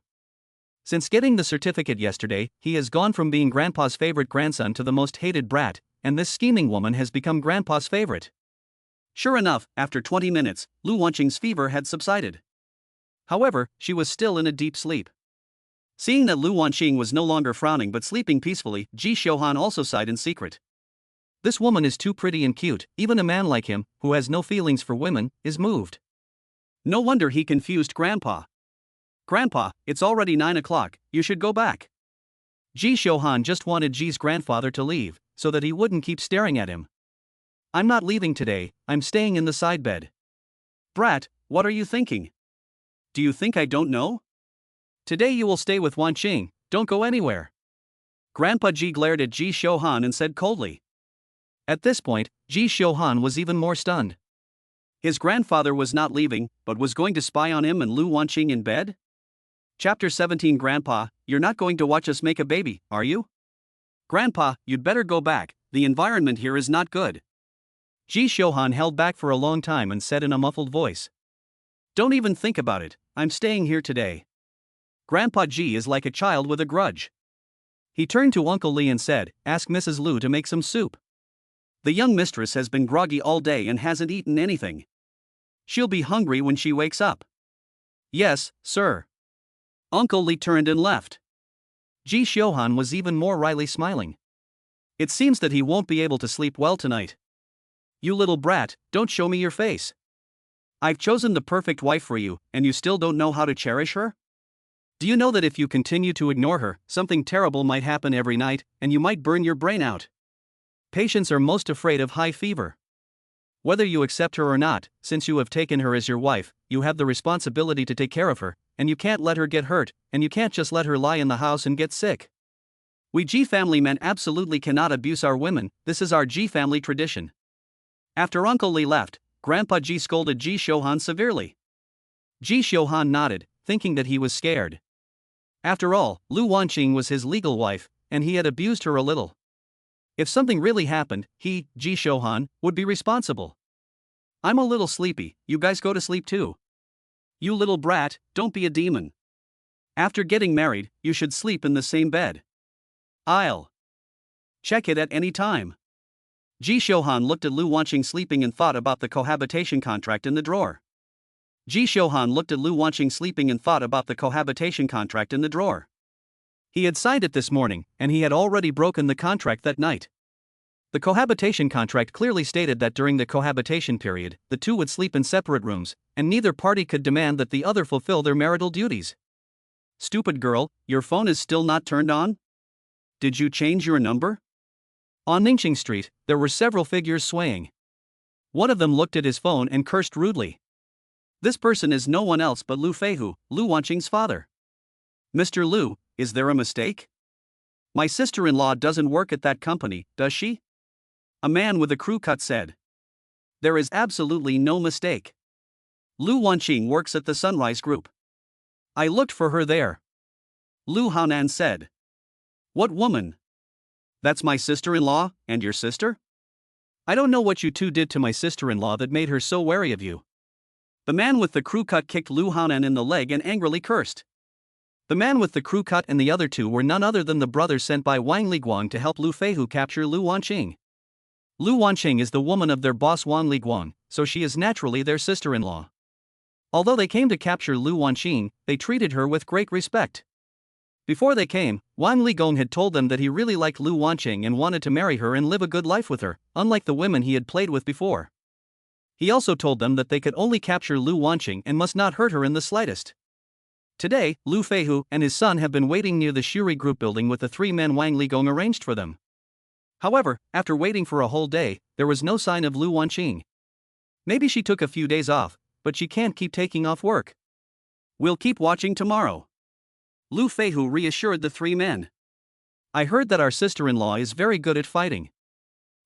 Since getting the certificate yesterday, he has gone from being Grandpa's favorite grandson to the most hated brat, and this scheming woman has become Grandpa's favorite. Sure enough, after 20 minutes, Lu Wanqing's fever had subsided. However, she was still in a deep sleep. Seeing that Lu Wanqing was no longer frowning but sleeping peacefully, Ji Xiuhan also sighed in secret. This woman is too pretty and cute, even a man like him, who has no feelings for women, is moved. No wonder he confused Grandpa. Grandpa, it's already 9 o'clock, you should go back. Ji Xiuhan just wanted Ji's grandfather to leave, so that he wouldn't keep staring at him. I'm not leaving today, I'm staying in the side bed. Brat, what are you thinking? Do you think I don't know? Today you will stay with Wanqing, don't go anywhere. Grandpa Ji glared at Ji Xiuhan and said coldly. At this point, Ji Xiuhan was even more stunned. His grandfather was not leaving, but was going to spy on him and Lu Wanqing in bed? Chapter 17 Grandpa, you're not going to watch us make a baby, are you? Grandpa, you'd better go back, the environment here is not good. Ji Xiuhan held back for a long time and said in a muffled voice. Don't even think about it, I'm staying here today. Grandpa Ji is like a child with a grudge. He turned to Uncle Li and said, ask Mrs. Lu to make some soup. The young mistress has been groggy all day and hasn't eaten anything. She'll be hungry when she wakes up. Yes, sir. Uncle Li turned and left. Ji Xiuhan was even more wryly smiling. It seems that he won't be able to sleep well tonight. You little brat, don't show me your face. I've chosen the perfect wife for you, and you still don't know how to cherish her? Do you know that if you continue to ignore her, something terrible might happen every night, and you might burn your brain out? Patients are most afraid of high fever. Whether you accept her or not, since you have taken her as your wife, you have the responsibility to take care of her, and you can't let her get hurt, and you can't just let her lie in the house and get sick. We Ji family men absolutely cannot abuse our women, this is our Ji family tradition. After Uncle Li left, Grandpa Ji scolded Ji Xiuhan severely. Ji Xiuhan nodded, thinking that he was scared. After all, Lu Wanqing was his legal wife, and he had abused her a little. If something really happened, he, Ji Shohan, would be responsible. I'm a little sleepy, you guys go to sleep too. You little brat, don't be a demon. After getting married, you should sleep in the same bed. I'll check it at any time. Ji Shohan looked at Lu Wanqing sleeping and thought about the cohabitation contract in the drawer. Ji Shohan looked at Lu Wanqing sleeping and thought about the cohabitation contract in the drawer. He had signed it this morning, and he had already broken the contract that night. The cohabitation contract clearly stated that during the cohabitation period, the two would sleep in separate rooms, and neither party could demand that the other fulfill their marital duties. Stupid girl, your phone is still not turned on? Did you change your number? On Ningxing Street, there were several figures swaying. One of them looked at his phone and cursed rudely. This person is no one else but Lu Feihu, Lu Wanqing's father. Mr. Lu, is there a mistake? My sister-in-law doesn't work at that company, does she? A man with a crew cut said. There is absolutely no mistake. Lu Wanqing works at the Sunrise Group. I looked for her there. Lu Haonan said. What woman? That's my sister-in-law, and your sister? I don't know what you two did to my sister-in-law that made her so wary of you. The man with the crew cut kicked Lu Haonan in the leg and angrily cursed. The man with the crew cut and the other two were none other than the brothers sent by Wang Liguang to help Lu Feihu capture Lu Wanqing. Lu Wanqing is the woman of their boss Wang Liguang, so she is naturally their sister-in-law. Although they came to capture Lu Wanqing, they treated her with great respect. Before they came, Wang Ligong had told them that he really liked Lu Wanqing and wanted to marry her and live a good life with her, unlike the women he had played with before. He also told them that they could only capture Lu Wanqing and must not hurt her in the slightest. Today, Lu Feihu and his son have been waiting near the Shuri Group building with the three men Wang Ligong arranged for them. However, after waiting for a whole day, there was no sign of Lu Wanqing. Maybe she took a few days off, but she can't keep taking off work. We'll keep watching tomorrow. Lu Feihu reassured the three men. I heard that our sister-in-law is very good at fighting.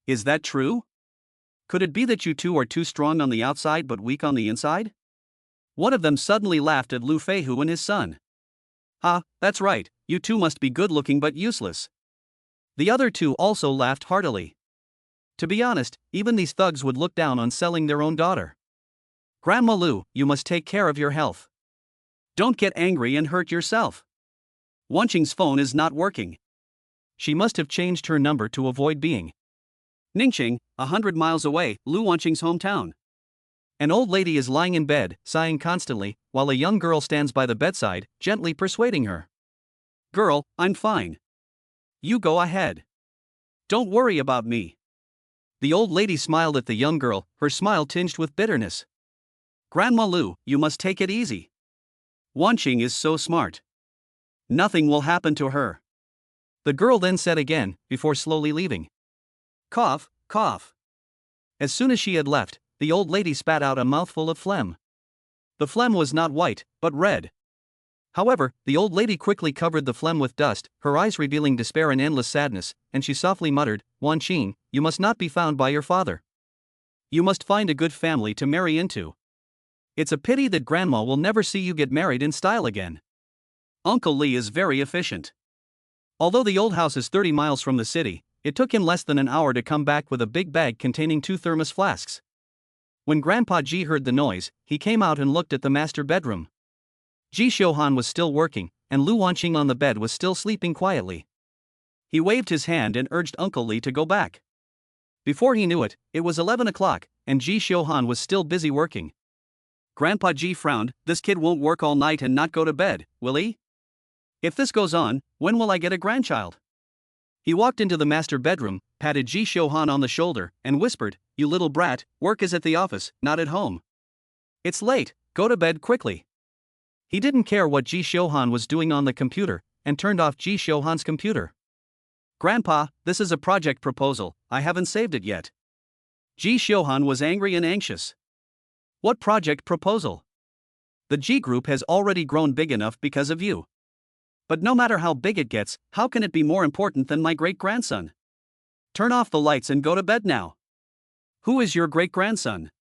Is that true? Could it be that you two are too strong on the outside but weak on the inside? One of them suddenly laughed at Lu Feihu and his son. Ah, that's right, you two must be good-looking but useless. The other two also laughed heartily. To be honest, even these thugs would look down on selling their own daughter. Grandma Lu, you must take care of your health. Don't get angry and hurt yourself. Wanqing's phone is not working. She must have changed her number to avoid being. Ningxing, 100 miles away, Lu Wanqing's hometown. An old lady is lying in bed, sighing constantly, while a young girl stands by the bedside, gently persuading her. Girl, I'm fine. You go ahead. Don't worry about me. The old lady smiled at the young girl, her smile tinged with bitterness. Grandma Lu, you must take it easy. Wanqing is so smart. Nothing will happen to her. The girl then said again, before slowly leaving. Cough, cough. As soon as she had left, the old lady spat out a mouthful of phlegm. The phlegm was not white, but red. However, the old lady quickly covered the phlegm with dust, her eyes revealing despair and endless sadness, and she softly muttered, Wanqing, you must not be found by your father. You must find a good family to marry into. It's a pity that Grandma will never see you get married in style again. Uncle Li is very efficient. Although the old house is 30 miles from the city, it took him less than an hour to come back with a big bag containing 2 thermos flasks. When Grandpa Ji heard the noise, he came out and looked at the master bedroom. Ji Shohan was still working, and Lu Wanqing on the bed was still sleeping quietly. He waved his hand and urged Uncle Li to go back. Before he knew it, it was 11 o'clock, and Ji Shohan was still busy working. Grandpa Ji frowned, this kid won't work all night and not go to bed, will he? If this goes on, when will I get a grandchild? He walked into the master bedroom, patted Ji Shohan on the shoulder, and whispered, You little brat, work is at the office, not at home. It's late, go to bed quickly. He didn't care what Ji Shohan was doing on the computer, and turned off Ji Shohan's computer. Grandpa, this is a project proposal, I haven't saved it yet. Ji Shohan was angry and anxious. What project proposal? The G group has already grown big enough because of you. But no matter how big it gets, how can it be more important than my great-grandson? Turn off the lights and go to bed now. Who is your great-grandson?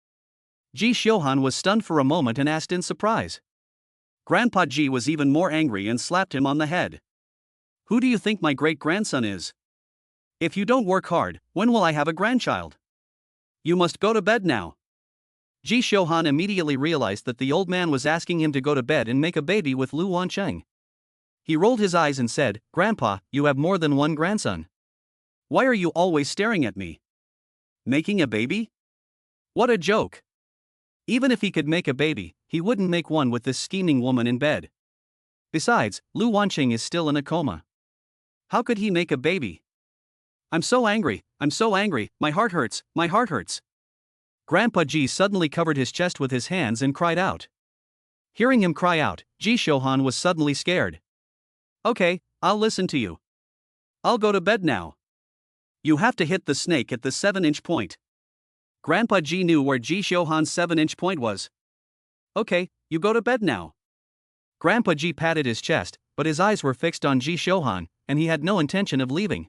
Ji Shohan was stunned for a moment and asked in surprise. Grandpa Ji was even more angry and slapped him on the head. Who do you think my great-grandson is? If you don't work hard, when will I have a grandchild? You must go to bed now. Ji Shouhan immediately realized that the old man was asking him to go to bed and make a baby with Lu Wancheng. He rolled his eyes and said, "Grandpa, you have more than one grandson. Why are you always staring at me? Making a baby? What a joke. Even if he could make a baby, he wouldn't make one with this scheming woman in bed. Besides, Lu Wancheng is still in a coma. How could he make a baby? I'm so angry, my heart hurts, my heart hurts." Grandpa Ji suddenly covered his chest with his hands and cried out. Hearing him cry out, Ji Shouhan was suddenly scared. "Okay, I'll listen to you. I'll go to bed now. You have to hit the snake at the 7-inch point." Grandpa Ji knew where Ji Shouhan's 7-inch point was. "Okay, you go to bed now." Grandpa Ji patted his chest, but his eyes were fixed on Ji Shouhan, and he had no intention of leaving.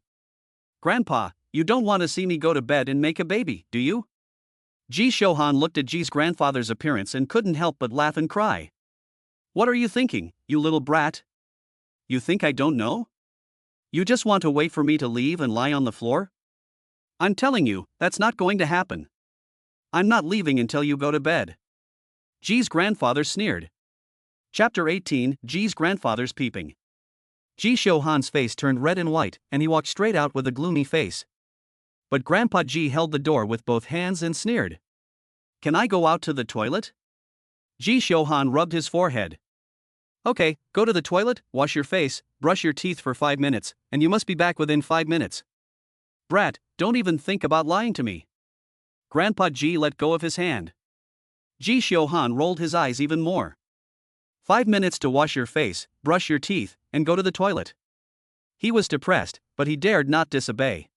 "Grandpa, you don't want to see me go to bed and make a baby, do you?" Ji Shouhan looked at Ji's grandfather's appearance and couldn't help but laugh and cry. "What are you thinking, you little brat? You think I don't know? You just want to wait for me to leave and lie on the floor? I'm telling you, that's not going to happen. I'm not leaving until you go to bed." Ji's grandfather sneered. Chapter 18, Ji's grandfather's peeping. Ji Shouhan's face turned red and white, and he walked straight out with a gloomy face. But Grandpa Ji held the door with both hands and sneered. "Can I go out to the toilet?" Ji Shouhan rubbed his forehead. "Okay, go to the toilet, wash your face, brush your teeth for 5 minutes, and you must be back within 5 minutes. Brat, don't even think about lying to me." Grandpa Ji let go of his hand. Ji Shouhan rolled his eyes even more. 5 minutes to wash your face, brush your teeth, and go to the toilet. He was depressed, but he dared not disobey.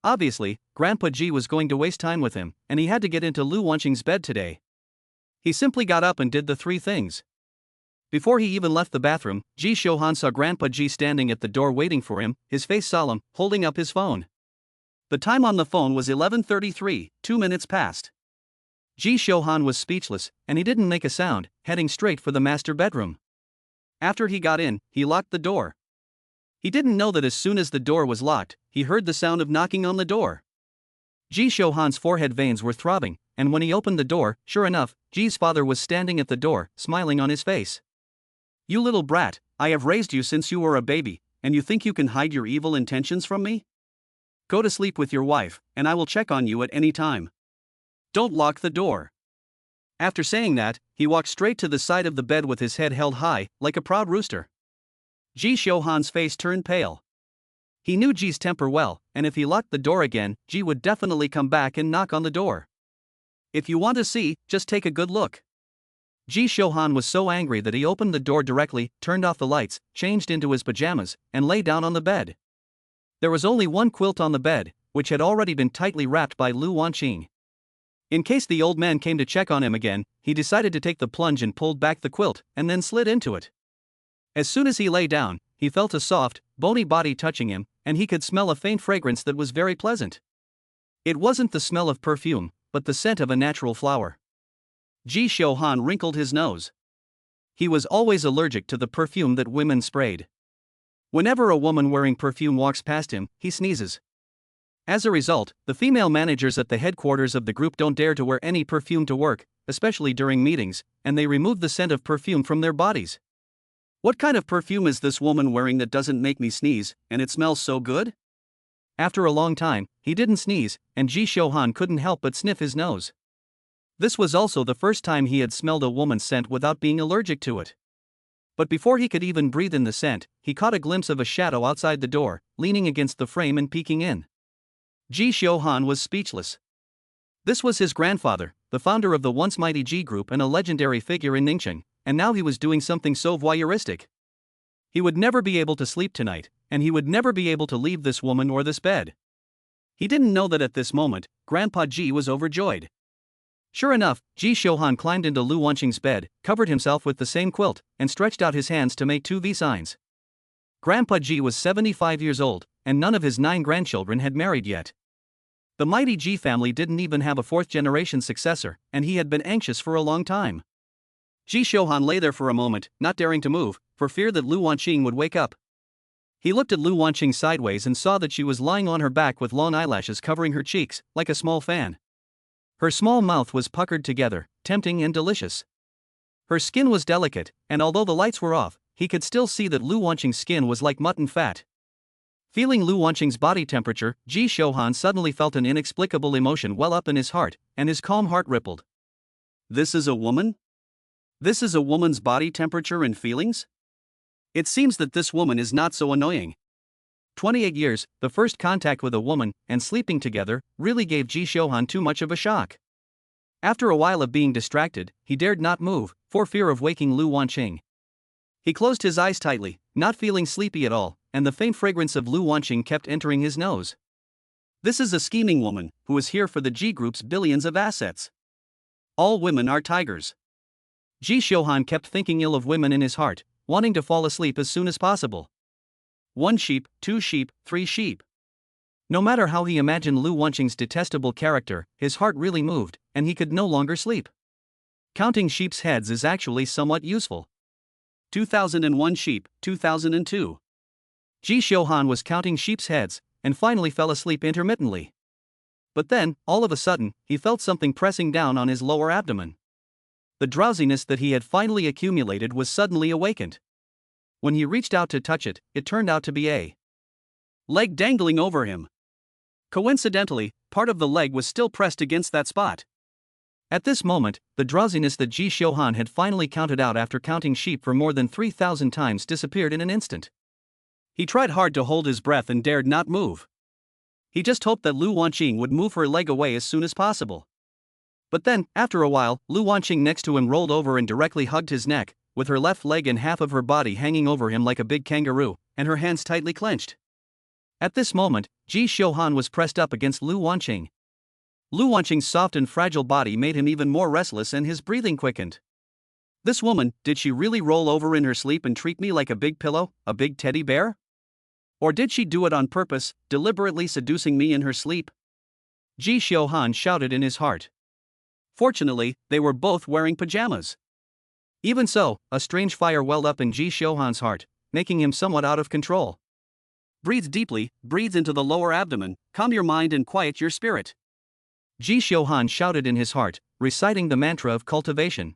Obviously, Grandpa Ji was going to waste time with him, and he had to get into Lu Wancheng's bed today. He simply got up and did the 3 things. Before he even left the bathroom, Ji Shouhan saw Grandpa Ji standing at the door waiting for him, his face solemn, holding up his phone. The time on the phone was 11:33, 2 minutes past. Ji Shouhan was speechless, and he didn't make a sound, heading straight for the master bedroom. After he got in, he locked the door. He didn't know that as soon as the door was locked, he heard the sound of knocking on the door. Ji Shouhan's forehead veins were throbbing, and when he opened the door, sure enough, Ji's father was standing at the door, smiling on his face. "You little brat, I have raised you since you were a baby, and you think you can hide your evil intentions from me? Go to sleep with your wife, and I will check on you at any time. Don't lock the door." After saying that, he walked straight to the side of the bed with his head held high, like a proud rooster. Ji Shouhan's face turned pale. He knew Ji's temper well, and if he locked the door again, Ji would definitely come back and knock on the door. "If you want to see, just take a good look." Ji Shouhan was so angry that he opened the door directly, turned off the lights, changed into his pajamas, and lay down on the bed. There was only one quilt on the bed, which had already been tightly wrapped by Lu Wancheng. In case the old man came to check on him again, he decided to take the plunge and pulled back the quilt, and then slid into it. As soon as he lay down, he felt a soft, bony body touching him, and he could smell a faint fragrance that was very pleasant. It wasn't the smell of perfume, but the scent of a natural flower. Ji Shouhan wrinkled his nose. He was always allergic to the perfume that women sprayed. Whenever a woman wearing perfume walks past him, he sneezes. As a result, the female managers at the headquarters of the group don't dare to wear any perfume to work, especially during meetings, and they remove the scent of perfume from their bodies. "What kind of perfume is this woman wearing that doesn't make me sneeze, and it smells so good?" After a long time, he didn't sneeze, and Ji Shouhan couldn't help but sniff his nose. This was also the first time he had smelled a woman's scent without being allergic to it. But before he could even breathe in the scent, he caught a glimpse of a shadow outside the door, leaning against the frame and peeking in. Ji Shouhan was speechless. This was his grandfather, the founder of the once mighty Ji Group and a legendary figure in Ningxing, and now he was doing something so voyeuristic. He would never be able to sleep tonight, and he would never be able to leave this woman or this bed. He didn't know that at this moment, Grandpa Ji was overjoyed. Sure enough, Ji Shouhan climbed into Lu Wancheng's bed, covered himself with the same quilt, and stretched out his hands to make 2 V signs. Grandpa Ji was 75 years old, and none of his 9 grandchildren had married yet. The mighty Ji family didn't even have a 4th-generation successor, and he had been anxious for a long time. Ji Shouhan lay there for a moment, not daring to move, for fear that Lu Wancheng would wake up. He looked at Lu Wanqing sideways and saw that she was lying on her back with long eyelashes covering her cheeks, like a small fan. Her small mouth was puckered together, tempting and delicious. Her skin was delicate, and although the lights were off, he could still see that Lu Wanqing's skin was like mutton fat. Feeling Lu Wanqing's body temperature, Ji Shouhan suddenly felt an inexplicable emotion well up in his heart, and his calm heart rippled. This is a woman? This is a woman's body temperature and feelings? It seems that this woman is not so annoying. 28 years, the first contact with a woman, and sleeping together, really gave Ji Shouhan too much of a shock. After a while of being distracted, he dared not move, for fear of waking Lu Wanqing. He closed his eyes tightly, not feeling sleepy at all, and the faint fragrance of Lu Wanqing kept entering his nose. This is a scheming woman, who is here for the Ji Group's billions of assets. All women are tigers. Ji Shouhan kept thinking ill of women in his heart, wanting to fall asleep as soon as possible. 1 sheep, 2 sheep, 3 sheep. No matter how he imagined Lu Wanqing's detestable character, his heart really moved, and he could no longer sleep. Counting sheep's heads is actually somewhat useful. 2001 sheep, 2002. Ji Shouhan was counting sheep's heads, and finally fell asleep intermittently. But then, all of a sudden, he felt something pressing down on his lower abdomen. The drowsiness that he had finally accumulated was suddenly awakened. When he reached out to touch it, it turned out to be a leg dangling over him. Coincidentally, part of the leg was still pressed against that spot. At this moment, the drowsiness that Ji Shouhan had finally counted out after counting sheep for more than 3,000 times disappeared in an instant. He tried hard to hold his breath and dared not move. He just hoped that Lu Wanqing would move her leg away as soon as possible. But then, after a while, Lu Wanqing next to him rolled over and directly hugged his neck, with her left leg and half of her body hanging over him like a big kangaroo, and her hands tightly clenched. At this moment, Ji Shouhan was pressed up against Lu Wanqing. Lu Wanqing's soft and fragile body made him even more restless and his breathing quickened. This woman, did she really roll over in her sleep and treat me like a big pillow, a big teddy bear? Or did she do it on purpose, deliberately seducing me in her sleep? Ji Shouhan shouted in his heart. Fortunately, they were both wearing pajamas. Even so, a strange fire welled up in Ji Shouhan's heart, making him somewhat out of control. Breathe deeply, breathe into the lower abdomen, calm your mind and quiet your spirit. Ji Shouhan shouted in his heart, reciting the mantra of cultivation.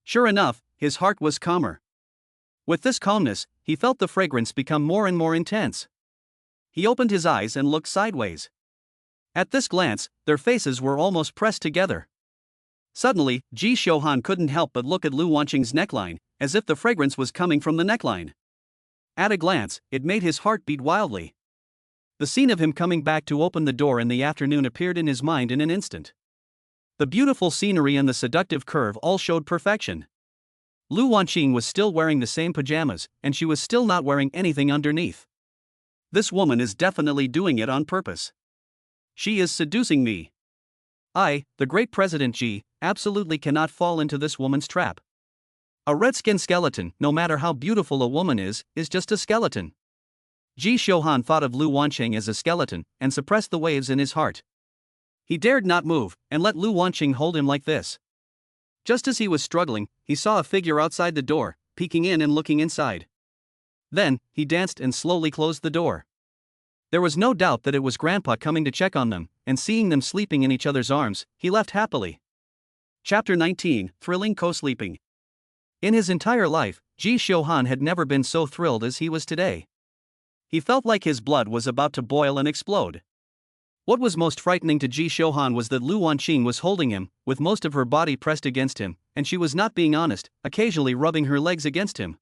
Sure enough, his heart was calmer. With this calmness, he felt the fragrance become more and more intense. He opened his eyes and looked sideways. At this glance, their faces were almost pressed together. Suddenly, Ji Shouhan couldn't help but look at Lu Wanqing's neckline, as if the fragrance was coming from the neckline. At a glance, it made his heart beat wildly. The scene of him coming back to open the door in the afternoon appeared in his mind in an instant. The beautiful scenery and the seductive curve all showed perfection. Lu Wanqing was still wearing the same pajamas, and she was still not wearing anything underneath. This woman is definitely doing it on purpose. She is seducing me. I, the great President Ji, absolutely cannot fall into this woman's trap. A red-skinned skeleton, no matter how beautiful a woman is just a skeleton. Ji Shouhan thought of Lu Wanqing as a skeleton, and suppressed the waves in his heart. He dared not move, and let Lu Wanqing hold him like this. Just as he was struggling, he saw a figure outside the door, peeking in and looking inside. Then, he danced and slowly closed the door. There was no doubt that it was Grandpa coming to check on them, and seeing them sleeping in each other's arms, he left happily. Chapter 19, Thrilling Co-Sleeping. In his entire life, Ji Shouhan had never been so thrilled as he was today. He felt like his blood was about to boil and explode. What was most frightening to Ji Shouhan was that Lu Wanqing was holding him, with most of her body pressed against him, and she was not being honest, occasionally rubbing her legs against him.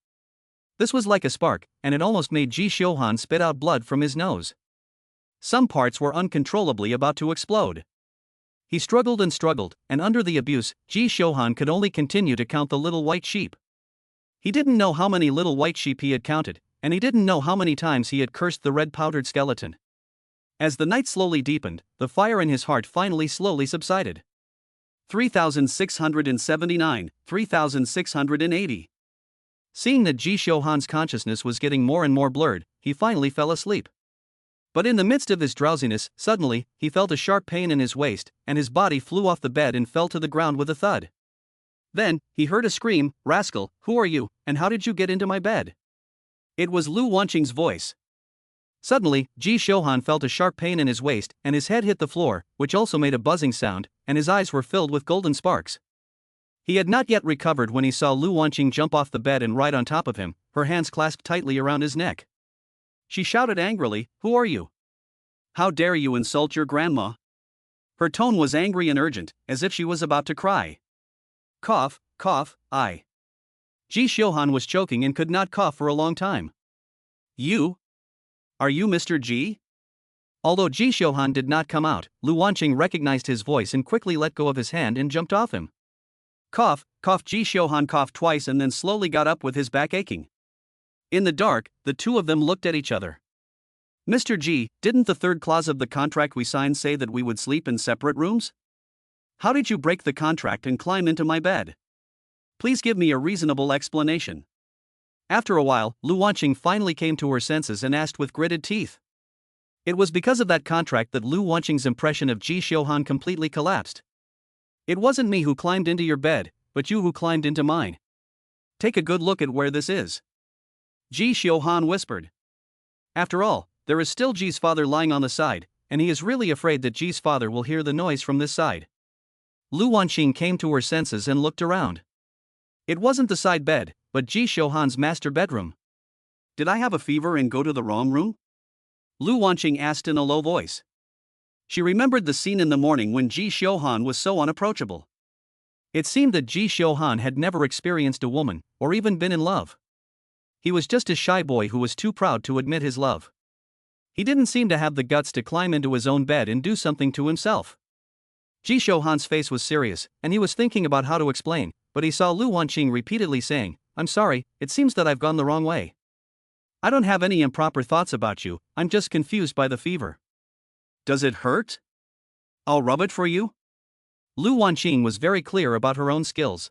This was like a spark, and it almost made Ji Shouhan spit out blood from his nose. Some parts were uncontrollably about to explode. He struggled, and under the abuse, Ji Shouhan could only continue to count the little white sheep. He didn't know how many little white sheep he had counted, and he didn't know how many times he had cursed the red powdered skeleton. As the night slowly deepened, the fire in his heart finally slowly subsided. 3,679, 3,680. Seeing that Ji Shouhan's consciousness was getting more and more blurred, he finally fell asleep. But in the midst of his drowsiness, suddenly, he felt a sharp pain in his waist, and his body flew off the bed and fell to the ground with a thud. Then, he heard a scream, "Rascal, who are you, and how did you get into my bed?" It was Lu Wanqing's voice. Suddenly, Ji Shouhan felt a sharp pain in his waist, and his head hit the floor, which also made a buzzing sound, and his eyes were filled with golden sparks. He had not yet recovered when he saw Lu Wanqing jump off the bed and right on top of him, her hands clasped tightly around his neck. She shouted angrily, "Who are you? How dare you insult your grandma?" Her tone was angry and urgent, as if she was about to cry. Cough, cough, I. Ji Shouhan was choking and could not cough for a long time. You? Are you Mr. Ji? Although Ji Shouhan did not come out, Lu Wanqing recognized his voice and quickly let go of his hand and jumped off him. Cough, cough. Ji Shouhan coughed twice and then slowly got up with his back aching. In the dark, the two of them looked at each other. Mr. Ji, didn't the third clause of the contract we signed say that we would sleep in separate rooms? How did you break the contract and climb into my bed? Please give me a reasonable explanation. After a while, Lu Wanqing finally came to her senses and asked with gritted teeth. It was because of that contract that Lu Wanqing's impression of Ji Shouhan completely collapsed. It wasn't me who climbed into your bed, but you who climbed into mine. Take a good look at where this is. Ji Shouhan whispered. After all, there is still Ji's father lying on the side, and he is really afraid that Ji's father will hear the noise from this side. Lu Wanqing came to her senses and looked around. It wasn't the side bed, but Ji Shouhan's master bedroom. Did I have a fever and go to the wrong room? Lu Wanqing asked in a low voice. She remembered the scene in the morning when Ji Shouhan was so unapproachable. It seemed that Ji Shouhan had never experienced a woman, or even been in love. He was just a shy boy who was too proud to admit his love. He didn't seem to have the guts to climb into his own bed and do something to himself. Ji Shouhan's face was serious, and he was thinking about how to explain, but he saw Lu Wanqing repeatedly saying, "I'm sorry, it seems that I've gone the wrong way. I don't have any improper thoughts about you, I'm just confused by the fever. Does it hurt? I'll rub it for you?" Lu Wanqing was very clear about her own skills.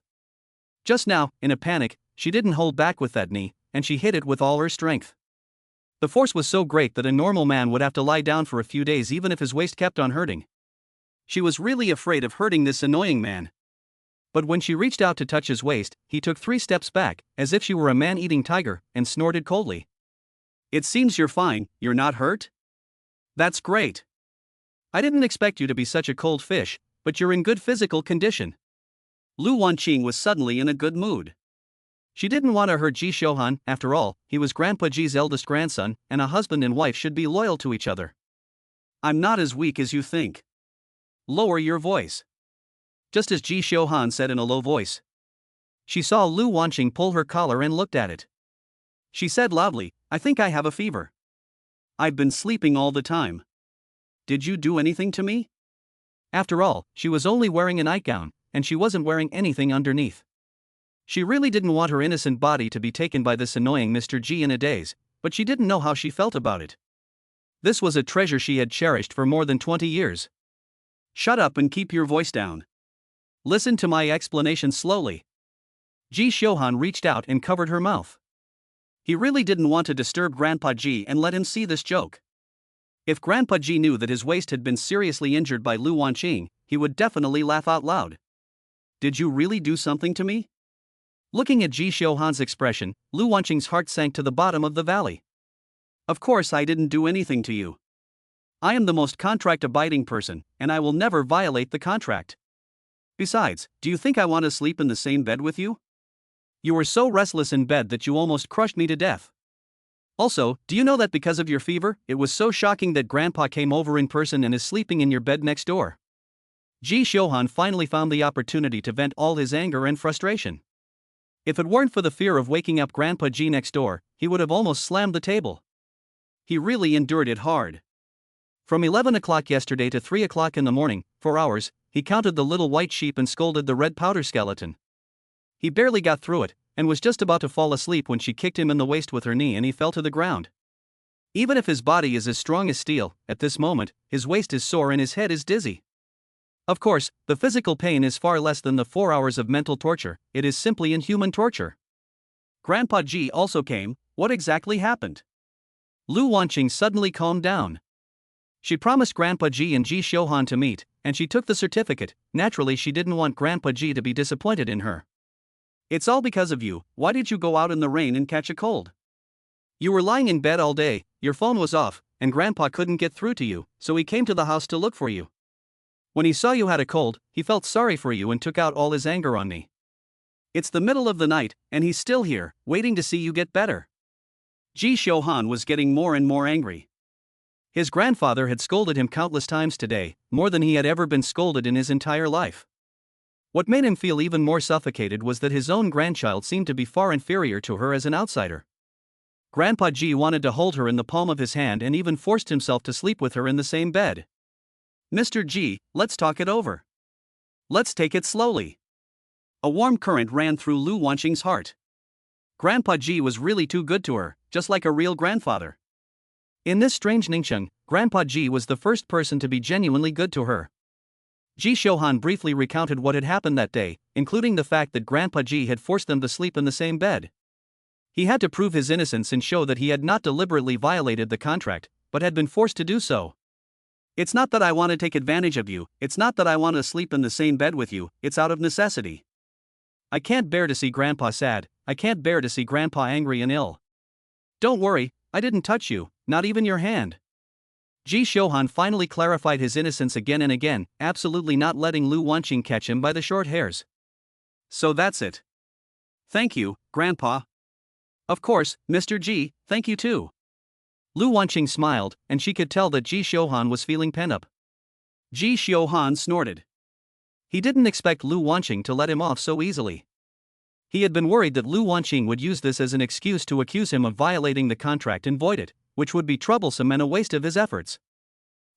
Just now, in a panic, she didn't hold back with that knee, and she hit it with all her strength. The force was so great that a normal man would have to lie down for a few days even if his waist kept on hurting. She was really afraid of hurting this annoying man. But when she reached out to touch his waist, he took 3 steps back, as if she were a man-eating tiger, and snorted coldly. "It seems you're fine, you're not hurt? That's great. I didn't expect you to be such a cold fish, but you're in good physical condition." Lu Wanqing was suddenly in a good mood. She didn't want to hurt Ji Shouhan, after all, he was Grandpa Ji's eldest grandson, and a husband and wife should be loyal to each other. "I'm not as weak as you think. Lower your voice." Just as Ji Shouhan said in a low voice. She saw Lu Wanqing pull her collar and looked at it. She said loudly, "I think I have a fever. I've been sleeping all the time. Did you do anything to me?" After all, she was only wearing a nightgown, and she wasn't wearing anything underneath. She really didn't want her innocent body to be taken by this annoying Mr. Ji in a daze, but she didn't know how she felt about it. This was a treasure she had cherished for more than 20 years. "Shut up and keep your voice down. Listen to my explanation slowly." Ji Shouhan reached out and covered her mouth. He really didn't want to disturb Grandpa Ji and let him see this joke. If Grandpa Ji knew that his waist had been seriously injured by Lu Wanqing, he would definitely laugh out loud. "Did you really do something to me?" Looking at Ji Shouhan's expression, Lu Wanqing's heart sank to the bottom of the valley. "Of course I didn't do anything to you. I am the most contract-abiding person, and I will never violate the contract. Besides, do you think I want to sleep in the same bed with you? You were so restless in bed that you almost crushed me to death. Also, do you know that because of your fever, it was so shocking that Grandpa came over in person and is sleeping in your bed next door?" Ji Shouhan finally found the opportunity to vent all his anger and frustration. If it weren't for the fear of waking up Grandpa Ji next door, he would have almost slammed the table. He really endured it hard. From 11 o'clock yesterday to 3 o'clock in the morning, for hours, he counted the little white sheep and scolded the red powder skeleton. He barely got through it, and was just about to fall asleep when she kicked him in the waist with her knee and he fell to the ground. Even if his body is as strong as steel, at this moment, his waist is sore and his head is dizzy. Of course, the physical pain is far less than the 4 hours of mental torture, it is simply inhuman torture. Grandpa Ji also came. What exactly happened? Lu Wanqing suddenly calmed down. She promised Grandpa Ji and Ji Shouhan to meet, and she took the certificate. Naturally, she didn't want Grandpa Ji to be disappointed in her. "It's all because of you. Why did you go out in the rain and catch a cold?" You were lying in bed all day, your phone was off, and Grandpa couldn't get through to you, so he came to the house to look for you. When he saw you had a cold, he felt sorry for you and took out all his anger on me. It's the middle of the night, and he's still here, waiting to see you get better. Ji Shouhan was getting more and more angry. His grandfather had scolded him countless times today, more than he had ever been scolded in his entire life. What made him feel even more suffocated was that his own grandchild seemed to be far inferior to her as an outsider. Grandpa Ji wanted to hold her in the palm of his hand and even forced himself to sleep with her in the same bed. Mr. Ji, let's talk it over. Let's take it slowly. A warm current ran through Lu Wanqing's heart. Grandpa Ji was really too good to her, just like a real grandfather. In this strange Ningxiang, Grandpa Ji was the first person to be genuinely good to her. Ji Shouhan briefly recounted what had happened that day, including the fact that Grandpa Ji had forced them to sleep in the same bed. He had to prove his innocence and show that he had not deliberately violated the contract, but had been forced to do so. It's not that I want to take advantage of you, it's not that I want to sleep in the same bed with you, it's out of necessity. I can't bear to see Grandpa sad, I can't bear to see Grandpa angry and ill. Don't worry, I didn't touch you, not even your hand. Ji Shouhan finally clarified his innocence again and again, absolutely not letting Lu Wanqing catch him by the short hairs. So that's it. Thank you, Grandpa. Of course, Mr. Ji, thank you too. Lu Wanqing smiled, and she could tell that Ji Shouhan was feeling pent up. Ji Shouhan snorted. He didn't expect Lu Wanqing to let him off so easily. He had been worried that Lu Wanqing would use this as an excuse to accuse him of violating the contract and void it, which would be troublesome and a waste of his efforts.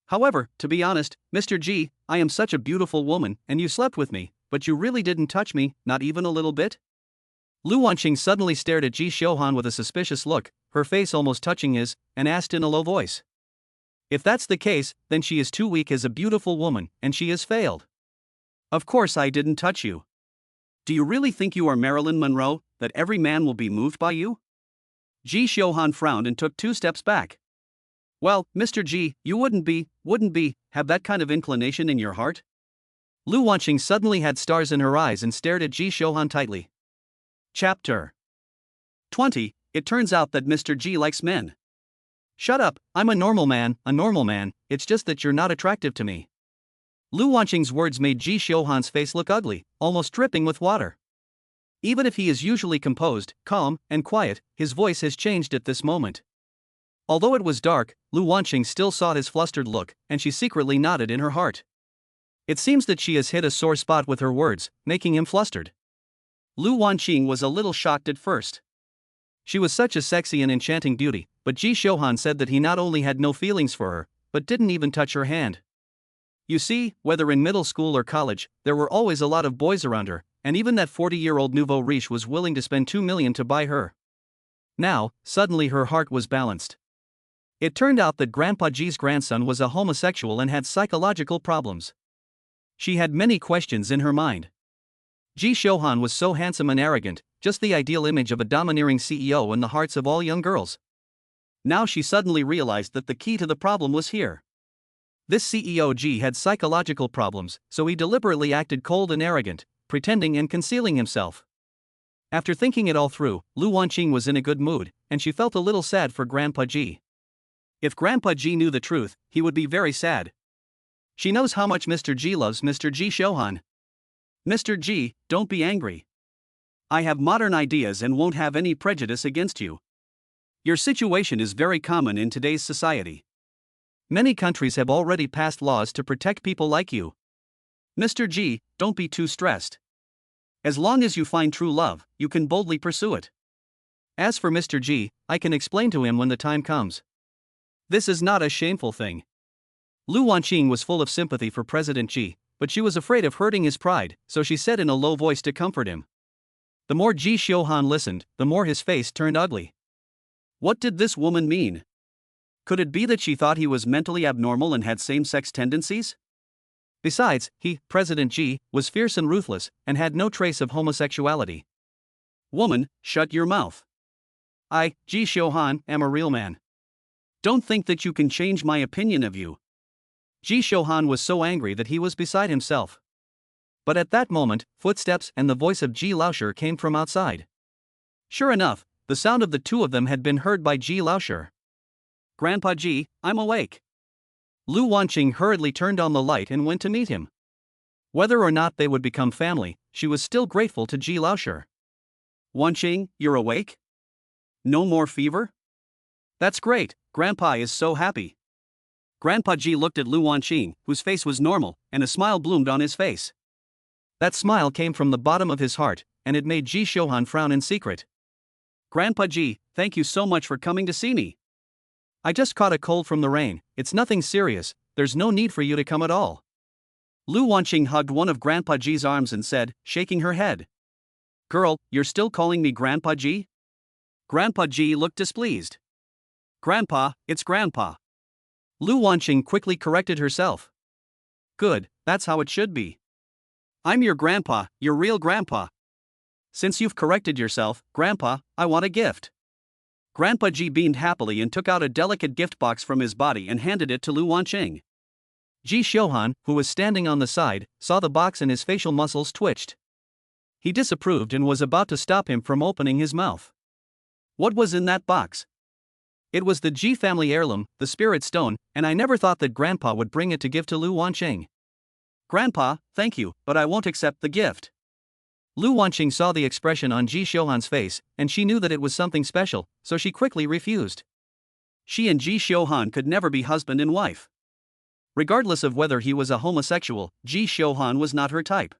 However, to be honest, Mr. Ji, I am such a beautiful woman, and you slept with me, but you really didn't touch me, not even a little bit? Lu Wanqing suddenly stared at Ji Shouhan with a suspicious look, her face almost touching his, and asked in a low voice. If that's the case, then she is too weak as a beautiful woman, and she has failed. Of course I didn't touch you. Do you really think you are Marilyn Monroe, that every man will be moved by you? Ji Shouhan frowned and took 2 steps back. Well, Mr. Ji, you wouldn't have that kind of inclination in your heart? Lu Wanqing suddenly had stars in her eyes and stared at Ji Shouhan tightly. Chapter 20. It turns out that Mr. Ji likes men. Shut up, I'm a normal man, it's just that you're not attractive to me. Lu Wanqing's words made Ji Shouhan's face look ugly, almost dripping with water. Even if he is usually composed, calm, and quiet, his voice has changed at this moment. Although it was dark, Lu Wanqing still saw his flustered look, and she secretly nodded in her heart. It seems that she has hit a sore spot with her words, making him flustered. Lu Wanqing was a little shocked at first. She was such a sexy and enchanting beauty, but Ji Shouhan said that he not only had no feelings for her, but didn't even touch her hand. You see, whether in middle school or college, there were always a lot of boys around her, and even that 40-year-old nouveau riche was willing to spend 2 million to buy her. Now, suddenly her heart was balanced. It turned out that Grandpa Ji's grandson was a homosexual and had psychological problems. She had many questions in her mind. Ji Shouhan was so handsome and arrogant, just the ideal image of a domineering CEO in the hearts of all young girls. Now she suddenly realized that the key to the problem was here. This CEO Ji had psychological problems, so he deliberately acted cold and arrogant, pretending and concealing himself. After thinking it all through, Lu Wanqing was in a good mood, and she felt a little sad for Grandpa Ji. If Grandpa Ji knew the truth, he would be very sad. She knows how much Mr. Ji loves Mr. Ji Shouhan. Mr. Ji, don't be angry. I have modern ideas and won't have any prejudice against you. Your situation is very common in today's society. Many countries have already passed laws to protect people like you. Mr. Ji, don't be too stressed. As long as you find true love, you can boldly pursue it. As for Mr. Ji, I can explain to him when the time comes. This is not a shameful thing. Lu Wanqing was full of sympathy for President Ji, but she was afraid of hurting his pride, so she said in a low voice to comfort him. The more Ji Shouhan listened, the more his face turned ugly. What did this woman mean? Could it be that she thought he was mentally abnormal and had same-sex tendencies? Besides, he, President Ji, was fierce and ruthless, and had no trace of homosexuality. Woman, shut your mouth. I, Ji Shouhan, am a real man. Don't think that you can change my opinion of you. Ji Shouhan was so angry that he was beside himself. But at that moment, footsteps and the voice of Ji Laosher came from outside. Sure enough, the sound of the two of them had been heard by Ji Laoshi. "Grandpa Ji, I'm awake." Lu Wanqing hurriedly turned on the light and went to meet him. Whether or not they would become family, she was still grateful to Ji Laoshi. "Wanqing, you're awake? No more fever? That's great, Grandpa is so happy." Grandpa Ji looked at Lu Wanqing, whose face was normal, and a smile bloomed on his face. That smile came from the bottom of his heart, and it made Ji Xiuhan frown in secret. "Grandpa Ji, thank you so much for coming to see me. I just caught a cold from the rain, it's nothing serious, there's no need for you to come at all." Lu Wanqing hugged one of Grandpa Ji's arms and said, shaking her head. "Girl, you're still calling me Grandpa Ji?" Grandpa Ji looked displeased. "Grandpa, it's Grandpa." Lu Wanqing quickly corrected herself. "Good, that's how it should be. I'm your grandpa, your real grandpa. Since you've corrected yourself, Grandpa, I want a gift." Grandpa Ji beamed happily and took out a delicate gift box from his body and handed it to Lu Wanqing. Ji Xiuhan, who was standing on the side, saw the box and his facial muscles twitched. He disapproved and was about to stop him from opening his mouth. What was in that box? It was the Ji family heirloom, the spirit stone, and I never thought that Grandpa would bring it to give to Lu Wanqing. "Grandpa, thank you, but I won't accept the gift." Lu Wanqing saw the expression on Ji Xiuhan's face, and she knew that it was something special, so she quickly refused. She and Ji Xiuhan could never be husband and wife. Regardless of whether he was a homosexual, Ji Xiuhan was not her type.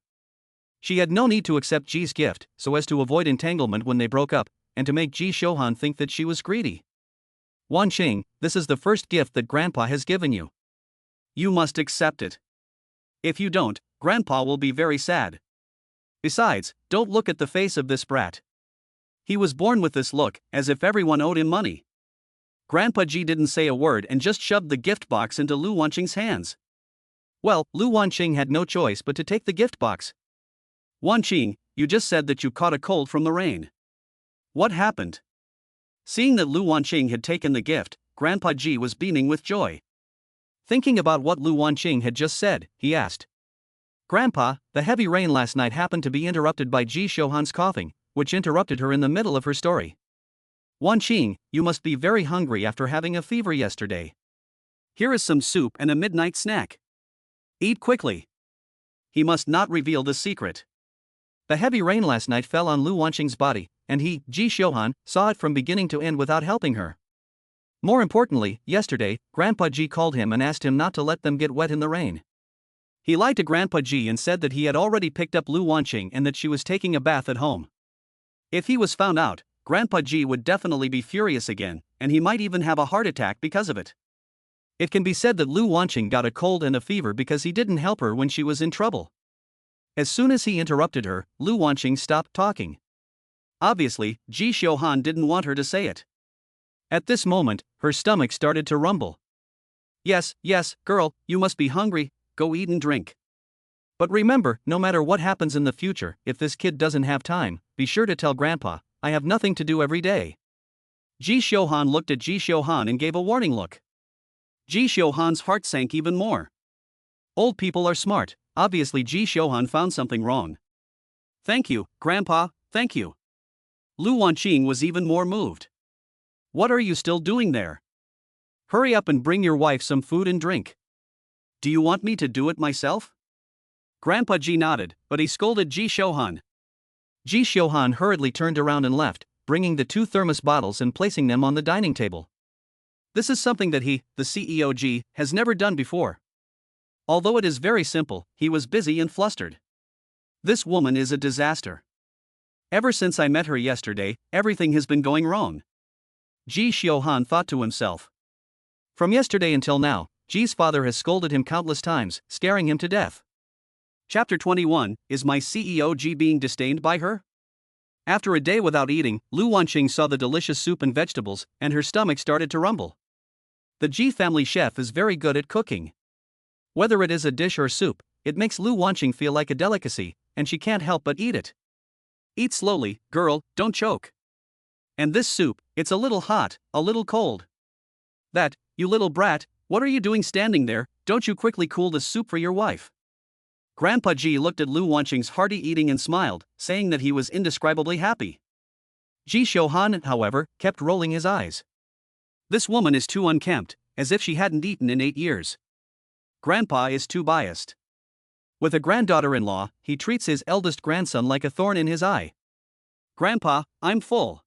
She had no need to accept Ji's gift, so as to avoid entanglement when they broke up, and to make Ji Xiuhan think that she was greedy. "Wanqing, this is the first gift that Grandpa has given you. You must accept it. If you don't, Grandpa will be very sad. Besides, don't look at the face of this brat. He was born with this look, as if everyone owed him money." Grandpa Ji didn't say a word and just shoved the gift box into Lu Wanqing's hands. Well, Lu Wanqing had no choice but to take the gift box. "Wanqing, you just said that you caught a cold from the rain. What happened?" Seeing that Lu Wanqing had taken the gift, Grandpa Ji was beaming with joy. Thinking about what Lu Wanqing had just said, he asked. "Grandpa, the heavy rain last night happened to be interrupted by Ji Xiuhan's coughing, which interrupted her in the middle of her story. Wanqing, you must be very hungry after having a fever yesterday. Here is some soup and a midnight snack. Eat quickly." He must not reveal the secret. The heavy rain last night fell on Lu Wanqing's body, and he, Ji Xiuhan, saw it from beginning to end without helping her. More importantly, yesterday, Grandpa Ji called him and asked him not to let them get wet in the rain. He lied to Grandpa Ji and said that he had already picked up Lu Wanqing and that she was taking a bath at home. If he was found out, Grandpa Ji would definitely be furious again, and he might even have a heart attack because of it. It can be said that Lu Wanqing got a cold and a fever because he didn't help her when she was in trouble. As soon as he interrupted her, Lu Wanqing stopped talking. Obviously, Ji Xiuhan didn't want her to say it. At this moment, her stomach started to rumble. Yes, girl, you must be hungry, go eat and drink. But remember, no matter what happens in the future, if this kid doesn't have time, be sure to tell Grandpa, I have nothing to do every day. Ji Xiuhan looked at Ji Xiuhan and gave a warning look. Ji Xiuhan's heart sank even more. Old people are smart, obviously Ji Xiuhan found something wrong. Thank you, Grandpa, thank you. Lu Wanqing was even more moved. What are you still doing there? Hurry up and bring your wife some food and drink. Do you want me to do it myself? Grandpa Ji nodded, but he scolded Ji Xiuhan. Ji Xiuhan hurriedly turned around and left, bringing the 2 thermos bottles and placing them on the dining table. This is something that he, the CEO Ji, has never done before. Although it is very simple, he was busy and flustered. This woman is a disaster. Ever since I met her yesterday, everything has been going wrong. Ji Xiuhan thought to himself. From yesterday until now, Ji's father has scolded him countless times, scaring him to death. Chapter 21, Is my CEO Ji being disdained by her? After a day without eating, Lu Wanqing saw the delicious soup and vegetables, and her stomach started to rumble. The Ji family chef is very good at cooking. Whether it is a dish or soup, it makes Lu Wanqing feel like a delicacy, and she can't help but eat it. Eat slowly, girl, don't choke. And this soup, it's a little hot, a little cold. That, you little brat, what are you doing standing there, don't you quickly cool the soup for your wife. Grandpa Ji looked at Lu Wanqing's hearty eating and smiled, saying that he was indescribably happy. Ji Shouhan, however, kept rolling his eyes. This woman is too unkempt, as if she hadn't eaten in 8 years. Grandpa is too biased. With a granddaughter-in-law, he treats his eldest grandson like a thorn in his eye. Grandpa, I'm full.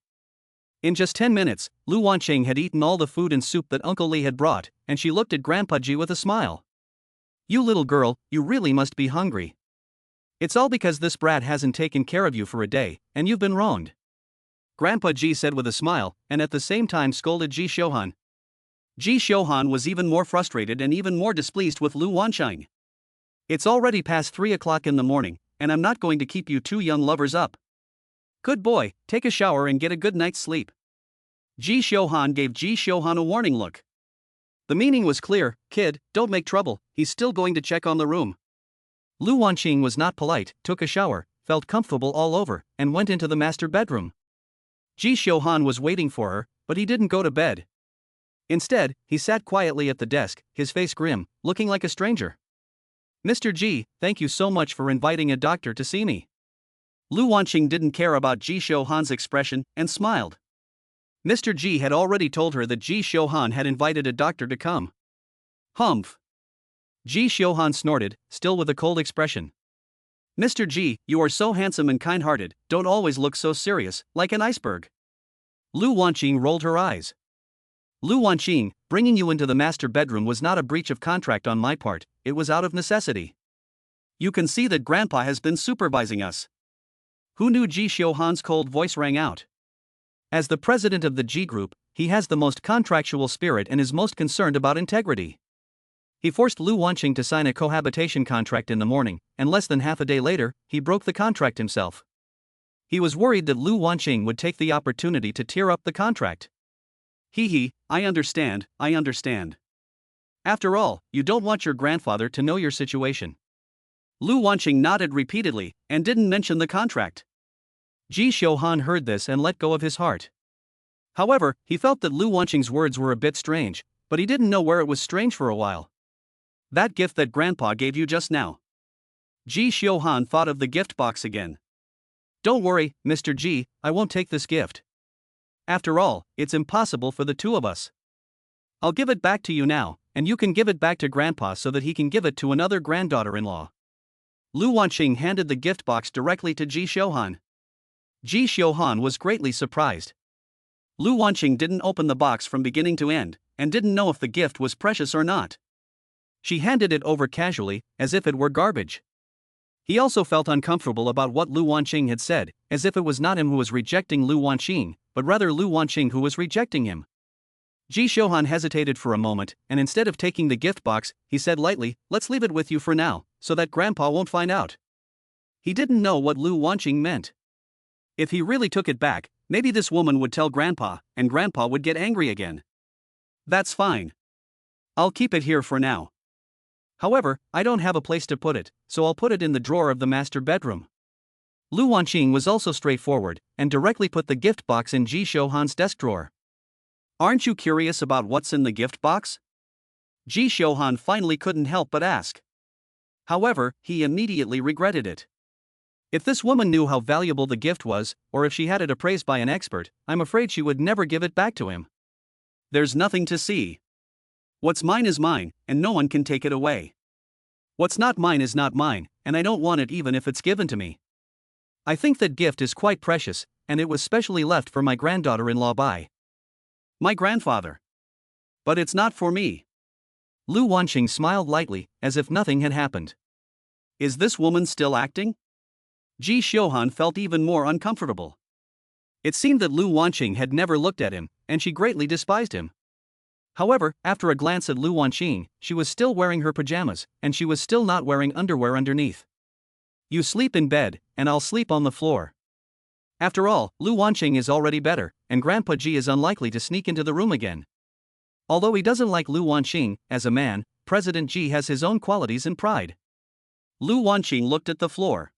In just 10 minutes, Lu Wanqing had eaten all the food and soup that Uncle Li had brought, and she looked at Grandpa Ji with a smile. You little girl, you really must be hungry. It's all because this brat hasn't taken care of you for a day, and you've been wronged. Grandpa Ji said with a smile, and at the same time scolded Ji Shouhan. Ji Shouhan was even more frustrated and even more displeased with Lu Wanqing. It's already past 3 o'clock in the morning, and I'm not going to keep you two young lovers up. Good boy, take a shower and get a good night's sleep. Ji Shouhan gave Ji Shouhan a warning look. The meaning was clear: kid, don't make trouble, he's still going to check on the room. Lu Wanqing was not polite, took a shower, felt comfortable all over, and went into the master bedroom. Ji Shouhan was waiting for her, but he didn't go to bed. Instead, he sat quietly at the desk, his face grim, looking like a stranger. Mr. Ji, thank you so much for inviting a doctor to see me. Lu Wanqing didn't care about Ji Shouhan's expression and smiled. Mr. Ji had already told her that Ji Shouhan had invited a doctor to come. Humph. Ji Shouhan snorted, still with a cold expression. Mr. Ji, you are so handsome and kind-hearted, don't always look so serious, like an iceberg. Lu Wanqing rolled her eyes. Lu Wanqing, bringing you into the master bedroom was not a breach of contract on my part, it was out of necessity. You can see that Grandpa has been supervising us. Who knew? Ji Shouhan's cold voice rang out. As the president of the Ji Group, he has the most contractual spirit and is most concerned about integrity. He forced Lu Wanqing to sign a cohabitation contract in the morning, and less than half a day later, he broke the contract himself. He was worried that Lu Wanqing would take the opportunity to tear up the contract. I understand. After all, you don't want your grandfather to know your situation. Lu Wanqing nodded repeatedly, and didn't mention the contract. Ji Shouhan heard this and let go of his heart. However, he felt that Lu Wanqing's words were a bit strange, but he didn't know where it was strange for a while. That gift that Grandpa gave you just now. Ji Shouhan thought of the gift box again. Don't worry, Mr. Ji, I won't take this gift. After all, it's impossible for the two of us. I'll give it back to you now, and you can give it back to Grandpa so that he can give it to another granddaughter-in-law. Lu Wanqing handed the gift box directly to Ji Shouhan. Ji Shouhan was greatly surprised. Lu Wanqing didn't open the box from beginning to end, and didn't know if the gift was precious or not. She handed it over casually, as if it were garbage. He also felt uncomfortable about what Lu Wanqing had said, as if it was not him who was rejecting Lu Wanqing, but rather Lu Wanqing who was rejecting him. Ji Shouhan hesitated for a moment, and instead of taking the gift box, he said lightly, let's leave it with you for now, so that Grandpa won't find out. He didn't know what Lu Wanqing meant. If he really took it back, maybe this woman would tell Grandpa, and Grandpa would get angry again. That's fine. I'll keep it here for now. However, I don't have a place to put it, so I'll put it in the drawer of the master bedroom. Lu Wanqing was also straightforward, and directly put the gift box in Ji Shouhan's desk drawer. Aren't you curious about what's in the gift box? Ji Shouhan finally couldn't help but ask. However, he immediately regretted it. If this woman knew how valuable the gift was, or if she had it appraised by an expert, I'm afraid she would never give it back to him. There's nothing to see. What's mine is mine, and no one can take it away. What's not mine is not mine, and I don't want it even if it's given to me. I think that gift is quite precious, and it was specially left for my granddaughter-in-law by my grandfather. But it's not for me. Lu Wanqing smiled lightly, as if nothing had happened. Is this woman still acting? Ji Shouhan felt even more uncomfortable. It seemed that Lu Wanqing had never looked at him, and she greatly despised him. However, after a glance at Lu Wanqing, she was still wearing her pajamas, and she was still not wearing underwear underneath. You sleep in bed, and I'll sleep on the floor. After all, Lu Wanqing is already better, and Grandpa Ji is unlikely to sneak into the room again. Although he doesn't like Lu Wanqing, as a man, President Ji has his own qualities and pride. Lu Wanqing looked at the floor.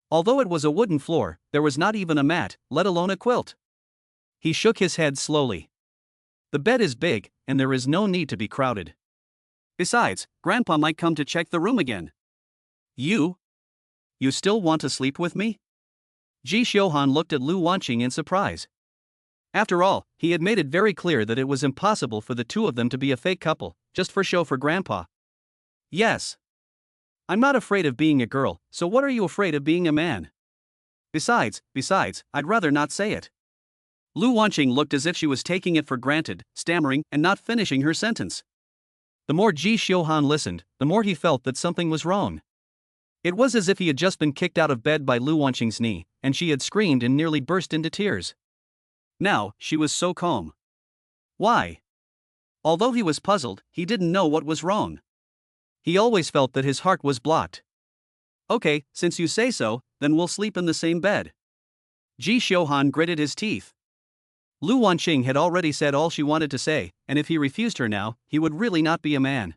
Although it was a wooden floor, there was not even a mat, let alone a quilt. He shook his head slowly. The bed is big, and there is no need to be crowded. Besides, Grandpa might come to check the room again. You still want to sleep with me? Ji Xiuhan looked at Lu Wanqing in surprise. After all, he had made it very clear that it was impossible for the two of them to be a fake couple, just for show for grandpa. Yes. I'm not afraid of being a girl, so what are you afraid of being a man? Besides, I'd rather not say it. Lu Wanqing looked as if she was taking it for granted, stammering and not finishing her sentence. The more Ji Xiuhan listened, the more he felt that something was wrong. It was as if he had just been kicked out of bed by Lu Wanqing's knee, and she had screamed and nearly burst into tears. Now, she was so calm. Why? Although he was puzzled, he didn't know what was wrong. He always felt that his heart was blocked. Okay, since you say so, then we'll sleep in the same bed. Ji Xiuhan gritted his teeth. Lu Wanqing had already said all she wanted to say, and if he refused her now, he would really not be a man.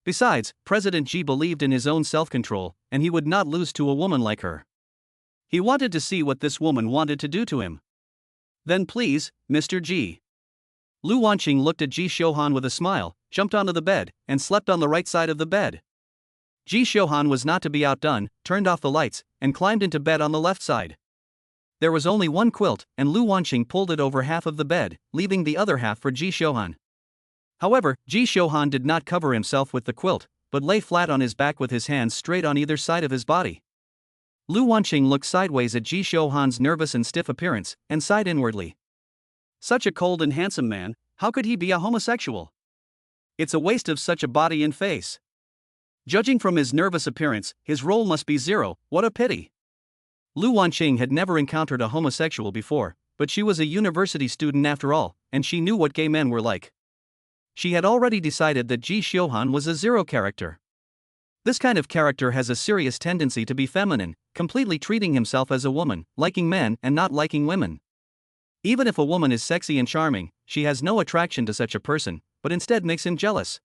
Besides, President Ji believed in his own self-control, and he would not lose to a woman like her. He wanted to see what this woman wanted to do to him. Then please, Mr. Ji. Lu Wanqing looked at Ji Xiuhan with a smile, jumped onto the bed, and slept on the right side of the bed. Ji Xiuhan was not to be outdone, turned off the lights, and climbed into bed on the left side. There was only one quilt, and Lu Wanqing pulled it over half of the bed, leaving the other half for Ji Xiuhan. However, Ji Xiuhan did not cover himself with the quilt, but lay flat on his back with his hands straight on either side of his body. Lu Wanqing looked sideways at Ji Xiuhan's nervous and stiff appearance, and sighed inwardly. Such a cold and handsome man, how could he be a homosexual? It's a waste of such a body and face. Judging from his nervous appearance, his role must be zero, what a pity. Lu Wanqing had never encountered a homosexual before, but she was a university student after all, and she knew what gay men were like. She had already decided that Ji Xiuhan was a zero character. This kind of character has a serious tendency to be feminine, completely treating himself as a woman, liking men and not liking women. Even if a woman is sexy and charming, she has no attraction to such a person, but instead makes him jealous.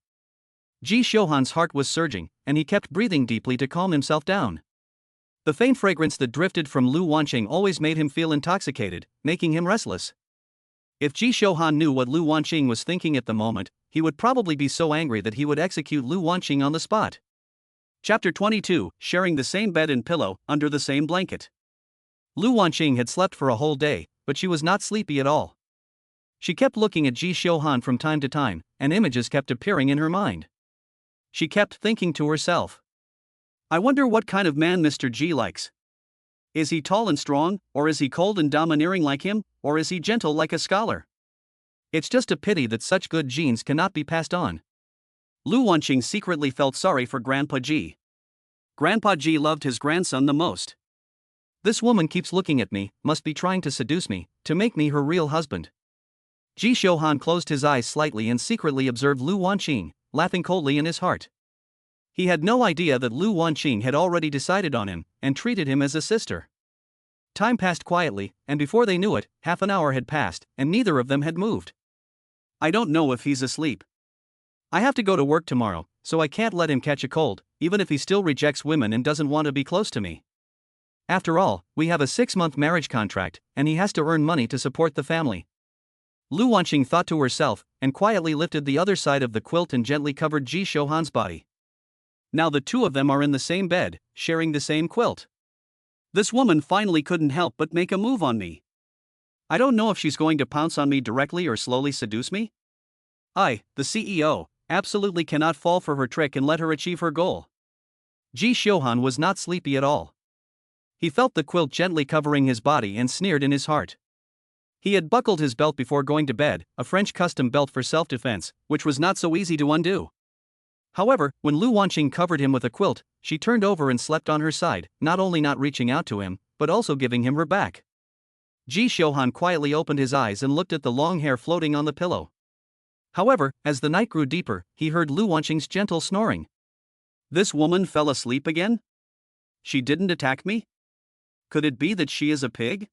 Ji Xiuhan's heart was surging, and he kept breathing deeply to calm himself down. The faint fragrance that drifted from Lu Wanqing always made him feel intoxicated, making him restless. If Ji Xiuhan knew what Lu Wanqing was thinking at the moment, he would probably be so angry that he would execute Lu Wanqing on the spot. Chapter 22, Sharing the Same Bed and Pillow, Under the Same Blanket. Lu Wanqing had slept for a whole day, but she was not sleepy at all. She kept looking at Ji Xiuhan from time to time, and images kept appearing in her mind. She kept thinking to herself, I wonder what kind of man Mr. Ji likes. Is he tall and strong, or is he cold and domineering like him, or is he gentle like a scholar? It's just a pity that such good genes cannot be passed on. Lu Wanqing secretly felt sorry for Grandpa Ji. Grandpa Ji loved his grandson the most. This woman keeps looking at me, must be trying to seduce me, to make me her real husband. Ji Xiuhan closed his eyes slightly and secretly observed Lu Wanqing, laughing coldly in his heart. He had no idea that Lu Wanqing had already decided on him, and treated him as a sister. Time passed quietly, and before they knew it, half an hour had passed, and neither of them had moved. I don't know if he's asleep. I have to go to work tomorrow, so I can't let him catch a cold, even if he still rejects women and doesn't want to be close to me. After all, we have a 6-month marriage contract, and he has to earn money to support the family. Lu Wanqing thought to herself, and quietly lifted the other side of the quilt and gently covered Ji Xiuhan's body. Now the two of them are in the same bed, sharing the same quilt. This woman finally couldn't help but make a move on me. I don't know if she's going to pounce on me directly or slowly seduce me. I, the CEO, absolutely cannot fall for her trick and let her achieve her goal. Ji Xiuhan was not sleepy at all. He felt the quilt gently covering his body and sneered in his heart. He had buckled his belt before going to bed, a French custom belt for self-defense, which was not so easy to undo. However, when Lu Wanqing covered him with a quilt, she turned over and slept on her side, not only not reaching out to him, but also giving him her back. Ji Xiuhan quietly opened his eyes and looked at the long hair floating on the pillow. However, as the night grew deeper, he heard Lu Wanqing's gentle snoring. This woman fell asleep again? She didn't attack me? Could it be that she is a pig?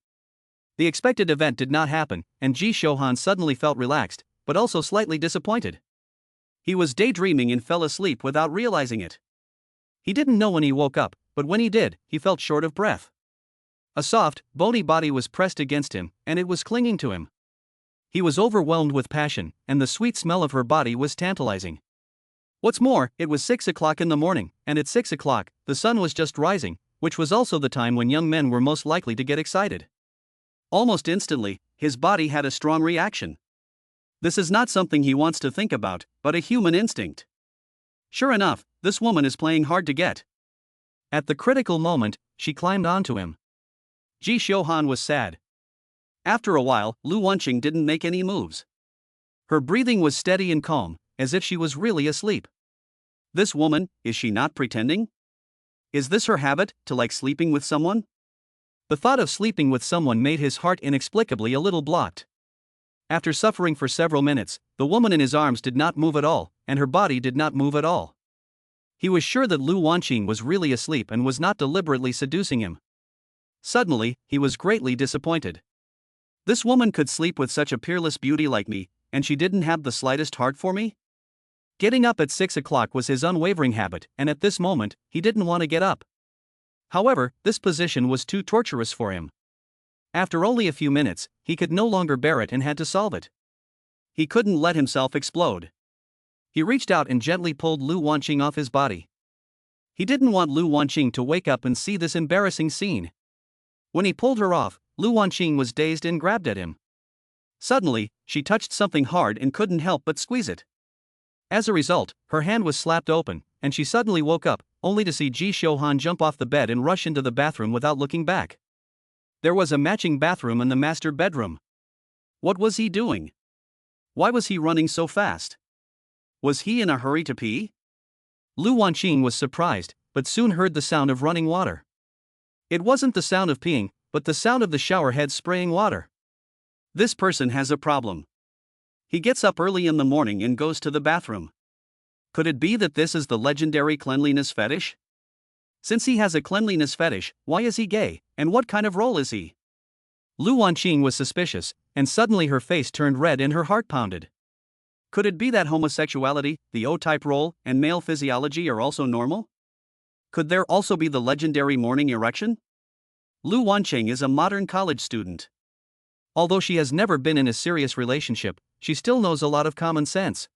The expected event did not happen, and Ji Xiuhan suddenly felt relaxed, but also slightly disappointed. He was daydreaming and fell asleep without realizing it. He didn't know when he woke up, but when he did, he felt short of breath. A soft, bony body was pressed against him, and it was clinging to him. He was overwhelmed with passion, and the sweet smell of her body was tantalizing. What's more, it was 6 o'clock in the morning, and at 6 o'clock, the sun was just rising, which was also the time when young men were most likely to get excited. Almost instantly, his body had a strong reaction. This is not something he wants to think about, but a human instinct. Sure enough, this woman is playing hard to get. At the critical moment, she climbed onto him. Ji Xiuhan was sad. After a while, Lu Wanqing didn't make any moves. Her breathing was steady and calm, as if she was really asleep. This woman, is she not pretending? Is this her habit, to like sleeping with someone? The thought of sleeping with someone made his heart inexplicably a little blocked. After suffering for several minutes, the woman in his arms did not move at all, and her body did not move at all. He was sure that Lu Wanqing was really asleep and was not deliberately seducing him. Suddenly, he was greatly disappointed. This woman could sleep with such a peerless beauty like me, and she didn't have the slightest heart for me? Getting up at 6 o'clock was his unwavering habit, and at this moment, he didn't want to get up. However, this position was too torturous for him. After only a few minutes, he could no longer bear it and had to solve it. He couldn't let himself explode. He reached out and gently pulled Lu Wanqing off his body. He didn't want Lu Wanqing to wake up and see this embarrassing scene. When he pulled her off, Lu Wanqing was dazed and grabbed at him. Suddenly, she touched something hard and couldn't help but squeeze it. As a result, her hand was slapped open, and she suddenly woke up, only to see Ji Xiuhan jump off the bed and rush into the bathroom without looking back. There was a matching bathroom in the master bedroom. What was he doing? Why was he running so fast? Was he in a hurry to pee? Lu Wanqing was surprised, but soon heard the sound of running water. It wasn't the sound of peeing, but the sound of the shower head spraying water. This person has a problem. He gets up early in the morning and goes to the bathroom. Could it be that this is the legendary cleanliness fetish? Since he has a cleanliness fetish, why is he gay, and what kind of role is he? Lu Wanqing was suspicious, and suddenly her face turned red and her heart pounded. Could it be that homosexuality, the O-type role, and male physiology are also normal? Could there also be the legendary morning erection? Lu Wanqing is a modern college student. Although she has never been in a serious relationship, she still knows a lot of common sense.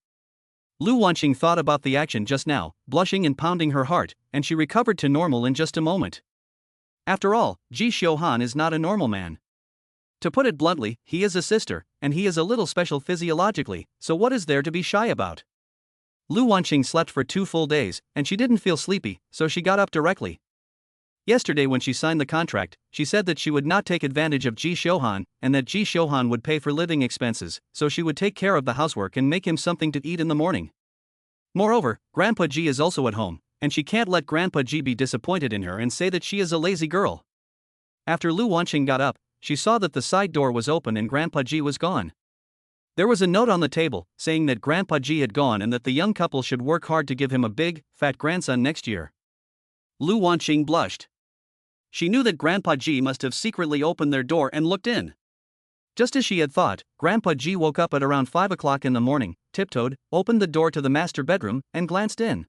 Lu Wanqing thought about the action just now, blushing and pounding her heart, and she recovered to normal in just a moment. After all, Ji Xiuhan is not a normal man. To put it bluntly, he is a sister, and he is a little special physiologically, so what is there to be shy about? Lu Wanqing slept for 2 full days, and she didn't feel sleepy, so she got up directly. Yesterday when she signed the contract, she said that she would not take advantage of Ji Xiuhan, and that Ji Xiuhan would pay for living expenses, so she would take care of the housework and make him something to eat in the morning. Moreover, Grandpa Ji is also at home, and she can't let Grandpa Ji be disappointed in her and say that she is a lazy girl. After Lu Wanqing got up, she saw that the side door was open and Grandpa Ji was gone. There was a note on the table, saying that Grandpa Ji had gone and that the young couple should work hard to give him a big, fat grandson next year. Lu Wanqing blushed. She knew that Grandpa Ji must have secretly opened their door and looked in. Just as she had thought, Grandpa Ji woke up at around 5 o'clock in the morning, tiptoed, opened the door to the master bedroom, and glanced in.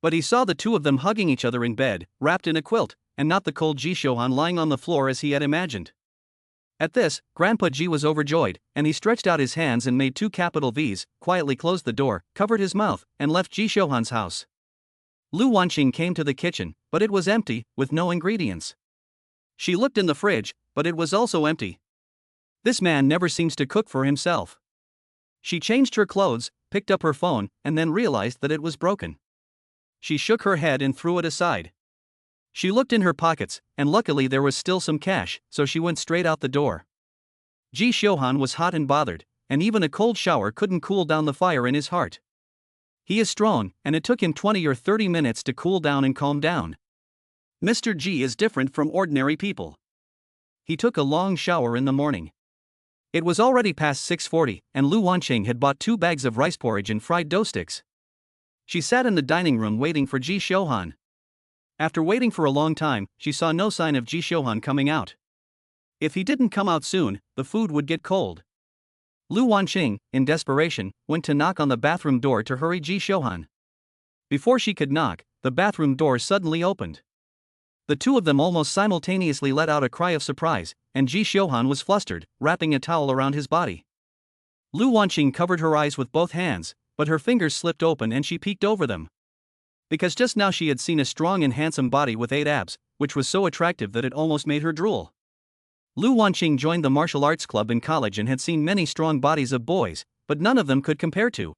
But he saw the two of them hugging each other in bed, wrapped in a quilt, and not the cold Ji Xiuhan lying on the floor as he had imagined. At this, Grandpa Ji was overjoyed, and he stretched out his hands and made 2 capital V's, quietly closed the door, covered his mouth, and left Ji Xiuhan's house. Lu Wanqing came to the kitchen, but it was empty, with no ingredients. She looked in the fridge, but it was also empty. This man never seems to cook for himself. She changed her clothes, picked up her phone, and then realized that it was broken. She shook her head and threw it aside. She looked in her pockets, and luckily there was still some cash, so she went straight out the door. Ji Xiuhan was hot and bothered, and even a cold shower couldn't cool down the fire in his heart. He is strong, and it took him 20 or 30 minutes to cool down and calm down. Mr. Ji is different from ordinary people. He took a long shower in the morning. It was already past 6:40, and Lu Wanqing had bought 2 bags of rice porridge and fried dough sticks. She sat in the dining room waiting for Ji Xiuhan. After waiting for a long time, she saw no sign of Ji Xiuhan coming out. If he didn't come out soon, the food would get cold. Lu Wanqing, in desperation, went to knock on the bathroom door to hurry Ji Xiuhan. Before she could knock, the bathroom door suddenly opened. The two of them almost simultaneously let out a cry of surprise, and Ji Xiuhan was flustered, wrapping a towel around his body. Lu Wanqing covered her eyes with both hands, but her fingers slipped open and she peeked over them. Because just now she had seen a strong and handsome body with 8 abs, which was so attractive that it almost made her drool. Lu Wanqing joined the martial arts club in college and had seen many strong bodies of boys, but none of them could compare to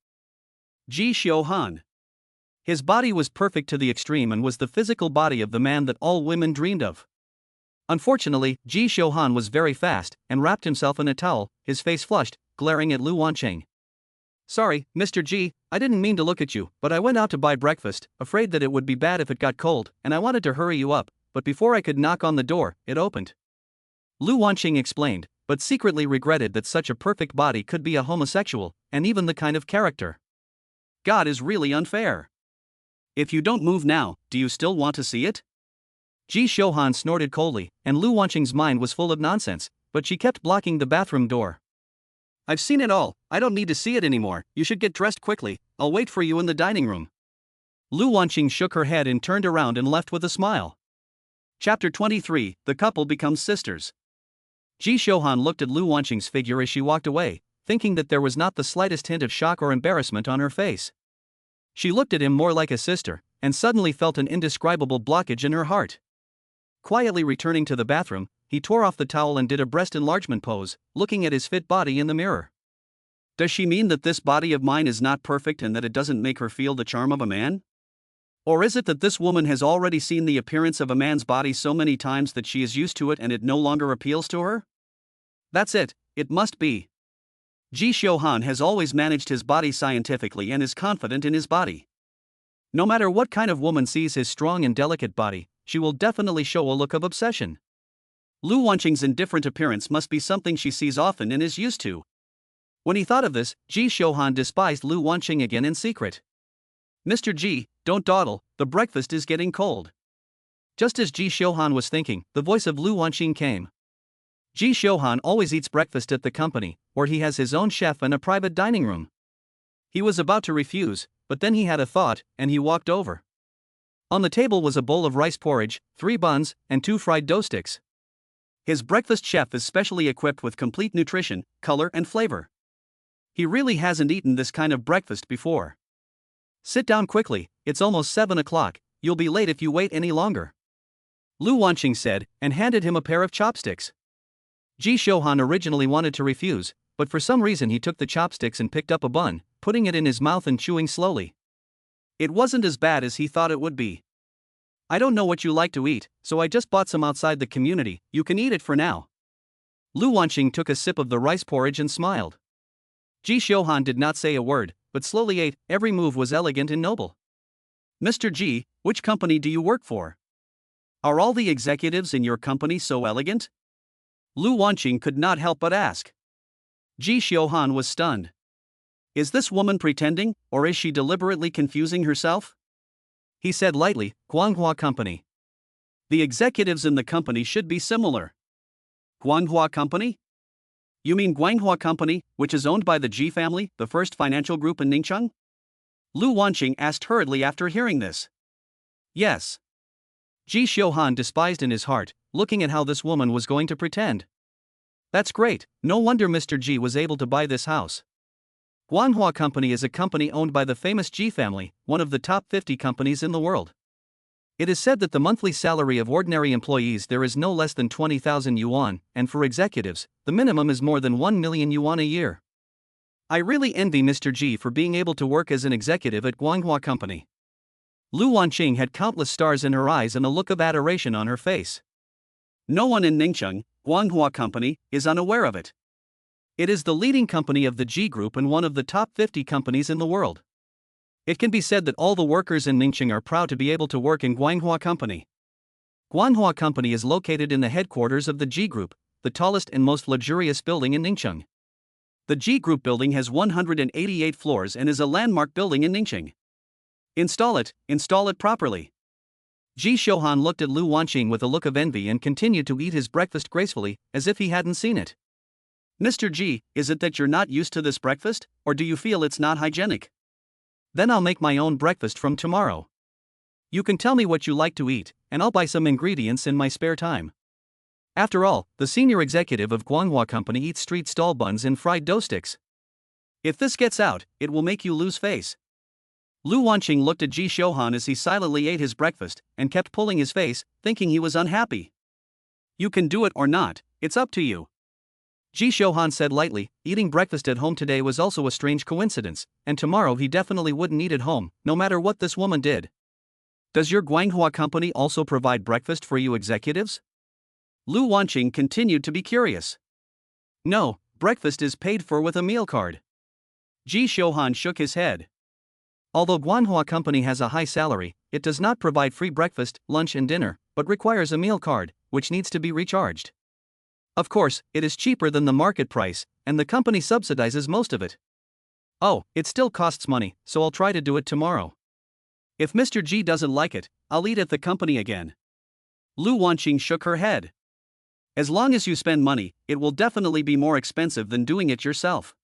Ji Xiuhan. His body was perfect to the extreme and was the physical body of the man that all women dreamed of. Unfortunately, Ji Xiuhan was very fast and wrapped himself in a towel, his face flushed, glaring at Lu Wanqing. "Sorry, Mr. Ji, I didn't mean to look at you, but I went out to buy breakfast, afraid that it would be bad if it got cold, and I wanted to hurry you up, but before I could knock on the door, it opened." Lu Wanqing explained, but secretly regretted that such a perfect body could be a homosexual, and even the kind of character. God is really unfair. If you don't move now, do you still want to see it? Ji Xiuhan snorted coldly, and Lu Wanqing's mind was full of nonsense, but she kept blocking the bathroom door. "I've seen it all, I don't need to see it anymore, you should get dressed quickly, I'll wait for you in the dining room." Lu Wanqing shook her head and turned around and left with a smile. Chapter 23, The Couple Becomes Sisters. Ji Xiuhan looked at Lu Wanqing's figure as she walked away, thinking that there was not the slightest hint of shock or embarrassment on her face. She looked at him more like a sister, and suddenly felt an indescribable blockage in her heart. Quietly returning to the bathroom, he tore off the towel and did a breast enlargement pose, looking at his fit body in the mirror. Does she mean that this body of mine is not perfect and that it doesn't make her feel the charm of a man? Or is it that this woman has already seen the appearance of a man's body so many times that she is used to it and it no longer appeals to her? That's it, it must be. Ji Xiuhan has always managed his body scientifically and is confident in his body. No matter what kind of woman sees his strong and delicate body, she will definitely show a look of obsession. Lu Wanqing's indifferent appearance must be something she sees often and is used to. When he thought of this, Ji Xiuhan despised Lu Wanqing again in secret. "Mr. Ji, don't dawdle, the breakfast is getting cold." Just as Ji Xiuhan was thinking, the voice of Lu Wanqing came. Ji Xiuhan always eats breakfast at the company, where he has his own chef and a private dining room. He was about to refuse, but then he had a thought, and he walked over. On the table was a bowl of rice porridge, 3 buns, and 2 fried dough sticks. His breakfast chef is specially equipped with complete nutrition, color and flavor. He really hasn't eaten this kind of breakfast before. "Sit down quickly, it's almost 7 o'clock, you'll be late if you wait any longer," Lu Wanqing said, and handed him a pair of chopsticks. Ji Xiuhan originally wanted to refuse, but for some reason he took the chopsticks and picked up a bun, putting it in his mouth and chewing slowly. It wasn't as bad as he thought it would be. "I don't know what you like to eat, so I just bought some outside the community, you can eat it for now." Lu Wanqing took a sip of the rice porridge and smiled. Ji Xiuhan did not say a word, but slowly ate, every move was elegant and noble. "Mr. Ji, which company do you work for? Are all the executives in your company so elegant?" Lu Wanqing could not help but ask. Ji Xiuhan was stunned. Is this woman pretending, or is she deliberately confusing herself? He said lightly, "Guanghua Company." The executives in the company should be similar. Guanghua Company? You mean Guanghua Company, which is owned by the Ji family, the first financial group in Ningcheng? Lu Wanqing asked hurriedly after hearing this. Yes. Ji Xiuhan despised in his heart, looking at how this woman was going to pretend. That's great, no wonder Mr. Ji was able to buy this house. Guanghua Company is a company owned by the famous Ji family, one of the top 50 companies in the world. It is said that the monthly salary of ordinary employees there is no less than 20,000 yuan, and for executives, the minimum is more than 1 million yuan a year. I really envy Mr. Ji for being able to work as an executive at Guanghua Company. Lu Wanqing had countless stars in her eyes and a look of adoration on her face. No one in Ningcheng, Guanghua Company, is unaware of it. It is the leading company of the Ji Group and one of the top 50 companies in the world. It can be said that all the workers in Ningcheng are proud to be able to work in Guanghua Company. Guanghua Company is located in the headquarters of the Ji Group, the tallest and most luxurious building in Ningcheng. The Ji Group building has 188 floors and is a landmark building in Ningcheng. Install it properly. Ji Xiuhan looked at Lu Wanqing with a look of envy and continued to eat his breakfast gracefully, as if he hadn't seen it. Mr. Ji, is it that you're not used to this breakfast, or do you feel it's not hygienic? Then I'll make my own breakfast from tomorrow. You can tell me what you like to eat, and I'll buy some ingredients in my spare time. After all, the senior executive of Guanghua Company eats street stall buns and fried dough sticks. If this gets out, it will make you lose face. Lu Wanqing looked at Ji Shouhan as he silently ate his breakfast and kept pulling his face, thinking he was unhappy. You can do it or not, it's up to you. Ji Shouhan said lightly, eating breakfast at home today was also a strange coincidence, and tomorrow he definitely wouldn't eat at home, no matter what this woman did. Does your Guanghua company also provide breakfast for you executives? Lu Wanqing continued to be curious. No, breakfast is paid for with a meal card. Ji Shouhan shook his head. Although Guanghua company has a high salary, it does not provide free breakfast, lunch and dinner, but requires a meal card, which needs to be recharged. Of course, it is cheaper than the market price, and the company subsidizes most of it. Oh, it still costs money, so I'll try to do it tomorrow. If Mr. G doesn't like it, I'll eat at the company again. Lu Wanqing shook her head. As long as you spend money, it will definitely be more expensive than doing it yourself.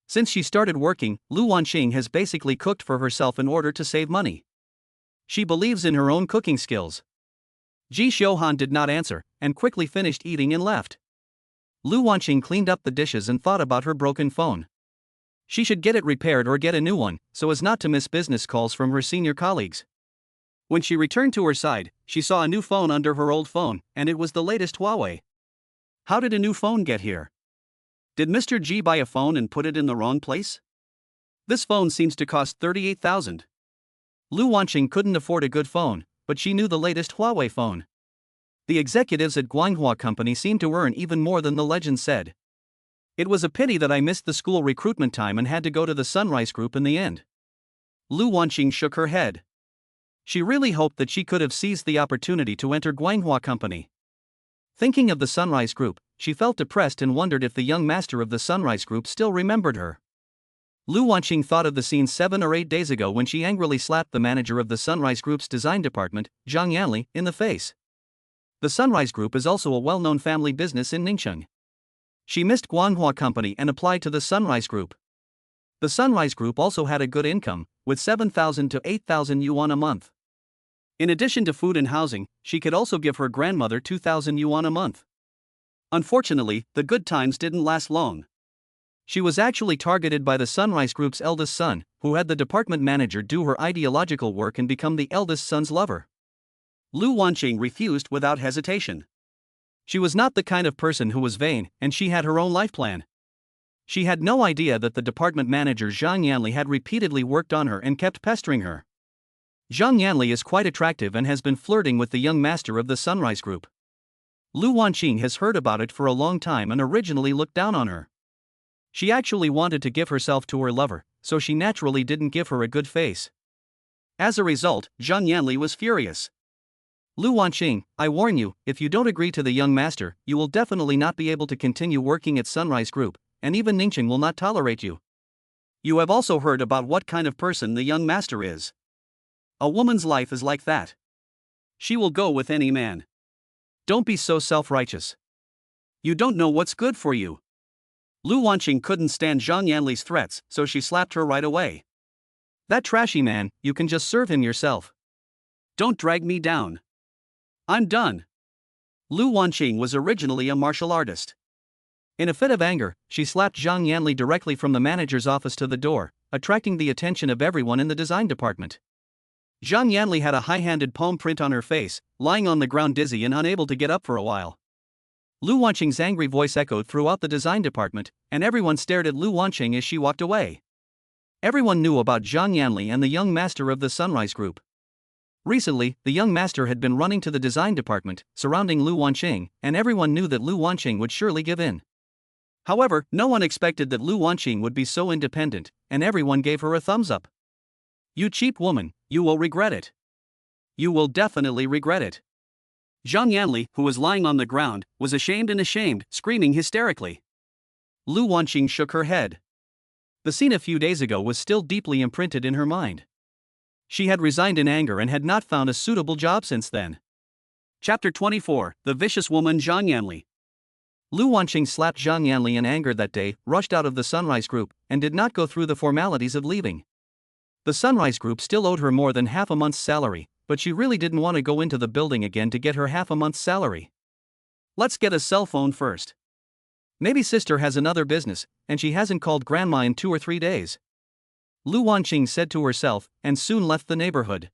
Since she started working, Lu Wanqing has basically cooked for herself in order to save money. She believes in her own cooking skills. Ji Shouhan did not answer, and quickly finished eating and left. Lu Wanqing cleaned up the dishes and thought about her broken phone. She should get it repaired or get a new one, so as not to miss business calls from her senior colleagues. When she returned to her side, she saw a new phone under her old phone, and it was the latest Huawei. How did a new phone get here? Did Mr. G buy a phone and put it in the wrong place? This phone seems to cost 38,000. Lu Wanqing couldn't afford a good phone, but she knew the latest Huawei phone. The executives at Guanghua Company seemed to earn even more than the legend said. It was a pity that I missed the school recruitment time and had to go to the Sunrise Group in the end. Lu Wanqing shook her head. She really hoped that she could have seized the opportunity to enter Guanghua Company. Thinking of the Sunrise Group, she felt depressed and wondered if the young master of the Sunrise Group still remembered her. Lu Wanqing thought of the scene 7 or 8 days ago when she angrily slapped the manager of the Sunrise Group's design department, Zhang Yanli, in the face. The Sunrise Group is also a well-known family business in Ningcheng. She missed Guanghua Company and applied to the Sunrise Group. The Sunrise Group also had a good income, with 7,000 to 8,000 yuan a month. In addition to food and housing, she could also give her grandmother 2,000 yuan a month. Unfortunately, the good times didn't last long. She was actually targeted by the Sunrise Group's eldest son, who had the department manager do her ideological work and become the eldest son's lover. Lu Wanqing refused without hesitation. She was not the kind of person who was vain, and she had her own life plan. She had no idea that the department manager Zhang Yanli had repeatedly worked on her and kept pestering her. Zhang Yanli is quite attractive and has been flirting with the young master of the Sunrise Group. Lu Wanqing has heard about it for a long time and originally looked down on her. She actually wanted to give herself to her lover, so she naturally didn't give her a good face. As a result, Zhang Yanli was furious. Lu Wanqing, I warn you, if you don't agree to the young master, you will definitely not be able to continue working at Sunrise Group, and even Ningcheng will not tolerate you. You have also heard about what kind of person the young master is. A woman's life is like that. She will go with any man. Don't be so self-righteous. You don't know what's good for you. Lu Wanqing couldn't stand Zhang Yanli's threats, so she slapped her right away. That trashy man, you can just serve him yourself. Don't drag me down. I'm done. Lu Wanqing was originally a martial artist. In a fit of anger, she slapped Zhang Yanli directly from the manager's office to the door, attracting the attention of everyone in the design department. Zhang Yanli had a high-handed palm print on her face, lying on the ground dizzy and unable to get up for a while. Lu Wanqing's angry voice echoed throughout the design department, and everyone stared at Lu Wanqing as she walked away. Everyone knew about Zhang Yanli and the young master of the Sunrise Group. Recently, the young master had been running to the design department, surrounding Lu Wanqing, and everyone knew that Lu Wanqing would surely give in. However, no one expected that Lu Wanqing would be so independent, and everyone gave her a thumbs up. You cheap woman, you will regret it. You will definitely regret it. Zhang Yanli, who was lying on the ground, was ashamed, screaming hysterically. Lu Wanqing shook her head. The scene a few days ago was still deeply imprinted in her mind. She had resigned in anger and had not found a suitable job since then. Chapter 24, The Vicious Woman Zhang Yanli. Lu Wanqing slapped Zhang Yanli in anger that day, rushed out of the Sunrise Group, and did not go through the formalities of leaving. The Sunrise Group still owed her more than half a month's salary, but she really didn't want to go into the building again to get her half a month's salary. Let's get a cell phone first. Maybe sister has another business, and she hasn't called grandma in 2 or 3 days. Lu Wanqing said to herself, and soon left the neighborhood.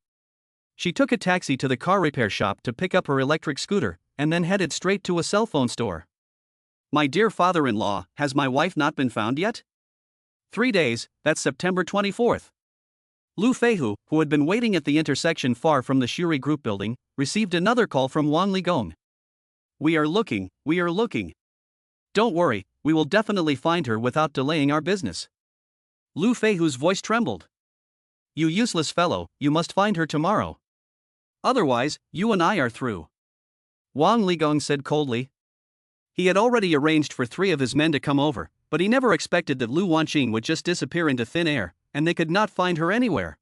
She took a taxi to the car repair shop to pick up her electric scooter, and then headed straight to a cell phone store. My dear father-in-law, has my wife not been found yet? 3 days, that's September 24th. Lu Feihu, who had been waiting at the intersection far from the Shuri Group building, received another call from Wang Ligong. We are looking. Don't worry, we will definitely find her without delaying our business. Lu Feihu's voice trembled. You useless fellow, you must find her tomorrow. Otherwise, you and I are through. Wang Ligong said coldly. He had already arranged for 3 of his men to come over, but he never expected that Lu Wanqing would just disappear into thin air, and they could not find her anywhere.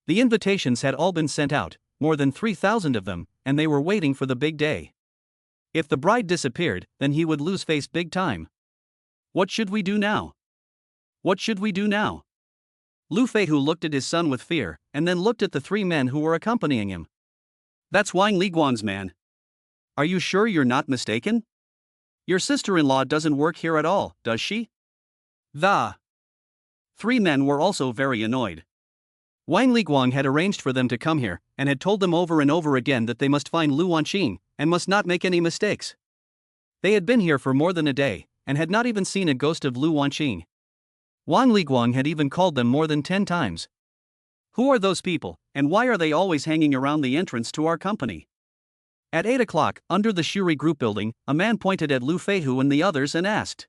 The invitations had all been sent out, more than 3,000 of them, and they were waiting for the big day. If the bride disappeared, then he would lose face big time. What should we do now? Lu Feihu looked at his son with fear, and then looked at the 3 men who were accompanying him. That's Wang Liguang's man. Are you sure you're not mistaken? Your sister-in-law doesn't work here at all, does she? The 3 men were also very annoyed. Wang Liguang had arranged for them to come here, and had told them over and over again that they must find Lu Wanqing, and must not make any mistakes. They had been here for more than a day, and had not even seen a ghost of Lu Wanqing. Wang Liguang had even called them more than 10 times. Who are those people, and why are they always hanging around the entrance to our company? At 8 o'clock, under the Shuri Group building, a man pointed at Lu Feihu and the others and asked,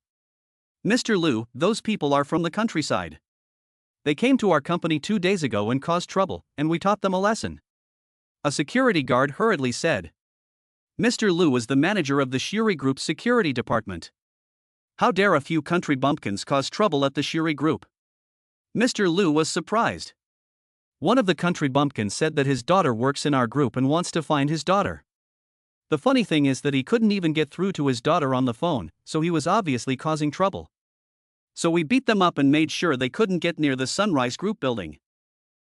Mr. Lu, those people are from the countryside. They came to our company 2 days ago and caused trouble, and we taught them a lesson. A security guard hurriedly said. Mr. Lu is the manager of the Shuri Group's security department. How dare a few country bumpkins cause trouble at the Shuri Group? Mr. Lu was surprised. One of the country bumpkins said that his daughter works in our group and wants to find his daughter. The funny thing is that he couldn't even get through to his daughter on the phone, so he was obviously causing trouble. So we beat them up and made sure they couldn't get near the Sunrise Group building.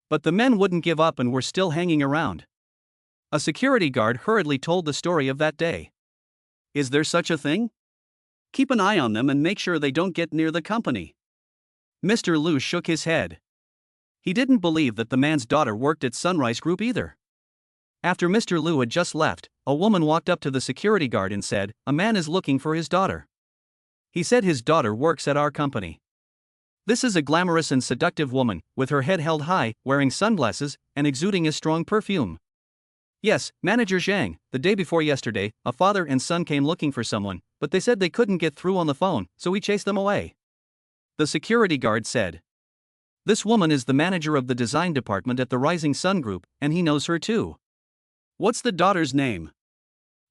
But the men wouldn't give up and were still hanging around. A security guard hurriedly told the story of that day. Is there such a thing? Keep an eye on them and make sure they don't get near the company. Mr. Lu shook his head. He didn't believe that the man's daughter worked at Sunrise Group either. After Mr. Lu had just left, a woman walked up to the security guard and said, a man is looking for his daughter. He said his daughter works at our company. This is a glamorous and seductive woman, with her head held high, wearing sunglasses, and exuding a strong perfume. Yes, Manager Zhang, the day before yesterday, a father and son came looking for someone, but they said they couldn't get through on the phone, so we chased them away. The security guard said. This woman is the manager of the design department at the Rising Sun Group, and he knows her too. What's the daughter's name?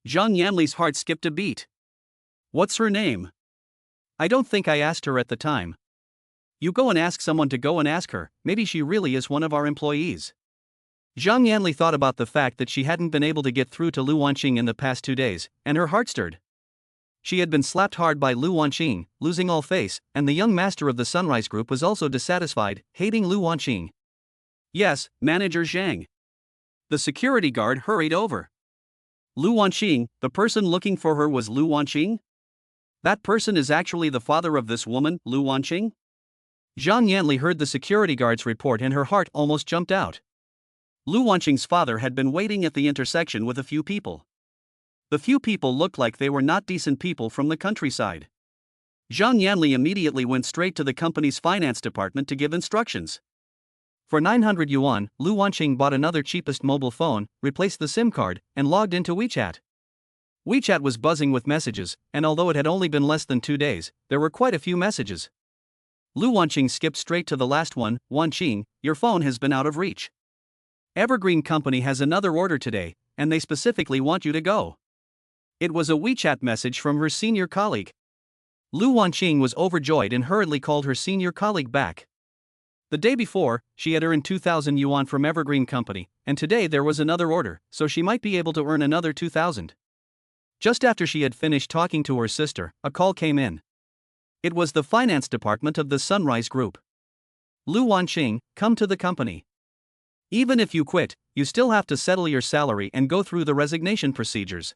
Zhang Yanli's heart skipped a beat. What's her name? I don't think I asked her at the time. You go and ask someone to go and ask her, maybe she really is one of our employees. Zhang Yanli thought about the fact that she hadn't been able to get through to Lu Wanqing in the past 2 days, and her heart stirred. She had been slapped hard by Lu Wanqing, losing all face, and the young master of the Sunrise Group was also dissatisfied, hating Lu Wanqing. Yes, Manager Zhang. The security guard hurried over. Lu Wanqing, the person looking for her was Lu Wanqing? That person is actually the father of this woman, Lu Wanqing? Zhang Yanli heard the security guard's report and her heart almost jumped out. Lu Wanqing's father had been waiting at the intersection with a few people. The few people looked like they were not decent people from the countryside. Zhang Yanli immediately went straight to the company's finance department to give instructions. For 900 yuan, Lu Wanqing bought another cheapest mobile phone, replaced the SIM card, and logged into WeChat. WeChat was buzzing with messages, and although it had only been less than 2 days, there were quite a few messages. Lu Wanqing skipped straight to the last one. Wanqing, your phone has been out of reach. Evergreen Company has another order today, and they specifically want you to go. It was a WeChat message from her senior colleague. Lu Wanqing was overjoyed and hurriedly called her senior colleague back. The day before, she had earned 2,000 yuan from Evergreen Company, and today there was another order, so she might be able to earn another 2,000. Just after she had finished talking to her sister, a call came in. It was the finance department of the Sunrise Group. Lu Wanqing, come to the company. Even if you quit, you still have to settle your salary and go through the resignation procedures.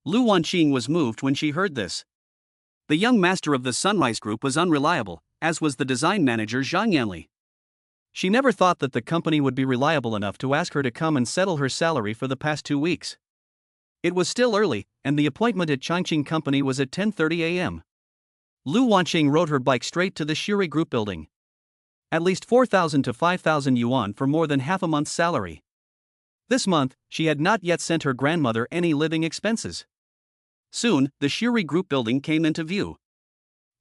Lu Wanqing was moved when she heard this. The young master of the Sunrise Group was unreliable, as was the design manager Zhang Yanli. She never thought that the company would be reliable enough to ask her to come and settle her salary for the past 2 weeks. It was still early, and the appointment at Changqing Company was at 10:30 a.m. Lu Wanqing rode her bike straight to the Shuri Group building. At least 4,000 to 5,000 yuan for more than half a month's salary. This month, she had not yet sent her grandmother any living expenses. Soon, the Shuri Group building came into view.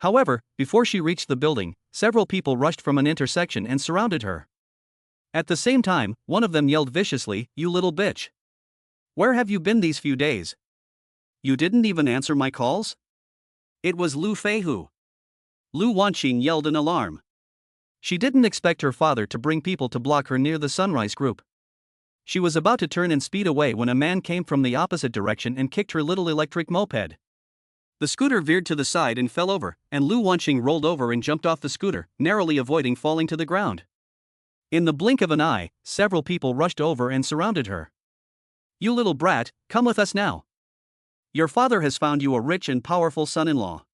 However, before she reached the building, several people rushed from an intersection and surrounded her. At the same time, one of them yelled viciously, "You little bitch! Where have you been these few days? You didn't even answer my calls?" It was Lu Feihu. Lu Wanqing yelled in alarm. She didn't expect her father to bring people to block her near the Sunrise Group. She was about to turn and speed away when a man came from the opposite direction and kicked her little electric moped. The scooter veered to the side and fell over, and Lu Wanqing rolled over and jumped off the scooter, narrowly avoiding falling to the ground. In the blink of an eye, several people rushed over and surrounded her. "You little brat, come with us now. Your father has found you a rich and powerful son-in-law.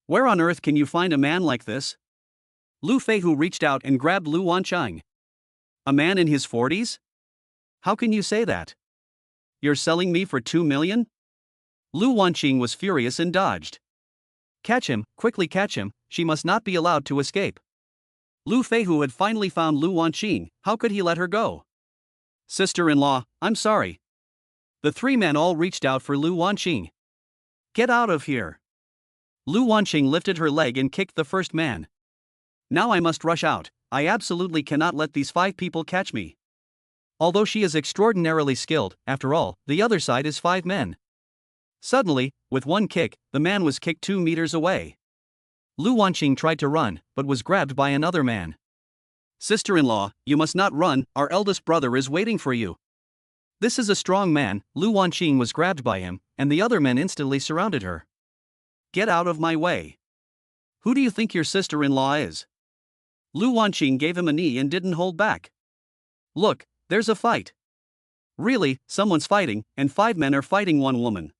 Where on earth can you find a man like this?" Lu Feihu reached out and grabbed Lu Wanqing. "A man in his 40s? How can you say that? You're selling me for 2 million? Lu Wanqing was furious and dodged. "Catch him, quickly catch him, she must not be allowed to escape." Lu Feihu had finally found Lu Wanqing, how could he let her go? "Sister-in-law, I'm sorry." The three men all reached out for Lu Wanqing. "Get out of here." Lu Wanqing lifted her leg and kicked the first man. "Now I must rush out, I absolutely cannot let these 5 people catch me." Although she is extraordinarily skilled, after all, the other side is 5 men. Suddenly, with one kick, the man was kicked 2 meters away. Lu Wanqing tried to run, but was grabbed by another man. "Sister-in-law, you must not run, our eldest brother is waiting for you." This is a strong man. Lu Wanqing was grabbed by him, and the other men instantly surrounded her. "Get out of my way. Who do you think your sister-in-law is?" Lu Wanqing gave him a knee and didn't hold back. "Look, there's a fight. Really, someone's fighting, and 5 men are fighting 1 woman.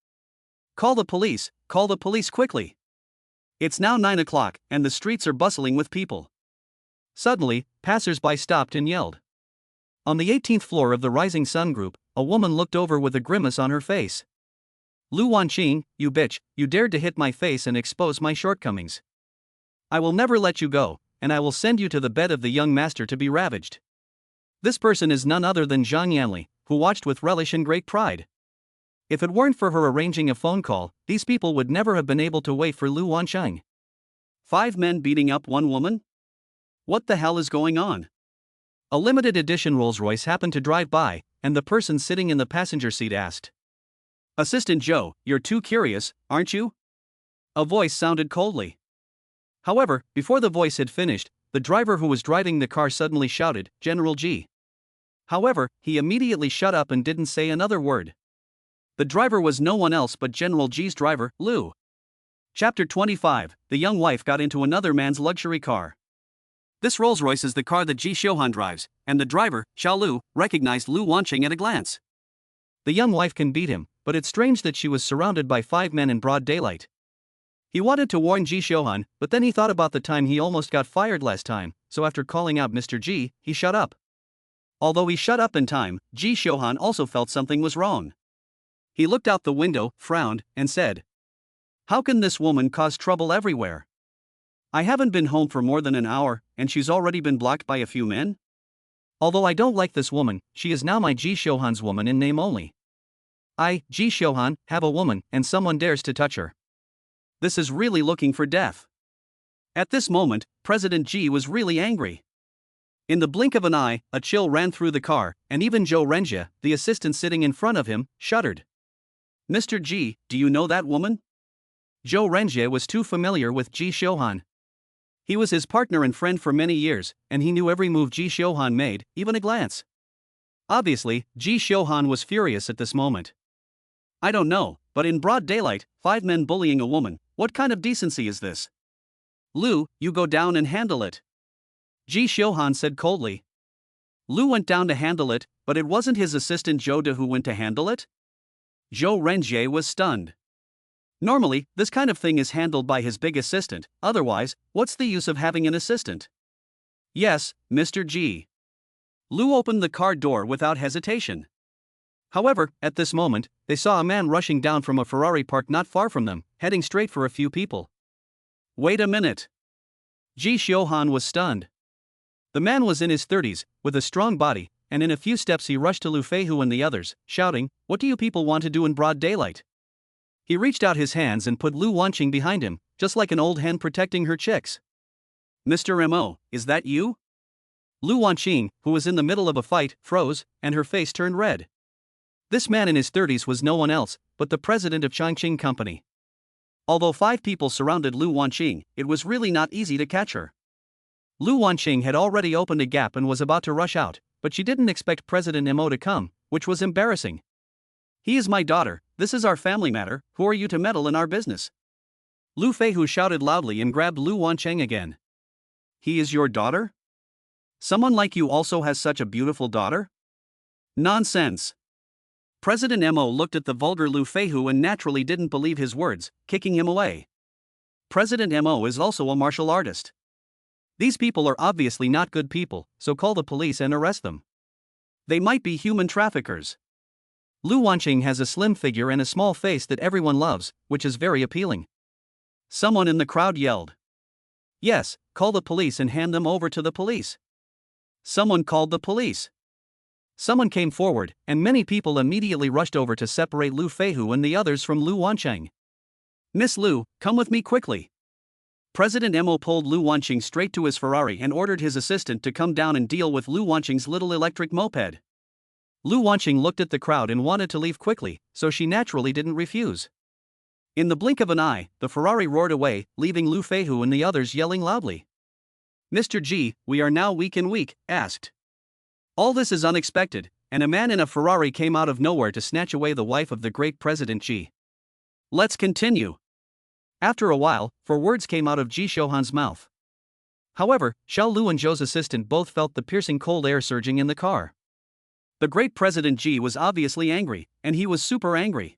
Call the police quickly. It's now 9 o'clock, and the streets are bustling with people." Suddenly, passers-by stopped and yelled. On the 18th floor of the Rising Sun Group, a woman looked over with a grimace on her face. "Lu Wanqing, you bitch, you dared to hit my face and expose my shortcomings. I will never let you go, and I will send you to the bed of the young master to be ravaged." This person is none other than Zhang Yanli, who watched with relish and great pride. If it weren't for her arranging a phone call, these people would never have been able to wait for Lu Wanqing. 5 men beating up 1 woman? What the hell is going on? A limited edition Rolls-Royce happened to drive by, and the person sitting in the passenger seat asked, "Assistant Joe, you're too curious, aren't you?" A voice sounded coldly. However, before the voice had finished, the driver who was driving the car suddenly shouted, "General G." However, he immediately shut up and didn't say another word. The driver was no one else but General G's driver, Lu. Chapter 25, the young wife got into another man's luxury car. This Rolls-Royce is the car that Ji Xiuhan drives, and the driver, Xiao Lu, recognized Lu Wanqing at a glance. The young wife can beat him, but it's strange that she was surrounded by 5 men in broad daylight. He wanted to warn Ji Xiuhan, but then he thought about the time he almost got fired last time, so after calling out Mr. Ji, he shut up. Although he shut up in time, Ji Xiuhan also felt something was wrong. He looked out the window, frowned, and said, "How can this woman cause trouble everywhere? I haven't been home for more than an hour, and she's already been blocked by a few men? Although I don't like this woman, she is now my Ji Xiuhan's woman in name only. I, Ji Xiuhan, have a woman, and someone dares to touch her. This is really looking for death." At this moment, President Ji was really angry. In the blink of an eye, a chill ran through the car, and even Zhou Renjie, the assistant sitting in front of him, shuddered. "Mr. Ji, do you know that woman?" Zhou Renjie was too familiar with Ji Xiuhan. He was his partner and friend for many years, and he knew every move Ji Xiuhan made, even a glance. Obviously, Ji Xiuhan was furious at this moment. "I don't know, but in broad daylight, 5 men bullying a woman, what kind of decency is this? Lu, you go down and handle it." Ji Xiuhan said coldly. Lu went down to handle it, but it wasn't his assistant Zhou De who went to handle it? Zhou Renjie was stunned. Normally, this kind of thing is handled by his big assistant, otherwise, what's the use of having an assistant? Yes, Mr. G. Lu opened the car door without hesitation. However, at this moment, they saw a man rushing down from a Ferrari parked not far from them, heading straight for a few people. Wait a minute. Ji Xiuhan was stunned. The man was in his 30s, with a strong body, and in a few steps he rushed to Lu Feihu and the others, shouting, "What do you people want to do in broad daylight?" He reached out his hands and put Lu Wanqing behind him, just like an old hen protecting her chicks. "Mr. Mo, is that you?" Lu Wanqing, who was in the middle of a fight, froze, and her face turned red. This man in his 30s was no one else but the president of Changqing Company. Although 5 people surrounded Lu Wanqing, it was really not easy to catch her. Lu Wanqing had already opened a gap and was about to rush out, but she didn't expect President Mo to come, which was embarrassing. "He is my daughter, this is our family matter, who are you to meddle in our business?" Lu Feihu shouted loudly and grabbed Lu Wanqing again. "He is your daughter? Someone like you also has such a beautiful daughter?" "Nonsense." President Mo looked at the vulgar Lu Feihu and naturally didn't believe his words, kicking him away. President Mo is also a martial artist. These people are obviously not good people, so call the police and arrest them. They might be human traffickers. Lu Wanqing has a slim figure and a small face that everyone loves, which is very appealing. Someone in the crowd yelled. "Yes, call the police and hand them over to the police." Someone called the police. Someone came forward, and many people immediately rushed over to separate Lu Feihu and the others from Lu Wanqing. "Miss Lu, come with me quickly." President Mo pulled Lu Wanqing straight to his Ferrari and ordered his assistant to come down and deal with Lu Wanqing's little electric moped. Lu Wanqing looked at the crowd and wanted to leave quickly, so she naturally didn't refuse. In the blink of an eye, the Ferrari roared away, leaving Lu Feihu and the others yelling loudly. "Mr. G, we are now weak," asked. All this is unexpected, and a man in a Ferrari came out of nowhere to snatch away the wife of the great President Ji. Let's continue. After a while, 4 words came out of Ji Xiuhan's mouth. However, Xiao Lu and Zhou's assistant both felt the piercing cold air surging in the car. The great President Ji was obviously angry, and he was super angry.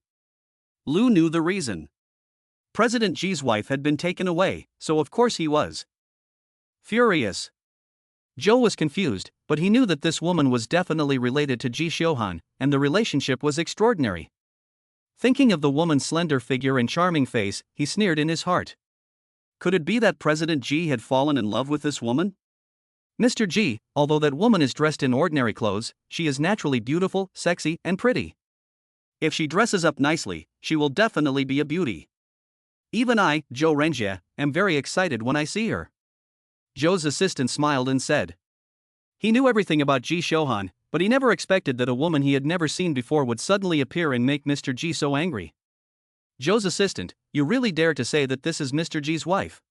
Lu knew the reason. President Ji's wife had been taken away, so of course he was furious. Zhou was confused, but he knew that this woman was definitely related to Ji Xiuhan, and the relationship was extraordinary. Thinking of the woman's slender figure and charming face, he sneered in his heart. Could it be that President Ji had fallen in love with this woman? Mr. Ji, although that woman is dressed in ordinary clothes, she is naturally beautiful, sexy, and pretty. If she dresses up nicely, she will definitely be a beauty. Even I, Zhou Renjie, am very excited when I see her. Zhou's assistant smiled and said. He knew everything about Ji Xiuhan, but he never expected that a woman he had never seen before would suddenly appear and make Mr. Ji so angry. Zhou's assistant, you really dare to say that this is Mr. Ji's wife?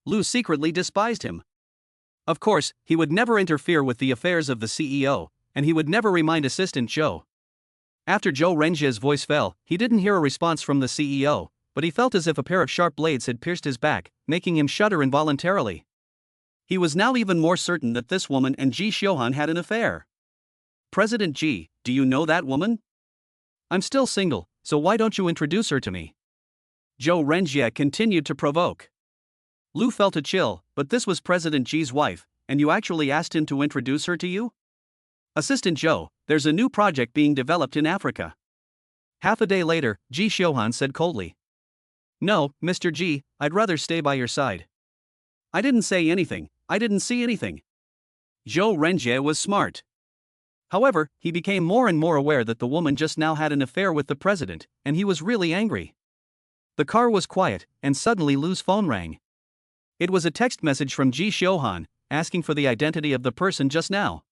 Lu secretly despised him. Of course, he would never interfere with the affairs of the CEO, and he would never remind assistant Zhou. After Zhou Renjie's voice fell, he didn't hear a response from the CEO, but he felt as if a pair of sharp blades had pierced his back, making him shudder involuntarily. He was now even more certain that this woman and Ji Xiuhan had an affair. President Ji, do you know that woman? I'm still single, so why don't you introduce her to me? Zhou Renjie continued to provoke. Lu felt a chill, but this was President Ji's wife, and you actually asked him to introduce her to you? Assistant Zhou, there's a new project being developed in Africa. Half a day later, Ji Xiuhan said coldly. No, Mr. Ji, I'd rather stay by your side. I didn't say anything, I didn't see anything. Zhou Renjie was smart. However, he became more and more aware that the woman just now had an affair with the president, and he was really angry. The car was quiet, and suddenly Lu's phone rang. It was a text message from Ji Xiuhan, asking for the identity of the person just now.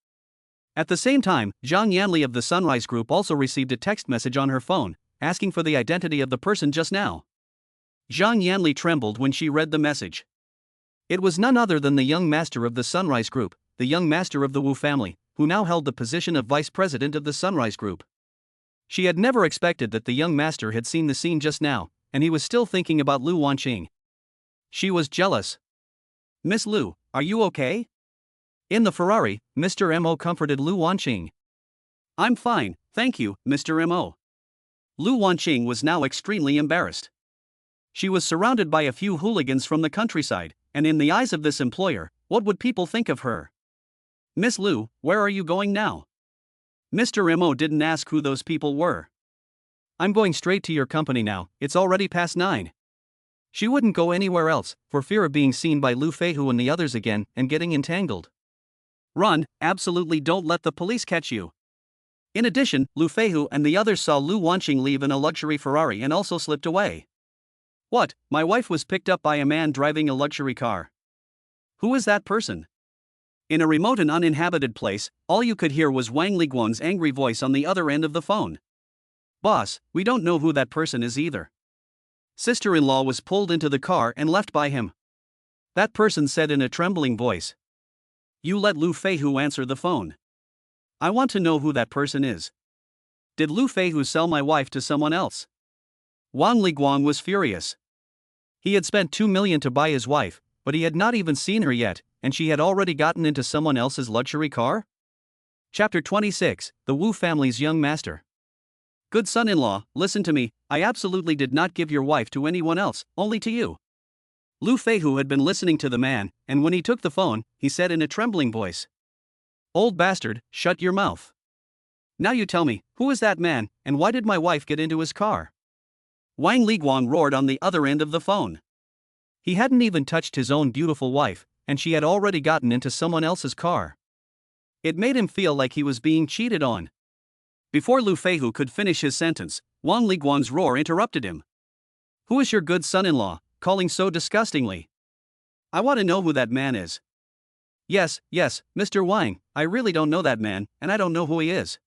At the same time, Zhang Yanli of the Sunrise Group also received a text message on her phone, asking for the identity of the person just now. Zhang Yanli trembled when she read the message. It was none other than the young master of the Sunrise Group, the young master of the Wu family, who now held the position of vice president of the Sunrise Group. She had never expected that the young master had seen the scene just now, and he was still thinking about Lu Wanqing. She was jealous. Miss Lu, are you okay? In the Ferrari, Mr. Mo comforted Lu Wanqing. I'm fine, thank you, Mr. Mo. Lu Wanqing was now extremely embarrassed. She was surrounded by a few hooligans from the countryside, and in the eyes of this employer, what would people think of her? Miss Lu, where are you going now? Mr. Mo didn't ask who those people were. I'm going straight to your company now, it's already past 9. She wouldn't go anywhere else, for fear of being seen by Lu Feihu and the others again and getting entangled. Run, absolutely don't let the police catch you. In addition, Lu Feihu and the others saw Lu Wanqing leave in a luxury Ferrari and also slipped away. What, my wife was picked up by a man driving a luxury car. Who is that person? In a remote and uninhabited place, all you could hear was Wang Liguan's angry voice on the other end of the phone. Boss, we don't know who that person is either. Sister-in-law was pulled into the car and left by him. That person said in a trembling voice. You let Lu Feihu answer the phone. I want to know who that person is. Did Lu Feihu sell my wife to someone else? Wang Liguan was furious. He had spent 2 million to buy his wife, but he had not even seen her yet, and she had already gotten into someone else's luxury car? Chapter 26, The Wu Family's Young Master. Good son-in-law, listen to me, I absolutely did not give your wife to anyone else, only to you. Lu Feihu had been listening to the man, and when he took the phone, he said in a trembling voice. Old bastard, shut your mouth. Now you tell me, who is that man, and why did my wife get into his car? Wang Liguan roared on the other end of the phone. He hadn't even touched his own beautiful wife, and she had already gotten into someone else's car. It made him feel like he was being cheated on. Before Lu Feihu could finish his sentence, Wang Liguan's roar interrupted him. Who is your good son-in-law, calling so disgustingly? I want to know who that man is. Yes, Mr. Wang, I really don't know that man, and I don't know who he is.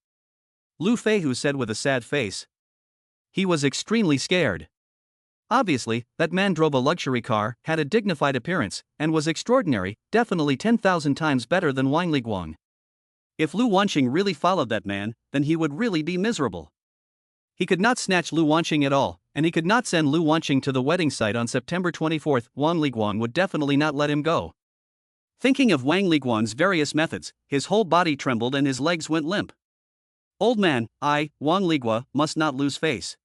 Lu Feihu said with a sad face. He was extremely scared. Obviously, that man drove a luxury car, had a dignified appearance, and was extraordinary, definitely 10,000 times better than Wang Liguan. If Lu Wanqing really followed that man, then he would really be miserable. He could not snatch Lu Wanqing at all, and he could not send Lu Wanqing to the wedding site on September 24. Wang Liguan would definitely not let him go. Thinking of Wang Liguan's various methods, his whole body trembled and his legs went limp. Old man, I, Wang Ligua, must not lose face.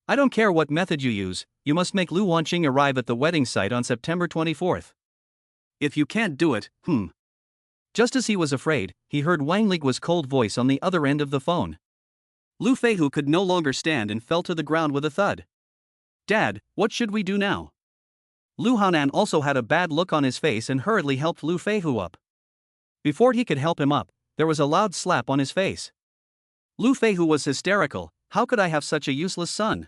I don't care what method you use, you must make Lu Wanqing arrive at the wedding site on September 24. If you can't do it, Just as he was afraid, he heard Wang Ligua's cold voice on the other end of the phone. Lu Feihu could no longer stand and fell to the ground with a thud. Dad, what should we do now? Lu Hanan also had a bad look on his face and hurriedly helped Lu Feihu up. Before he could help him up, there was a loud slap on his face. Lu Feihu was hysterical. How could I have such a useless son?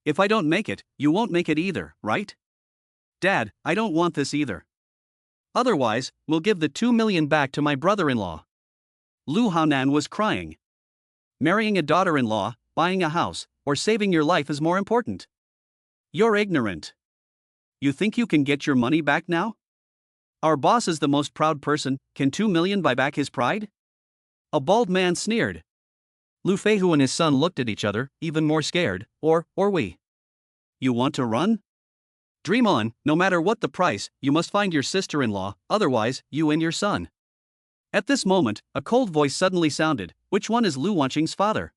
If I don't make it, you won't make it either, right? Dad, I don't want this either. Otherwise, we'll give the 2 million back to my brother-in-law. Lu Hanan was crying. Marrying a daughter-in-law, buying a house, or saving your life is more important. You're ignorant. You think you can get your money back now? Our boss is the most proud person, can 2 million buy back his pride? A bald man sneered. Lu Feihu and his son looked at each other, even more scared, or we. You want to run? Dream on, no matter what the price, you must find your sister-in-law, otherwise, you and your son. At this moment, a cold voice suddenly sounded. Which one is Lu Wanqing's father?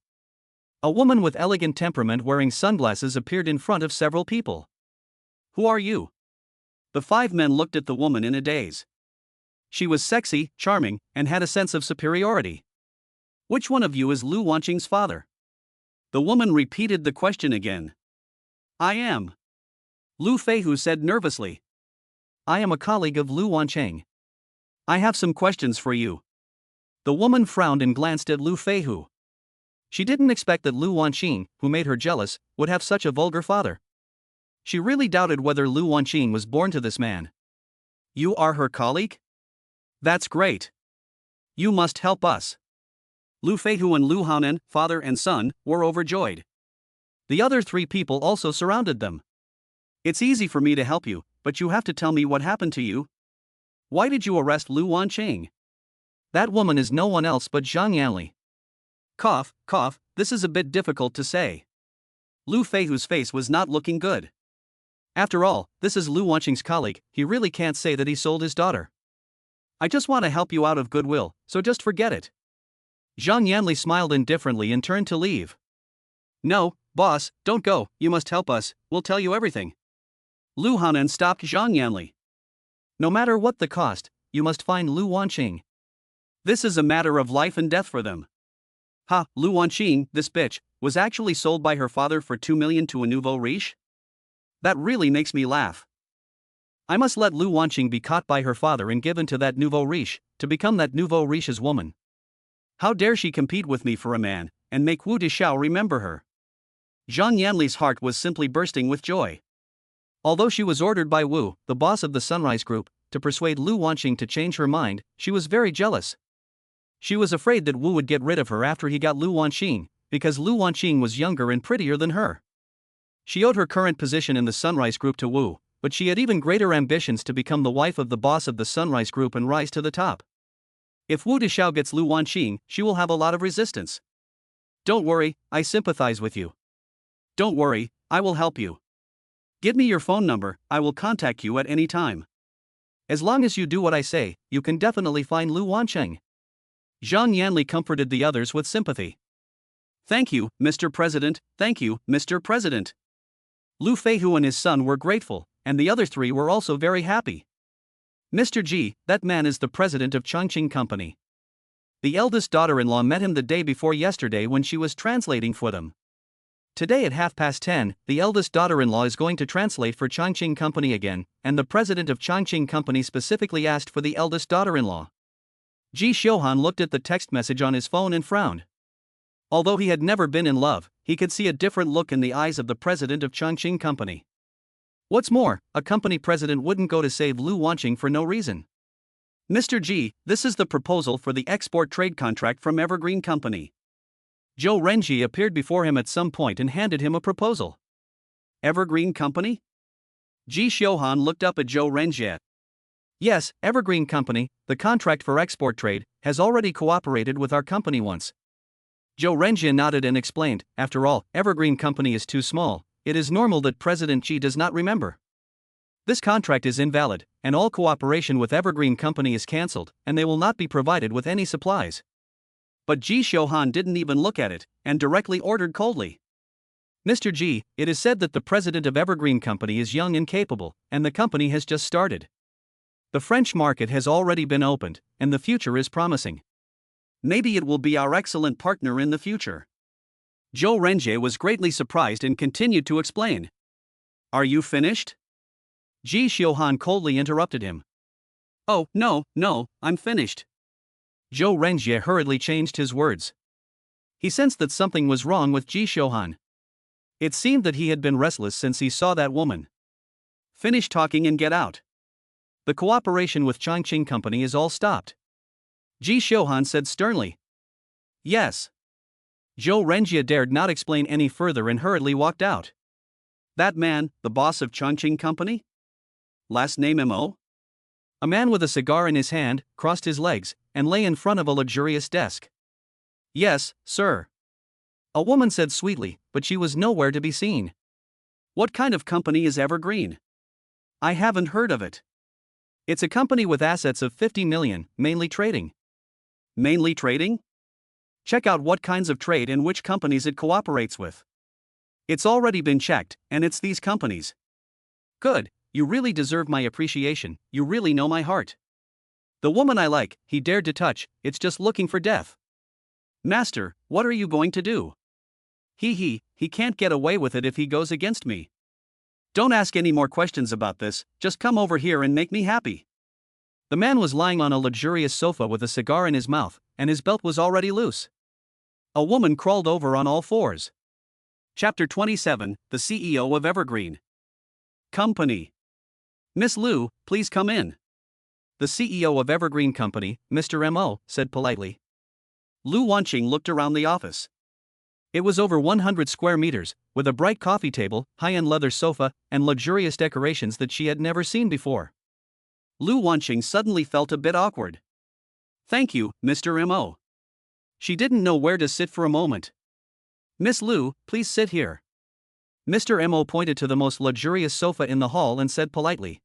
A woman with elegant temperament wearing sunglasses appeared in front of several people. Who are you? The 5 men looked at the woman in a daze. She was sexy, charming, and had a sense of superiority. Which one of you is Lu Wanqing's father? The woman repeated the question again. I am. Lu Feihu said nervously. I am a colleague of Lu Wanqing. I have some questions for you. The woman frowned and glanced at Lu Feihu. She didn't expect that Lu Wanqing, who made her jealous, would have such a vulgar father. She really doubted whether Lu Wanqing was born to this man. You are her colleague? That's great. You must help us. Lu Feihu and Lu Hanan, father and son, were overjoyed. The other 3 people also surrounded them. It's easy for me to help you, but you have to tell me what happened to you. Why did you arrest Lu Wanqing? That woman is no one else but Zhang Yanli. Cough, this is a bit difficult to say. Lu Feihu's face was not looking good. After all, this is Lu Wanqing's colleague, he really can't say that he sold his daughter. I just want to help you out of goodwill, so just forget it. Zhang Yanli smiled indifferently and turned to leave. No, boss, don't go, you must help us, we'll tell you everything. Lu Hanan stopped Zhang Yanli. No matter what the cost, you must find Lu Wanqing. This is a matter of life and death for them. Ha, Lu Wanqing, this bitch, was actually sold by her father for 2 million to a nouveau riche? That really makes me laugh. I must let Lu Wanqing be caught by her father and given to that nouveau riche, to become that nouveau riche's woman. How dare she compete with me for a man, and make Wu Dishao remember her? Zhang Yanli's heart was simply bursting with joy. Although she was ordered by Wu, the boss of the Sunrise Group, to persuade Lu Wanqing to change her mind, she was very jealous. She was afraid that Wu would get rid of her after he got Lu Wanqing, because Lu Wanqing was younger and prettier than her. She owed her current position in the Sunrise Group to Wu, but she had even greater ambitions to become the wife of the boss of the Sunrise Group and rise to the top. If Wu Dishao gets Lu Wanqing, she will have a lot of resistance. Don't worry, I sympathize with you. Don't worry, I will help you. Give me your phone number, I will contact you at any time. As long as you do what I say, you can definitely find Lu Wanqing. Zhang Yanli comforted the others with sympathy. Thank you, Mr. President, thank you, Mr. President. Lu Feihu and his son were grateful, and the other three were also very happy. Mr. Ji, that man is the president of Chongqing Company. The eldest daughter-in-law met him the day before yesterday when she was translating for them. Today at 10:30, the eldest daughter-in-law is going to translate for Chongqing Company again, and the president of Chongqing Company specifically asked for the eldest daughter-in-law. Ji Xiuhan looked at the text message on his phone and frowned. Although he had never been in love, he could see a different look in the eyes of the president of Chongqing Company. What's more, a company president wouldn't go to save Lu Wanqing for no reason. Mr. Ji, this is the proposal for the export trade contract from Evergreen Company. Zhou Renji appeared before him at some point and handed him a proposal. Evergreen Company? Ji Xiuhan looked up at Zhou Renji. Yes, Evergreen Company, the contract for export trade, has already cooperated with our company once. Zhou Renji nodded and explained, after all, Evergreen Company is too small, it is normal that President Ji does not remember. This contract is invalid, and all cooperation with Evergreen Company is cancelled, and they will not be provided with any supplies. But Ji Xiuhan didn't even look at it, and directly ordered coldly. Mr. Ji, it is said that the president of Evergreen Company is young and capable, and the company has just started. The French market has already been opened, and the future is promising. Maybe it will be our excellent partner in the future. Zhou Renji was greatly surprised and continued to explain. Are you finished? Ji Xiuhan coldly interrupted him. Oh, no, I'm finished. Zhou Renji hurriedly changed his words. He sensed that something was wrong with Ji Xiuhan. It seemed that he had been restless since he saw that woman. Finish talking and get out. The cooperation with Chongqing Company is all stopped. Ji Xiuhan said sternly. Yes. Zhou Renji dared not explain any further and hurriedly walked out. That man, the boss of Chongqing Company? Last name Mo? A man with a cigar in his hand crossed his legs and lay in front of a luxurious desk. Yes, sir. A woman said sweetly, but she was nowhere to be seen. What kind of company is Evergreen? I haven't heard of it. It's a company with assets of 50 million, mainly trading. Mainly trading? Check out what kinds of trade and which companies it cooperates with. It's already been checked, and it's these companies. Good, you really deserve my appreciation, you really know my heart. The woman I like, he dared to touch, it's just looking for death. Master, what are you going to do? He can't get away with it if he goes against me. Don't ask any more questions about this, just come over here and make me happy. The man was lying on a luxurious sofa with a cigar in his mouth, and his belt was already loose. A woman crawled over on all fours. Chapter 27, The CEO of Evergreen Company. Miss Lu, please come in. The CEO of Evergreen Company, Mr. Mo, said politely. Lu Wanqing looked around the office. It was over 100 square meters, with a bright coffee table, high-end leather sofa, and luxurious decorations that she had never seen before. Lu Wanqing suddenly felt a bit awkward. Thank you, Mr. Mo. She didn't know where to sit for a moment. Miss Lu, please sit here. Mr. Mo pointed to the most luxurious sofa in the hall and said politely.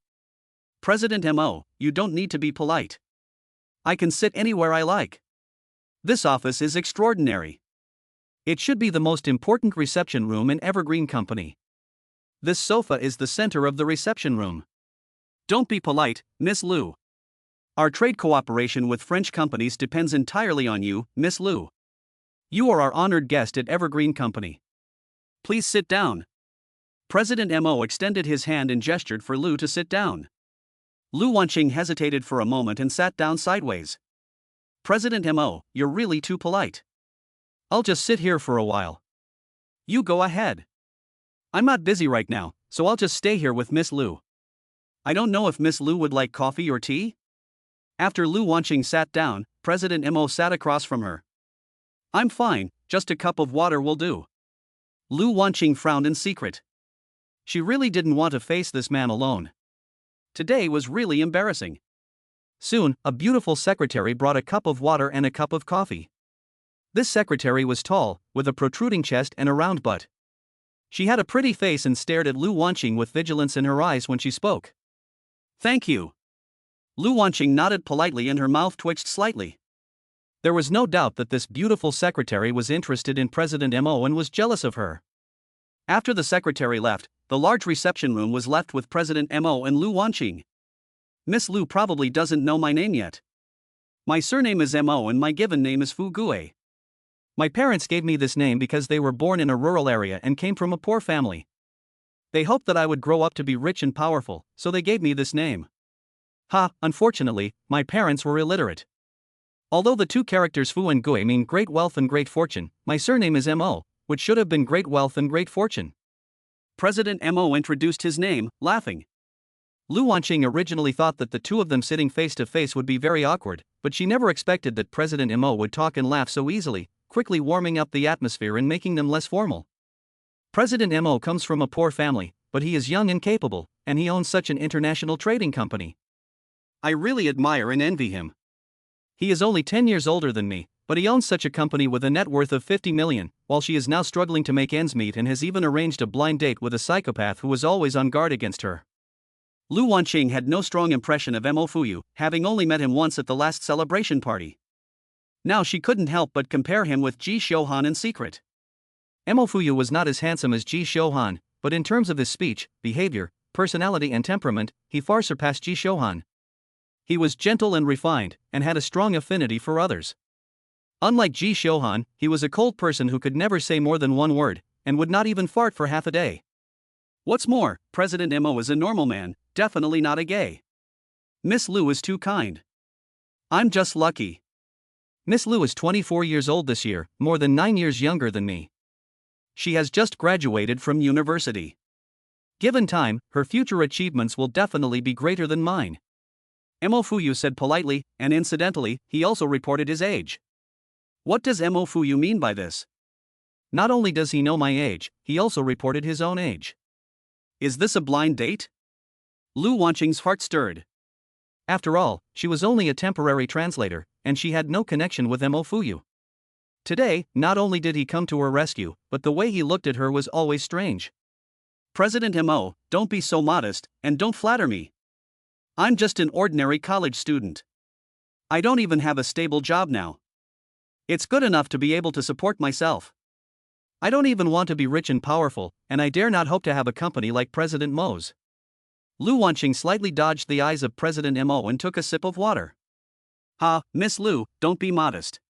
President Mo, you don't need to be polite. I can sit anywhere I like. This office is extraordinary. It should be the most important reception room in Evergreen Company. This sofa is the center of the reception room. Don't be polite, Miss Lu. Our trade cooperation with French companies depends entirely on you, Miss Lu. You are our honored guest at Evergreen Company. Please sit down. President Mo extended his hand and gestured for Lu to sit down. Lu Wanqing hesitated for a moment and sat down sideways. President Mo, you're really too polite. I'll just sit here for a while. You go ahead. I'm not busy right now, so I'll just stay here with Miss Lu. I don't know if Miss Lu would like coffee or tea? After Lu Wanqing sat down, President Mo sat across from her. I'm fine, just a cup of water will do. Lu Wanqing frowned in secret. She really didn't want to face this man alone. Today was really embarrassing. Soon, a beautiful secretary brought a cup of water and a cup of coffee. This secretary was tall, with a protruding chest and a round butt. She had a pretty face and stared at Lu Wanqing with vigilance in her eyes when she spoke. Thank you. Lu Wanqing nodded politely and her mouth twitched slightly. There was no doubt that this beautiful secretary was interested in President Mo and was jealous of her. After the secretary left, the large reception room was left with President Mo and Lu Wanqing. Miss Lu probably doesn't know my name yet. My surname is Mo and my given name is Fu Gue. My parents gave me this name because they were born in a rural area and came from a poor family. They hoped that I would grow up to be rich and powerful, so they gave me this name. Unfortunately, my parents were illiterate. Although the two characters Fu and Gue mean great wealth and great fortune, my surname is Mo, which should have been great wealth and great fortune. President Mo introduced his name, laughing. Lu Wanqing originally thought that the two of them sitting face to face would be very awkward, but she never expected that President Mo would talk and laugh so easily, quickly warming up the atmosphere and making them less formal. President Mo comes from a poor family, but he is young and capable, and he owns such an international trading company. I really admire and envy him. He is only 10 years older than me, but he owns such a company with a net worth of 50 million, while she is now struggling to make ends meet and has even arranged a blind date with a psychopath who was always on guard against her. Lu Wanqing had no strong impression of Mo Fuyu, having only met him once at the last celebration party. Now she couldn't help but compare him with Ji Shouhan in secret. Mo Fuyu was not as handsome as Ji Shouhan, but in terms of his speech, behavior, personality and temperament, he far surpassed Ji Shouhan. He was gentle and refined, and had a strong affinity for others. Unlike Ji Shouhan, he was a cold person who could never say more than one word, and would not even fart for half a day. What's more, President Mo is a normal man, definitely not a gay. Miss Lu is too kind. I'm just lucky. Miss Lu is 24 years old this year, more than 9 years younger than me. She has just graduated from university. Given time, her future achievements will definitely be greater than mine. Mo Fuyu said politely, and incidentally, he also reported his age. What does Mo Fuyu mean by this? Not only does he know my age, he also reported his own age. Is this a blind date? Lu Wanqing's heart stirred. After all, she was only a temporary translator, and she had no connection with Mo Fuyu. Today, not only did he come to her rescue, but the way he looked at her was always strange. President Mo, don't be so modest, and don't flatter me. I'm just an ordinary college student. I don't even have a stable job now. It's good enough to be able to support myself. I don't even want to be rich and powerful, and I dare not hope to have a company like President Mo's. Lu Wanqing slightly dodged the eyes of President Mo and took a sip of water. Miss Lu, don't be modest.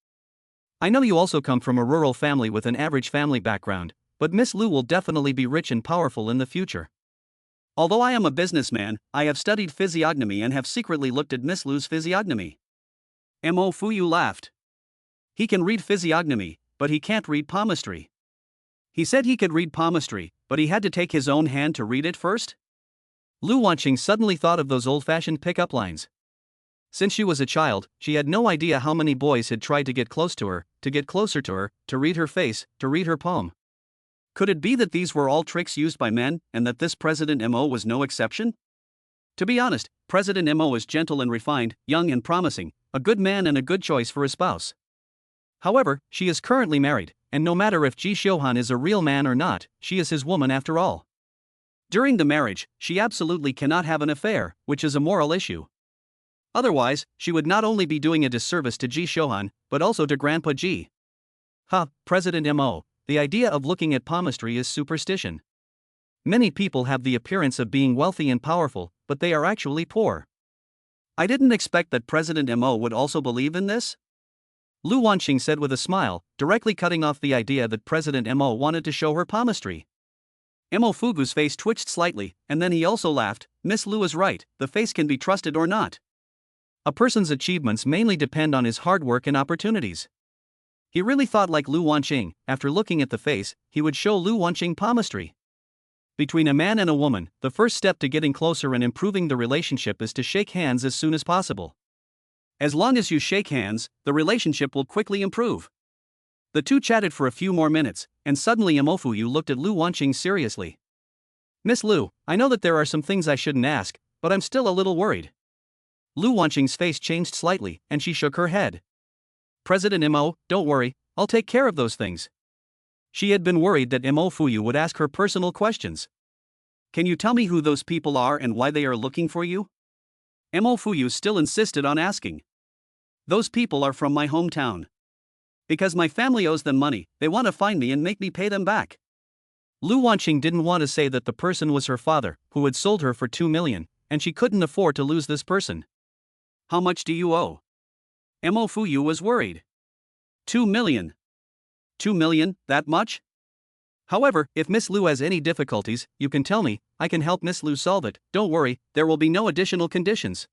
I know you also come from a rural family with an average family background, but Miss Lu will definitely be rich and powerful in the future. Although I am a businessman, I have studied physiognomy and have secretly looked at Miss Lu's physiognomy. Mo Fuyu laughed. He can read physiognomy, but he can't read palmistry. He said he could read palmistry, but he had to take his own hand to read it first? Lu Wanqing suddenly thought of those old-fashioned pick-up lines. Since she was a child, she had no idea how many boys had tried to get close to her, to get closer to her, to read her face, to read her palm. Could it be that these were all tricks used by men, and that this President Mo was no exception? To be honest, President Mo is gentle and refined, young and promising, a good man and a good choice for a spouse. However, she is currently married, and no matter if Ji Shouhan is a real man or not, she is his woman after all. During the marriage, she absolutely cannot have an affair, which is a moral issue. Otherwise, she would not only be doing a disservice to Ji Shouhan, but also to Grandpa Ji. President Mo, the idea of looking at palmistry is superstition. Many people have the appearance of being wealthy and powerful, but they are actually poor. I didn't expect that President Mo would also believe in this? Lu Wanqing said with a smile, directly cutting off the idea that President Mo wanted to show her palmistry. Mo Fugu's face twitched slightly, and then he also laughed. Miss Lu is right, the face can be trusted or not. A person's achievements mainly depend on his hard work and opportunities. He really thought like Lu Wanqing. After looking at the face, he would show Lu Wanqing palmistry. Between a man and a woman, the first step to getting closer and improving the relationship is to shake hands as soon as possible. As long as you shake hands, the relationship will quickly improve. The two chatted for a few more minutes, and suddenly Imofuyu looked at Lu Wanqing seriously. Miss Lu, I know that there are some things I shouldn't ask, but I'm still a little worried. Lu Wanqing's face changed slightly, and she shook her head. President Mo, don't worry, I'll take care of those things. She had been worried that Imofuyu would ask her personal questions. Can you tell me who those people are and why they are looking for you? Imofuyu still insisted on asking. Those people are from my hometown. Because my family owes them money, they want to find me and make me pay them back. Lu Wanqing didn't want to say that the person was her father, who had sold her for 2 million, and she couldn't afford to lose this person. How much do you owe? Imofuyu was worried. 2 million. 2 million, that much? However, if Miss Lu has any difficulties, you can tell me, I can help Miss Lu solve it. Don't worry, there will be no additional conditions.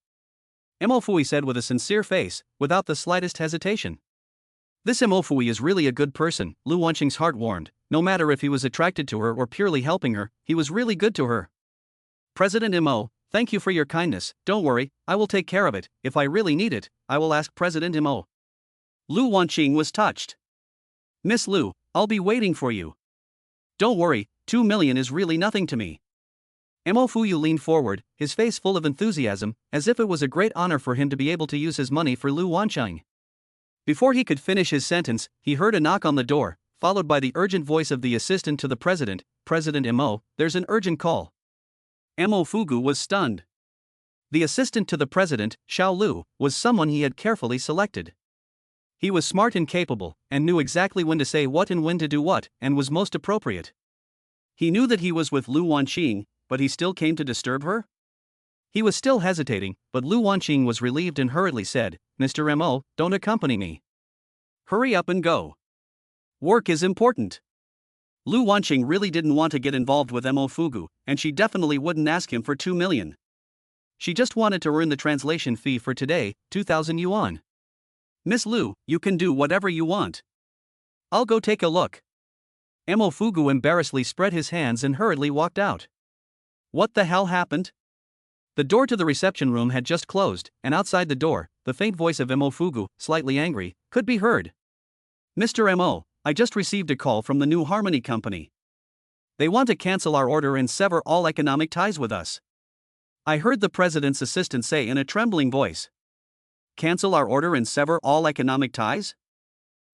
Imofui said with a sincere face, without the slightest hesitation. This Imofui is really a good person, Lu Wanqing's heart warmed. No matter if he was attracted to her or purely helping her, he was really good to her. President Imo, thank you for your kindness. Don't worry, I will take care of it. If I really need it, I will ask President Imo. Lu Wanqing was touched. Miss Lu, I'll be waiting for you. Don't worry, 2 million is really nothing to me. Imofuyu leaned forward, his face full of enthusiasm, as if it was a great honor for him to be able to use his money for Lu Wanqing. Before he could finish his sentence, he heard a knock on the door, followed by the urgent voice of the assistant to the president, President Imo, there's an urgent call. Imofugu was stunned. The assistant to the president, Xiao Lu, was someone he had carefully selected. He was smart and capable, and knew exactly when to say what and when to do what, and was most appropriate. He knew that he was with Lu Wanqing, but he still came to disturb her? He was still hesitating, but Lu Wanqing was relieved and hurriedly said, Mr. Mo, don't accompany me. Hurry up and go. Work is important. Lu Wanqing really didn't want to get involved with Imofugu, and she definitely wouldn't ask him for 2 million. She just wanted to earn the translation fee for today, 2,000 yuan. Miss Lu, you can do whatever you want. I'll go take a look. Imofugu embarrassedly spread his hands and hurriedly walked out. What the hell happened? The door to the reception room had just closed, and outside the door, the faint voice of Imofugu, slightly angry, could be heard. Mr. Mo, I just received a call from the New Harmony Company. They want to cancel our order and sever all economic ties with us. I heard the president's assistant say in a trembling voice. Cancel our order and sever all economic ties?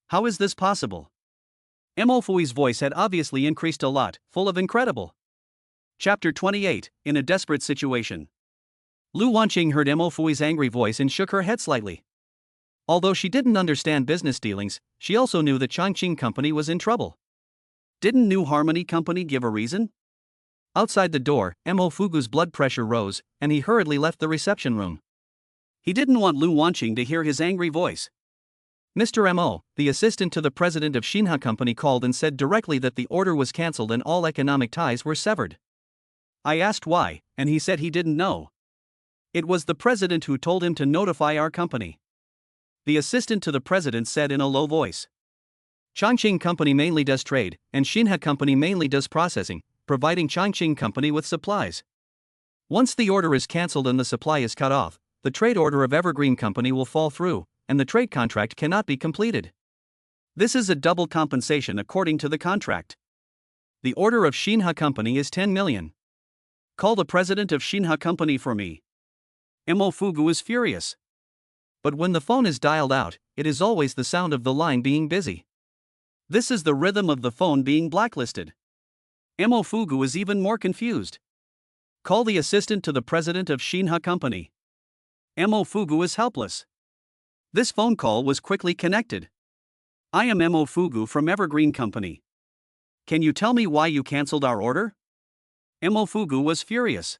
How is this possible? Imofui's voice had obviously increased a lot, full of incredible. Chapter 28, in a desperate situation. Lu Wanqing heard Imofui's angry voice and shook her head slightly. Although she didn't understand business dealings, she also knew the Changqing Company was in trouble. Didn't New Harmony Company give a reason? Outside the door, Imofugu's blood pressure rose, and he hurriedly left the reception room. He didn't want Lu Wanqing to hear his angry voice. Mr. Mo, the assistant to the president of Xinha Company called and said directly that the order was cancelled and all economic ties were severed. I asked why, and he said he didn't know. It was the president who told him to notify our company. The assistant to the president said in a low voice. Changqing Company mainly does trade, and Xinha Company mainly does processing, providing Changqing Company with supplies. Once the order is cancelled and the supply is cut off, the trade order of Evergreen Company will fall through, and the trade contract cannot be completed. This is a double compensation according to the contract. The order of Xinha Company is 10 million. Call the president of Xinha Company for me. Imofugu is furious. But when the phone is dialed out, it is always the sound of the line being busy. This is the rhythm of the phone being blacklisted. Imofugu is even more confused. Call the assistant to the president of Xinha Company. Imofugu is helpless. This phone call was quickly connected. I am Imofugu from Evergreen Company. Can you tell me why you cancelled our order? Imofugu was furious.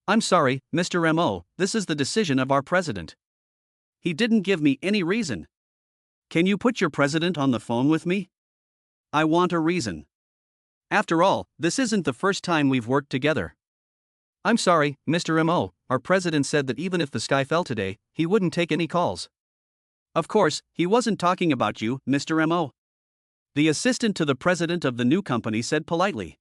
I'm sorry, Mr. MO, this is the decision of our president. He didn't give me any reason. Can you put your president on the phone with me? I want a reason. After all, this isn't the first time we've worked together. I'm sorry, Mr. MO, our president said that even if the sky fell today, he wouldn't take any calls. Of course, he wasn't talking about you, Mr. MO. The assistant to the president of the new company said politely.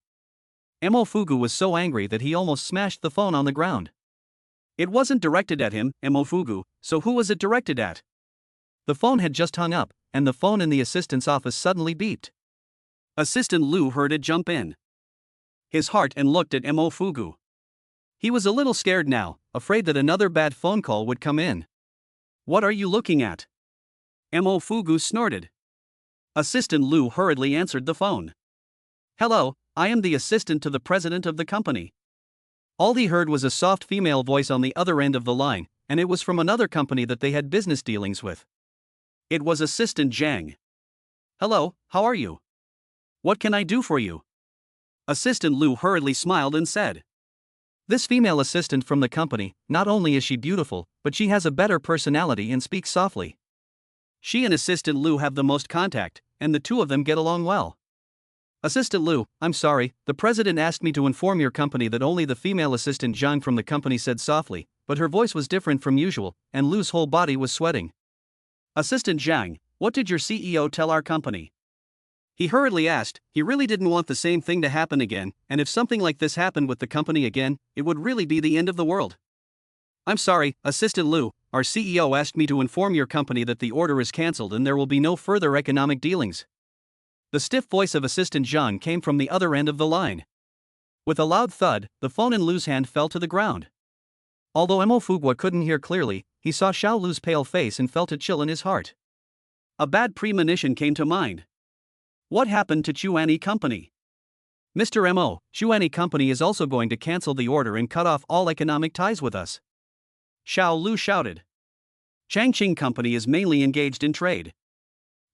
Mo Fugu was so angry that he almost smashed the phone on the ground. It wasn't directed at him, Mo Fugu, so who was it directed at? The phone had just hung up, and the phone in the assistant's office suddenly beeped. Assistant Lu heard it jump in his heart and looked at Mo Fugu. He was a little scared now, afraid that another bad phone call would come in. What are you looking at? Mo Fugu snorted. Assistant Lu hurriedly answered the phone. Hello, I am the assistant to the president of the company. All he heard was a soft female voice on the other end of the line, and it was from another company that they had business dealings with. It was Assistant Zhang. Hello, how are you? What can I do for you? Assistant Lu hurriedly smiled and said. This female assistant from the company, not only is she beautiful, but she has a better personality and speaks softly. She and Assistant Lu have the most contact, and the two of them get along well. Assistant Lu, I'm sorry, the president asked me to inform your company that only the female assistant Zhang from the company said softly, but her voice was different from usual, and Lu's whole body was sweating. Assistant Zhang, what did your CEO tell our company? He hurriedly asked. He really didn't want the same thing to happen again, and if something like this happened with the company again, it would really be the end of the world. I'm sorry, Assistant Lu, our CEO asked me to inform your company that the order is cancelled and there will be no further economic dealings. The stiff voice of Assistant Zhang came from the other end of the line. With a loud thud, the phone in Lu's hand fell to the ground. Although Mo Fugwa couldn't hear clearly, he saw Xiao Lu's pale face and felt a chill in his heart. A bad premonition came to mind. What happened to Chuani Company? Mr. Mo, Chuani Company is also going to cancel the order and cut off all economic ties with us. Xiao Lu shouted. Changqing Company is mainly engaged in trade.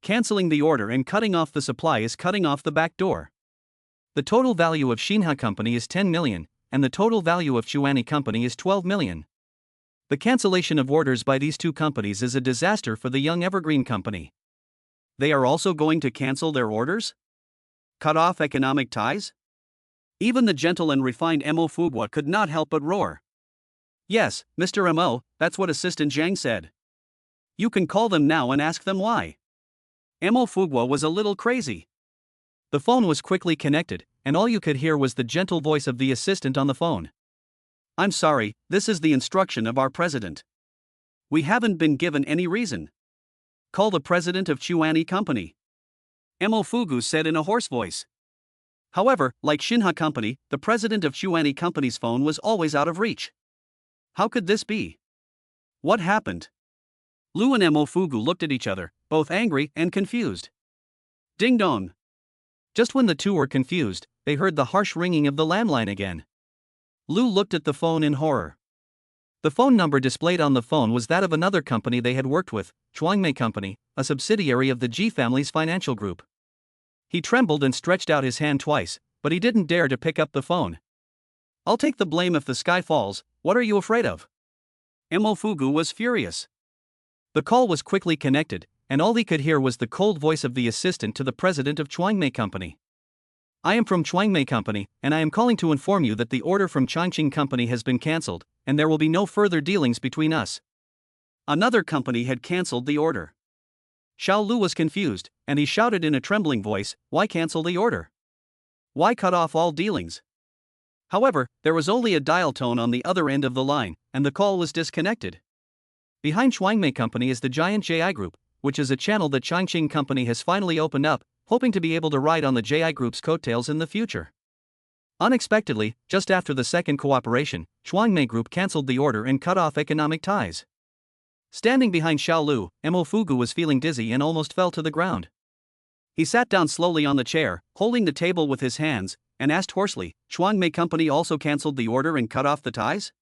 Canceling the order and cutting off the supply is cutting off the back door. The total value of Xinha Company is 10 million, and the total value of Chuani Company is 12 million. The cancellation of orders by these two companies is a disaster for the Young Evergreen Company. They are also going to cancel their orders? Cut off economic ties? Even the gentle and refined Mo Fugwa could not help but roar. Yes, Mr. Mo, that's what Assistant Zhang said. You can call them now and ask them why. Mo Fugwa was a little crazy. The phone was quickly connected, and all you could hear was the gentle voice of the assistant on the phone. I'm sorry, this is the instruction of our president. We haven't been given any reason. Call the president of Chuani Company. Mo Fugu said in a hoarse voice. However, like Xinha Company, the president of Chuani Company's phone was always out of reach. How could this be? What happened? Lu and Mo Fugu looked at each other, both angry and confused. Ding dong. Just when the two were confused, they heard the harsh ringing of the landline again. Lu looked at the phone in horror. The phone number displayed on the phone was that of another company they had worked with, Chuangmei Company, a subsidiary of the Ji family's financial group. He trembled and stretched out his hand twice, but he didn't dare to pick up the phone. I'll take the blame if the sky falls, what are you afraid of? Mo Fugu was furious. The call was quickly connected, and all he could hear was the cold voice of the assistant to the president of Chuangmei Company. I am from Chuangmei Company, and I am calling to inform you that the order from Changqing Company has been cancelled, and there will be no further dealings between us. Another company had cancelled the order. Xiao Lu was confused, and he shouted in a trembling voice, why cancel the order? Why cut off all dealings? However, there was only a dial tone on the other end of the line, and the call was disconnected. Behind Chuangmei Company is the giant JI Group, which is a channel that Changqing Company has finally opened up, hoping to be able to ride on the JI Group's coattails in the future. Unexpectedly, just after the second cooperation, Chuangmei Group cancelled the order and cut off economic ties. Standing behind Xiao Lu, Mo Fugu was feeling dizzy and almost fell to the ground. He sat down slowly on the chair, holding the table with his hands, and asked hoarsely, Chuangmei Company also cancelled the order and cut off the ties?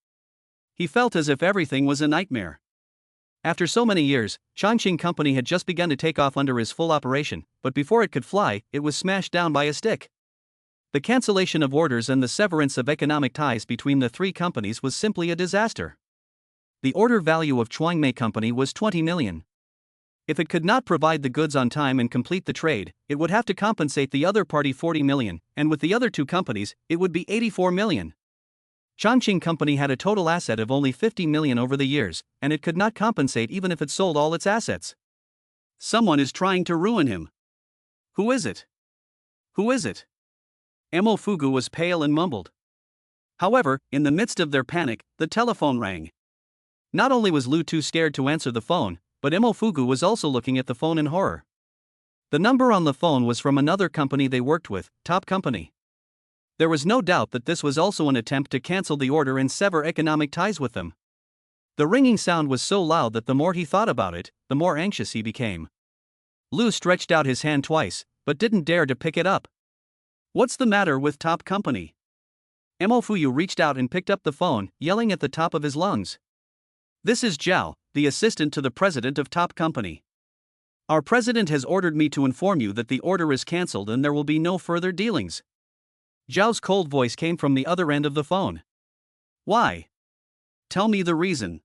He felt as if everything was a nightmare. After so many years, Changqing Company had just begun to take off under his full operation, but before it could fly, it was smashed down by a stick. The cancellation of orders and the severance of economic ties between the three companies was simply a disaster. The order value of Chuangmei Company was 20 million. If it could not provide the goods on time and complete the trade, it would have to compensate the other party 40 million, and with the other two companies, it would be 84 million. Chongqing Company had a total asset of only 50 million over the years, and it could not compensate even if it sold all its assets. Someone is trying to ruin him. Who is it? Who is it? Mo Fugu was pale and mumbled. However, in the midst of their panic, the telephone rang. Not only was Lu too scared to answer the phone, but Mo Fugu was also looking at the phone in horror. The number on the phone was from another company they worked with, Top Company. There was no doubt that this was also an attempt to cancel the order and sever economic ties with them. The ringing sound was so loud that the more he thought about it, the more anxious he became. Lu stretched out his hand twice, but didn't dare to pick it up. What's the matter with Top Company? Mo Fuyu reached out and picked up the phone, yelling at the top of his lungs. This is Zhao, the assistant to the president of Top Company. Our president has ordered me to inform you that the order is cancelled and there will be no further dealings. Zhao's cold voice came from the other end of the phone. Why? Tell me the reason.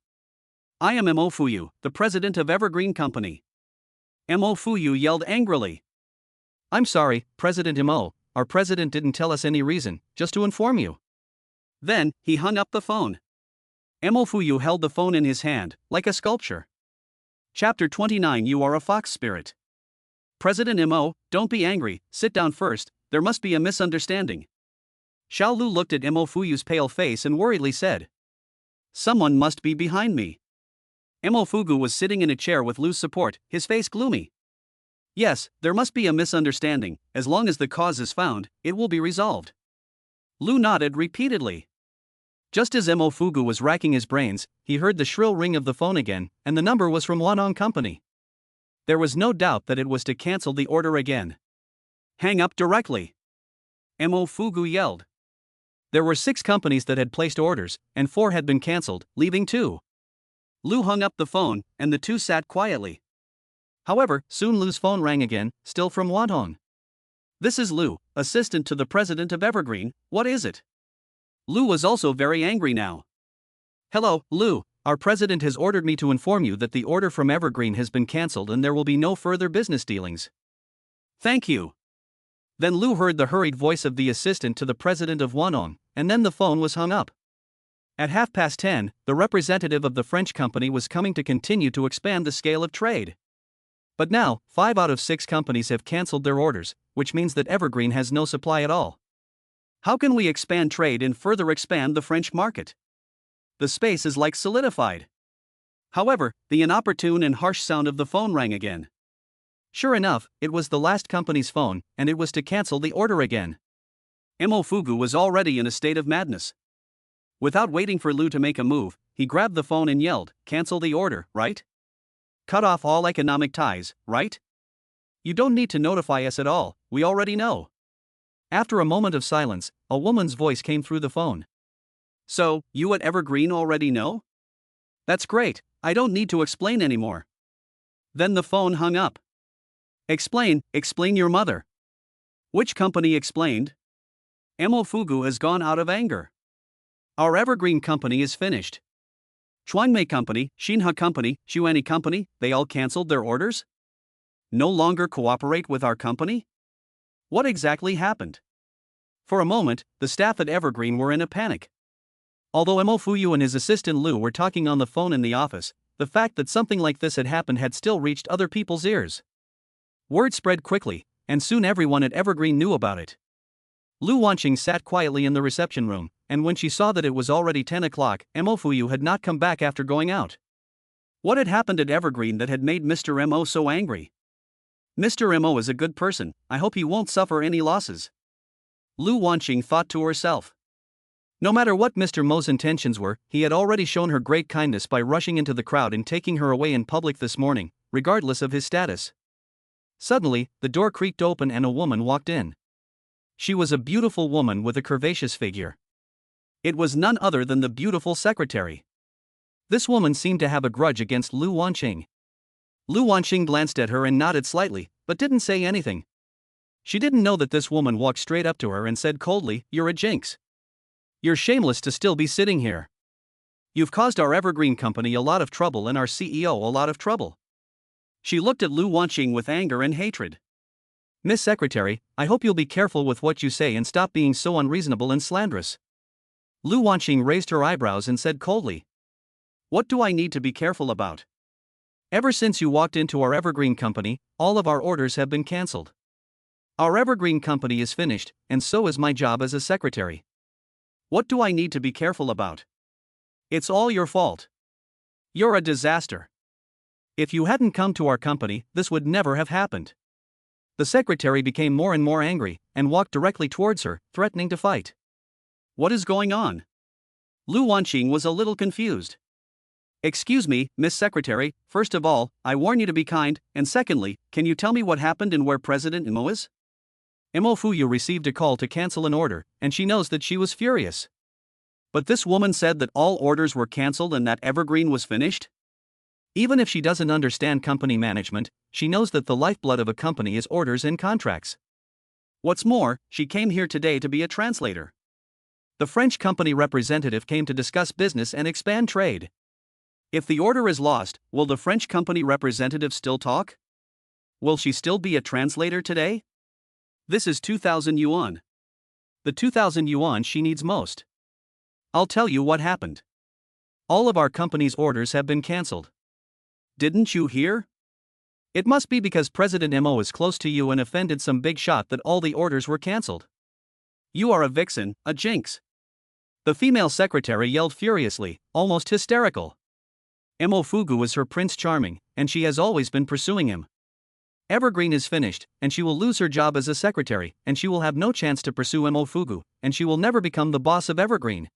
I am Mo Fuyu, the president of Evergreen Company. Mo Fuyu yelled angrily. I'm sorry, President Mo, our president didn't tell us any reason, just to inform you. Then, he hung up the phone. Mo Fuyu held the phone in his hand, like a sculpture. Chapter 29. You are a fox spirit. President Mo, don't be angry, sit down first, there must be a misunderstanding. Xiao Lu looked at Mo Fuyu's pale face and worriedly said. Someone must be behind me. Mo Fugu was sitting in a chair with Lu's support, his face gloomy. Yes, there must be a misunderstanding, as long as the cause is found, it will be resolved. Lu nodded repeatedly. Just as Mo Fugu was racking his brains, he heard the shrill ring of the phone again, and the number was from Wanong Company. There was no doubt that it was to cancel the order again. Hang up directly. Mo Fugu yelled. There were 6 companies that had placed orders, and 4 had been cancelled, leaving 2. Lu hung up the phone, and the two sat quietly. However, soon Lu's phone rang again, still from Wanhong. This is Lu, assistant to the president of Evergreen, what is it? Lu was also very angry now. Hello, Lu, our president has ordered me to inform you that the order from Evergreen has been cancelled and there will be no further business dealings. Thank you. Then Lu heard the hurried voice of the assistant to the president of Wanhong, and then the phone was hung up. At 10:30, the representative of the French company was coming to continue to expand the scale of trade. But now, 5 out of 6 companies have cancelled their orders, which means that Evergreen has no supply at all. How can we expand trade and further expand the French market? The space is like solidified. However, the inopportune and harsh sound of the phone rang again. Sure enough, it was the last company's phone, and it was to cancel the order again. Mo Fugu was already in a state of madness. Without waiting for Lu to make a move, he grabbed the phone and yelled, "Cancel the order, right? Cut off all economic ties, right? You don't need to notify us at all, we already know." After a moment of silence, a woman's voice came through the phone. So, you at Evergreen already know? That's great, I don't need to explain anymore. Then the phone hung up. Explain your mother. Which company explained? Mo Fugu has gone out of anger. Our Evergreen Company is finished. Chuangmei Company, Xinhe Company, Xuani Company, they all cancelled their orders? No longer cooperate with our company? What exactly happened? For a moment, the staff at Evergreen were in a panic. Although Mo Fuyu and his assistant Lu were talking on the phone in the office, the fact that something like this had happened had still reached other people's ears. Word spread quickly, and soon everyone at Evergreen knew about it. Lu Wanqing sat quietly in the reception room, and when she saw that it was already 10 o'clock, Mo Fuyu had not come back after going out. What had happened at Evergreen that had made Mr. Mo so angry? Mr. Mo is a good person, I hope he won't suffer any losses. Lu Wanqing thought to herself. No matter what Mr. Mo's intentions were, he had already shown her great kindness by rushing into the crowd and taking her away in public this morning, regardless of his status. Suddenly, the door creaked open and a woman walked in. She was a beautiful woman with a curvaceous figure. It was none other than the beautiful secretary. This woman seemed to have a grudge against Lu Wanqing. Lu Wanqing glanced at her and nodded slightly, but didn't say anything. She didn't know that this woman walked straight up to her and said coldly, "You're a jinx. You're shameless to still be sitting here. You've caused our Evergreen company a lot of trouble and our CEO a lot of trouble." She looked at Lu Wanqing with anger and hatred. "Miss Secretary, I hope you'll be careful with what you say and stop being so unreasonable and slanderous." Lu Wanqing raised her eyebrows and said coldly, "What do I need to be careful about? Ever since you walked into our Evergreen company, all of our orders have been cancelled. Our Evergreen company is finished, and so is my job as a secretary. What do I need to be careful about? It's all your fault. You're a disaster. If you hadn't come to our company, this would never have happened." The secretary became more and more angry, and walked directly towards her, threatening to fight. "What is going on?" Lu Wanqing was a little confused. "Excuse me, Miss Secretary, first of all, I warn you to be kind, and secondly, can you tell me what happened and where President Mo is?" Mo Fuyu received a call to cancel an order, and she knows that she was furious. But this woman said that all orders were cancelled and that Evergreen was finished? Even if she doesn't understand company management, she knows that the lifeblood of a company is orders and contracts. What's more, she came here today to be a translator. The French company representative came to discuss business and expand trade. If the order is lost, will the French company representative still talk? Will she still be a translator today? This is 2,000 yuan. The 2,000 yuan she needs most. I'll tell you what happened. All of our company's orders have been cancelled. Didn't you hear? It must be because President Mo is close to you and offended some big shot that all the orders were cancelled. You are a vixen, a jinx. The female secretary yelled furiously, almost hysterical. Mo Fugu is her Prince Charming, and she has always been pursuing him. Evergreen is finished, and she will lose her job as a secretary, and she will have no chance to pursue Mo Fugu, and she will never become the boss of Evergreen.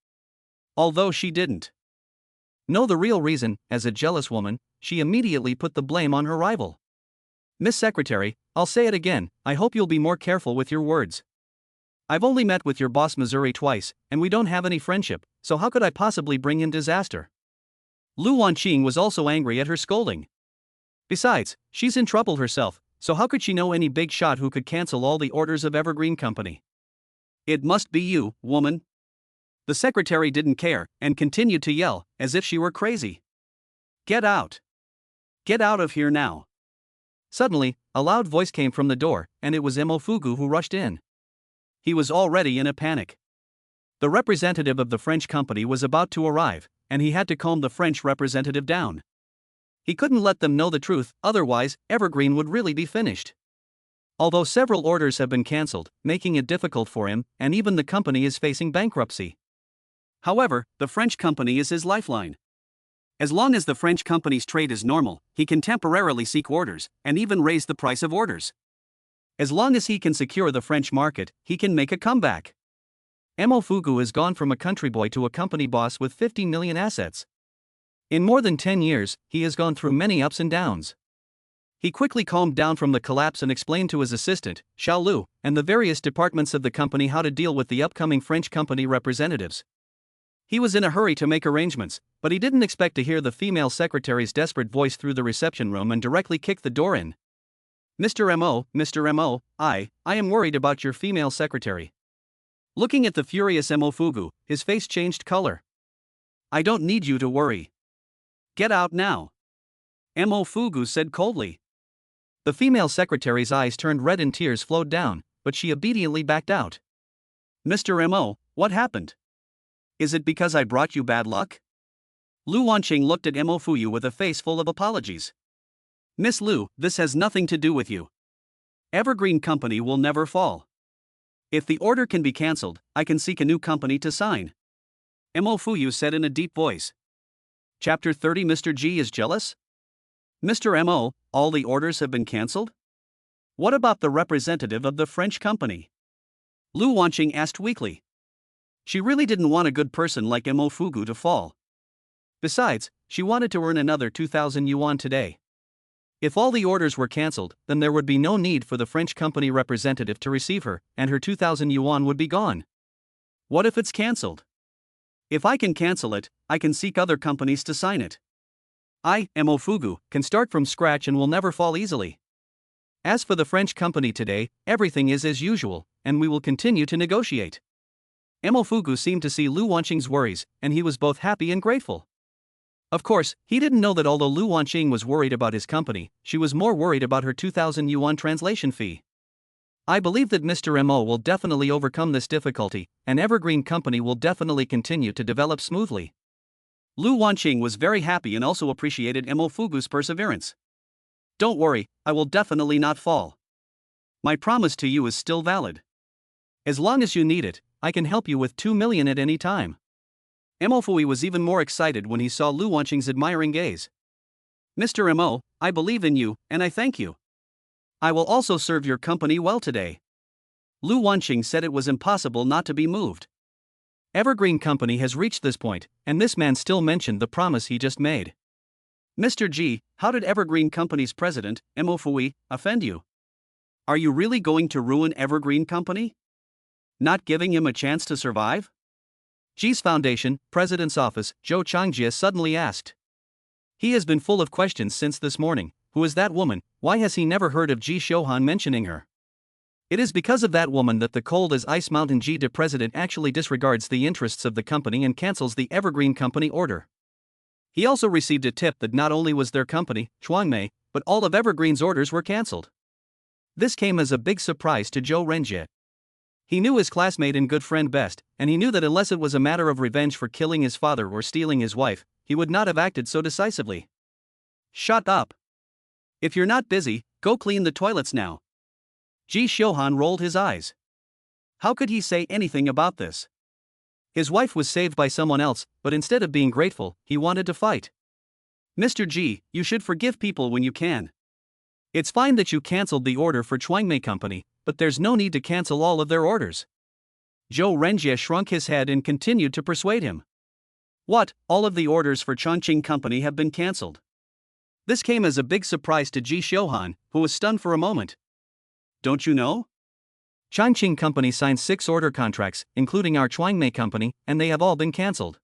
Although she didn't know the real reason, as a jealous woman, she immediately put the blame on her rival. "Miss Secretary, I'll say it again, I hope you'll be more careful with your words. I've only met with your boss Missouri twice, and we don't have any friendship, so how could I possibly bring in disaster?" Lu Wanqing was also angry at her scolding. Besides, she's in trouble herself, so how could she know any big shot who could cancel all the orders of Evergreen Company? "It must be you, woman." The secretary didn't care, and continued to yell, as if she were crazy. "Get out! Get out of here now!" Suddenly, a loud voice came from the door, and it was Mo Fugu who rushed in. He was already in a panic. The representative of the French company was about to arrive, and he had to calm the French representative down. He couldn't let them know the truth, otherwise, Evergreen would really be finished. Although several orders have been cancelled, making it difficult for him, and even the company is facing bankruptcy. However, the French company is his lifeline. As long as the French company's trade is normal, he can temporarily seek orders, and even raise the price of orders. As long as he can secure the French market, he can make a comeback. Mo Fugu has gone from a country boy to a company boss with 50 million assets. In more than 10 years, he has gone through many ups and downs. He quickly calmed down from the collapse and explained to his assistant, Xiao Lu, and the various departments of the company how to deal with the upcoming French company representatives. He was in a hurry to make arrangements, but he didn't expect to hear the female secretary's desperate voice through the reception room and directly kick the door in. Mr. Mo, I am worried about your female secretary." Looking at the furious Mo Fugu, his face changed color. "I don't need you to worry. Get out now," Mo Fugu said coldly. The female secretary's eyes turned red and tears flowed down, but she obediently backed out. "Mr. Mo, what happened? Is it because I brought you bad luck?" Lu Wanqing looked at Mo Fuyu with a face full of apologies. "Miss Lu, this has nothing to do with you. Evergreen Company will never fall. If the order can be cancelled, I can seek a new company to sign," Mo Fuyu said in a deep voice. Chapter 30. Mr. G is jealous? "Mr. Mo, all the orders have been cancelled? What about the representative of the French company?" Lu Wanqing asked weakly. She really didn't want a good person like Mo Fugu to fall. Besides, she wanted to earn another 2,000 yuan today. If all the orders were cancelled, then there would be no need for the French company representative to receive her, and her 2,000 yuan would be gone. What if it's cancelled? If I can cancel it, I can seek other companies to sign it. I, Mo Fugu, can start from scratch and will never fall easily. As for the French company today, everything is as usual, and we will continue to negotiate. Emofugu seemed to see Lu Wanqing's worries, and he was both happy and grateful. Of course, he didn't know that although Lu Wanqing was worried about his company, she was more worried about her 2,000 yuan translation fee. I believe that Mr. Mo will definitely overcome this difficulty, and Evergreen Company will definitely continue to develop smoothly. Lu Wanqing was very happy and also appreciated Emofugu's perseverance. Don't worry, I will definitely not fall. My promise to you is still valid. As long as you need it, I can help you with 2 million at any time. Emofui was even more excited when he saw Lu Wanqing's admiring gaze. Mr. Mo, I believe in you, and I thank you. I will also serve your company well today. Lu Wanqing said it was impossible not to be moved. Evergreen Company has reached this point, and this man still mentioned the promise he just made. Mr. G, how did Evergreen Company's president, Emofui, offend you? Are you really going to ruin Evergreen Company? Not giving him a chance to survive? G's Foundation, President's Office, Zhou Changjie suddenly asked. He has been full of questions since this morning. Who is that woman? Why has he never heard of Ji Shouhan mentioning her? It is because of that woman that the cold as ice mountain Ji de president actually disregards the interests of the company and cancels the Evergreen Company order. He also received a tip that not only was their company, Chuangmei, but all of Evergreen's orders were cancelled. This came as a big surprise to Zhou Renjie. He knew his classmate and good friend best, and he knew that unless it was a matter of revenge for killing his father or stealing his wife, he would not have acted so decisively. Shut up. If you're not busy, go clean the toilets now. Ji Shouhan rolled his eyes. How could he say anything about this? His wife was saved by someone else, but instead of being grateful, he wanted to fight. Mr. Ji, you should forgive people when you can. It's fine that you cancelled the order for Chuangmei Company, but there's no need to cancel all of their orders. Zhou Renjie shrunk his head and continued to persuade him. What, all of the orders for Chongqing Company have been cancelled? This came as a big surprise to Ji Shouhan, who was stunned for a moment. Don't you know? Chongqing Company signed 6 order contracts, including our Chuangmei Company, and they have all been cancelled.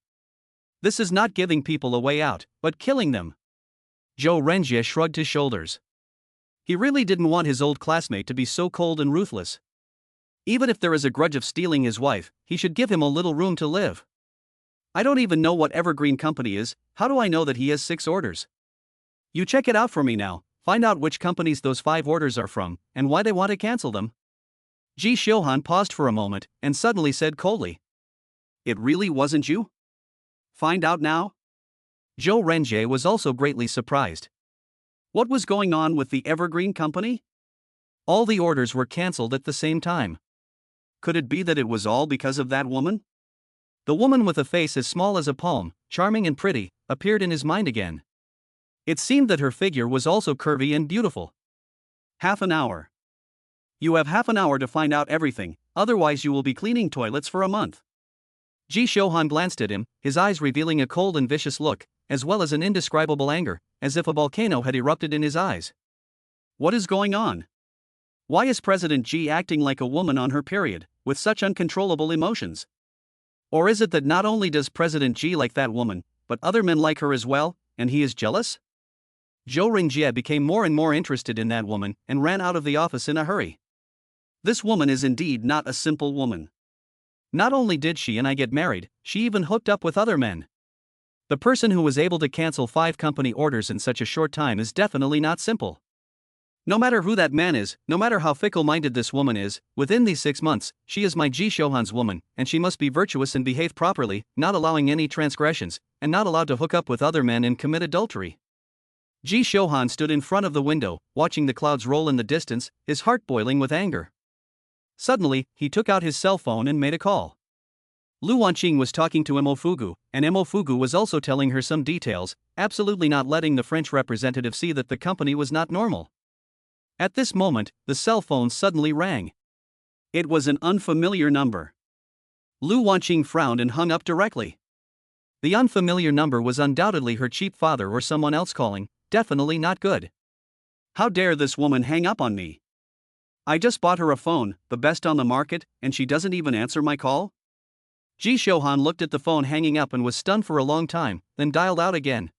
This is not giving people a way out, but killing them. Zhou Renjie shrugged his shoulders. He really didn't want his old classmate to be so cold and ruthless. Even if there is a grudge of stealing his wife, he should give him a little room to live. I don't even know what Evergreen Company is. How do I know that he has 6 orders? You check it out for me now, find out which companies those 5 orders are from, and why they want to cancel them. Ji Shouhan paused for a moment, and suddenly said coldly. It really wasn't you? Find out now? Zhou Renjie was also greatly surprised. What was going on with the Evergreen Company? All the orders were cancelled at the same time. Could it be that it was all because of that woman? The woman with a face as small as a palm, charming and pretty, appeared in his mind again. It seemed that her figure was also curvy and beautiful. Half an hour. You have half an hour to find out everything, otherwise you will be cleaning toilets for a month. Ji Shouhan glanced at him, his eyes revealing a cold and vicious look, as well as an indescribable anger, as if a volcano had erupted in his eyes. What is going on? Why is President Ji acting like a woman on her period, with such uncontrollable emotions? Or is it that not only does President Ji like that woman, but other men like her as well, and he is jealous? Zhou Renjie became more and more interested in that woman, and ran out of the office in a hurry. This woman is indeed not a simple woman. Not only did she and I get married, she even hooked up with other men. The person who was able to cancel 5 company orders in such a short time is definitely not simple. No matter who that man is, no matter how fickle-minded this woman is, within these 6 months, she is my Ji Shouhan's woman, and she must be virtuous and behave properly, not allowing any transgressions, and not allowed to hook up with other men and commit adultery. Ji Shouhan stood in front of the window, watching the clouds roll in the distance, his heart boiling with anger. Suddenly, he took out his cell phone and made a call. Lu Wanqing was talking to Emofugu, and Emofugu was also telling her some details, absolutely not letting the French representative see that the company was not normal. At this moment, the cell phone suddenly rang. It was an unfamiliar number. Lu Wanqing frowned and hung up directly. The unfamiliar number was undoubtedly her cheap father or someone else calling, definitely not good. How dare this woman hang up on me? I just bought her a phone, the best on the market, and she doesn't even answer my call? Ji Shouhan looked at the phone hanging up and was stunned for a long time, then dialed out again.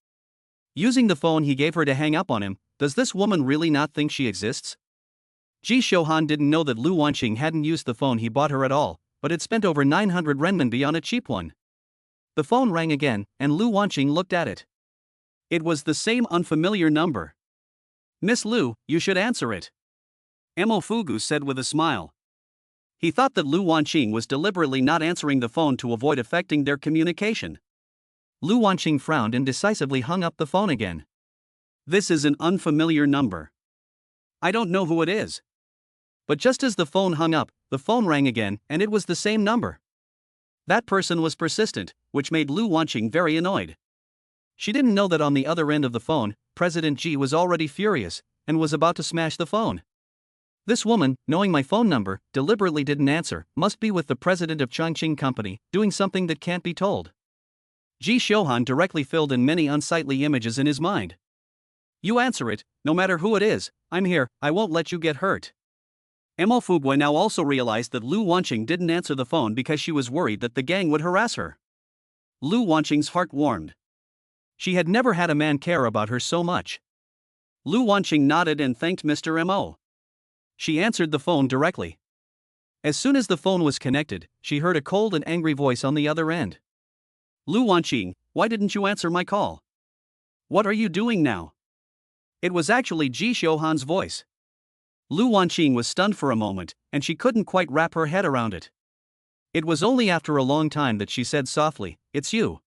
Using the phone he gave her to hang up on him, does this woman really not think she exists? Ji Shouhan didn't know that Lu Wanqing hadn't used the phone he bought her at all, but had spent over 900 renminbi on a cheap one. The phone rang again, and Lu Wanqing looked at it. It was the same unfamiliar number. "Miss Lu, you should answer it," Mo Fugu said with a smile. He thought that Lu Wanqing was deliberately not answering the phone to avoid affecting their communication. Lu Wanqing frowned and decisively hung up the phone again. "This is an unfamiliar number. I don't know who it is." But just as the phone hung up, the phone rang again, and it was the same number. That person was persistent, which made Lu Wanqing very annoyed. She didn't know that on the other end of the phone, President Ji was already furious and was about to smash the phone. This woman, knowing my phone number, deliberately didn't answer, must be with the president of Chongqing Company, doing something that can't be told. Ji Shouhan directly filled in many unsightly images in his mind. "You answer it, no matter who it is. I'm here, I won't let you get hurt." Mo Fugui now also realized that Lu Wanqing didn't answer the phone because she was worried that the gang would harass her. Lu Wanqing's heart warmed. She had never had a man care about her so much. Lu Wanqing nodded and thanked Mr. Mo. She answered the phone directly. As soon as the phone was connected, she heard a cold and angry voice on the other end. "Lu Wanqing, why didn't you answer my call? What are you doing now?" It was actually Ji Shouhan's voice. Lu Wanqing was stunned for a moment, and she couldn't quite wrap her head around it. It was only after a long time that she said softly, "It's you.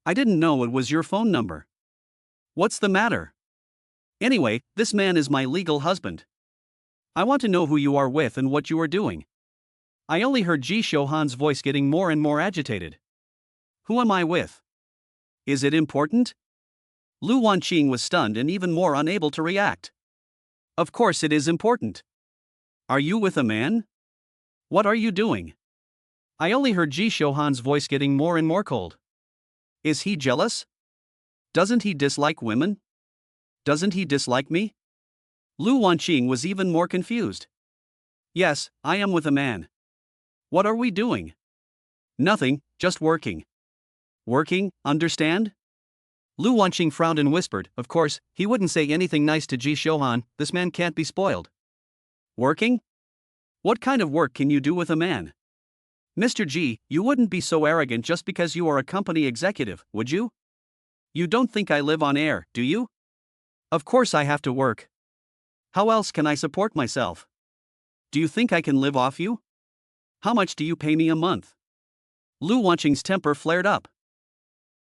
I didn't know it was your phone number. What's the matter? Anyway, this man is my legal husband. I want to know who you are with and what you are doing." I only heard Ji Shouhan's voice getting more and more agitated. "Who am I with? Is it important?" Lu Wanqing was stunned and even more unable to react. "Of course it is important. Are you with a man? What are you doing?" I only heard Ji Shouhan's voice getting more and more cold. "Is he jealous? Doesn't he dislike women? Doesn't he dislike me?" Lu Wanqing was even more confused. "Yes, I am with a man. What are we doing?" "Nothing, just working." "Working, understand?" Lu Wanqing frowned and whispered, of course, he wouldn't say anything nice to Ji Shouhan, this man can't be spoiled. "Working? What kind of work can you do with a man?" "Mr. Ji, you wouldn't be so arrogant just because you are a company executive, would you? You don't think I live on air, do you? Of course I have to work. How else can I support myself? Do you think I can live off you? How much do you pay me a month?" Lu Wanqing's temper flared up.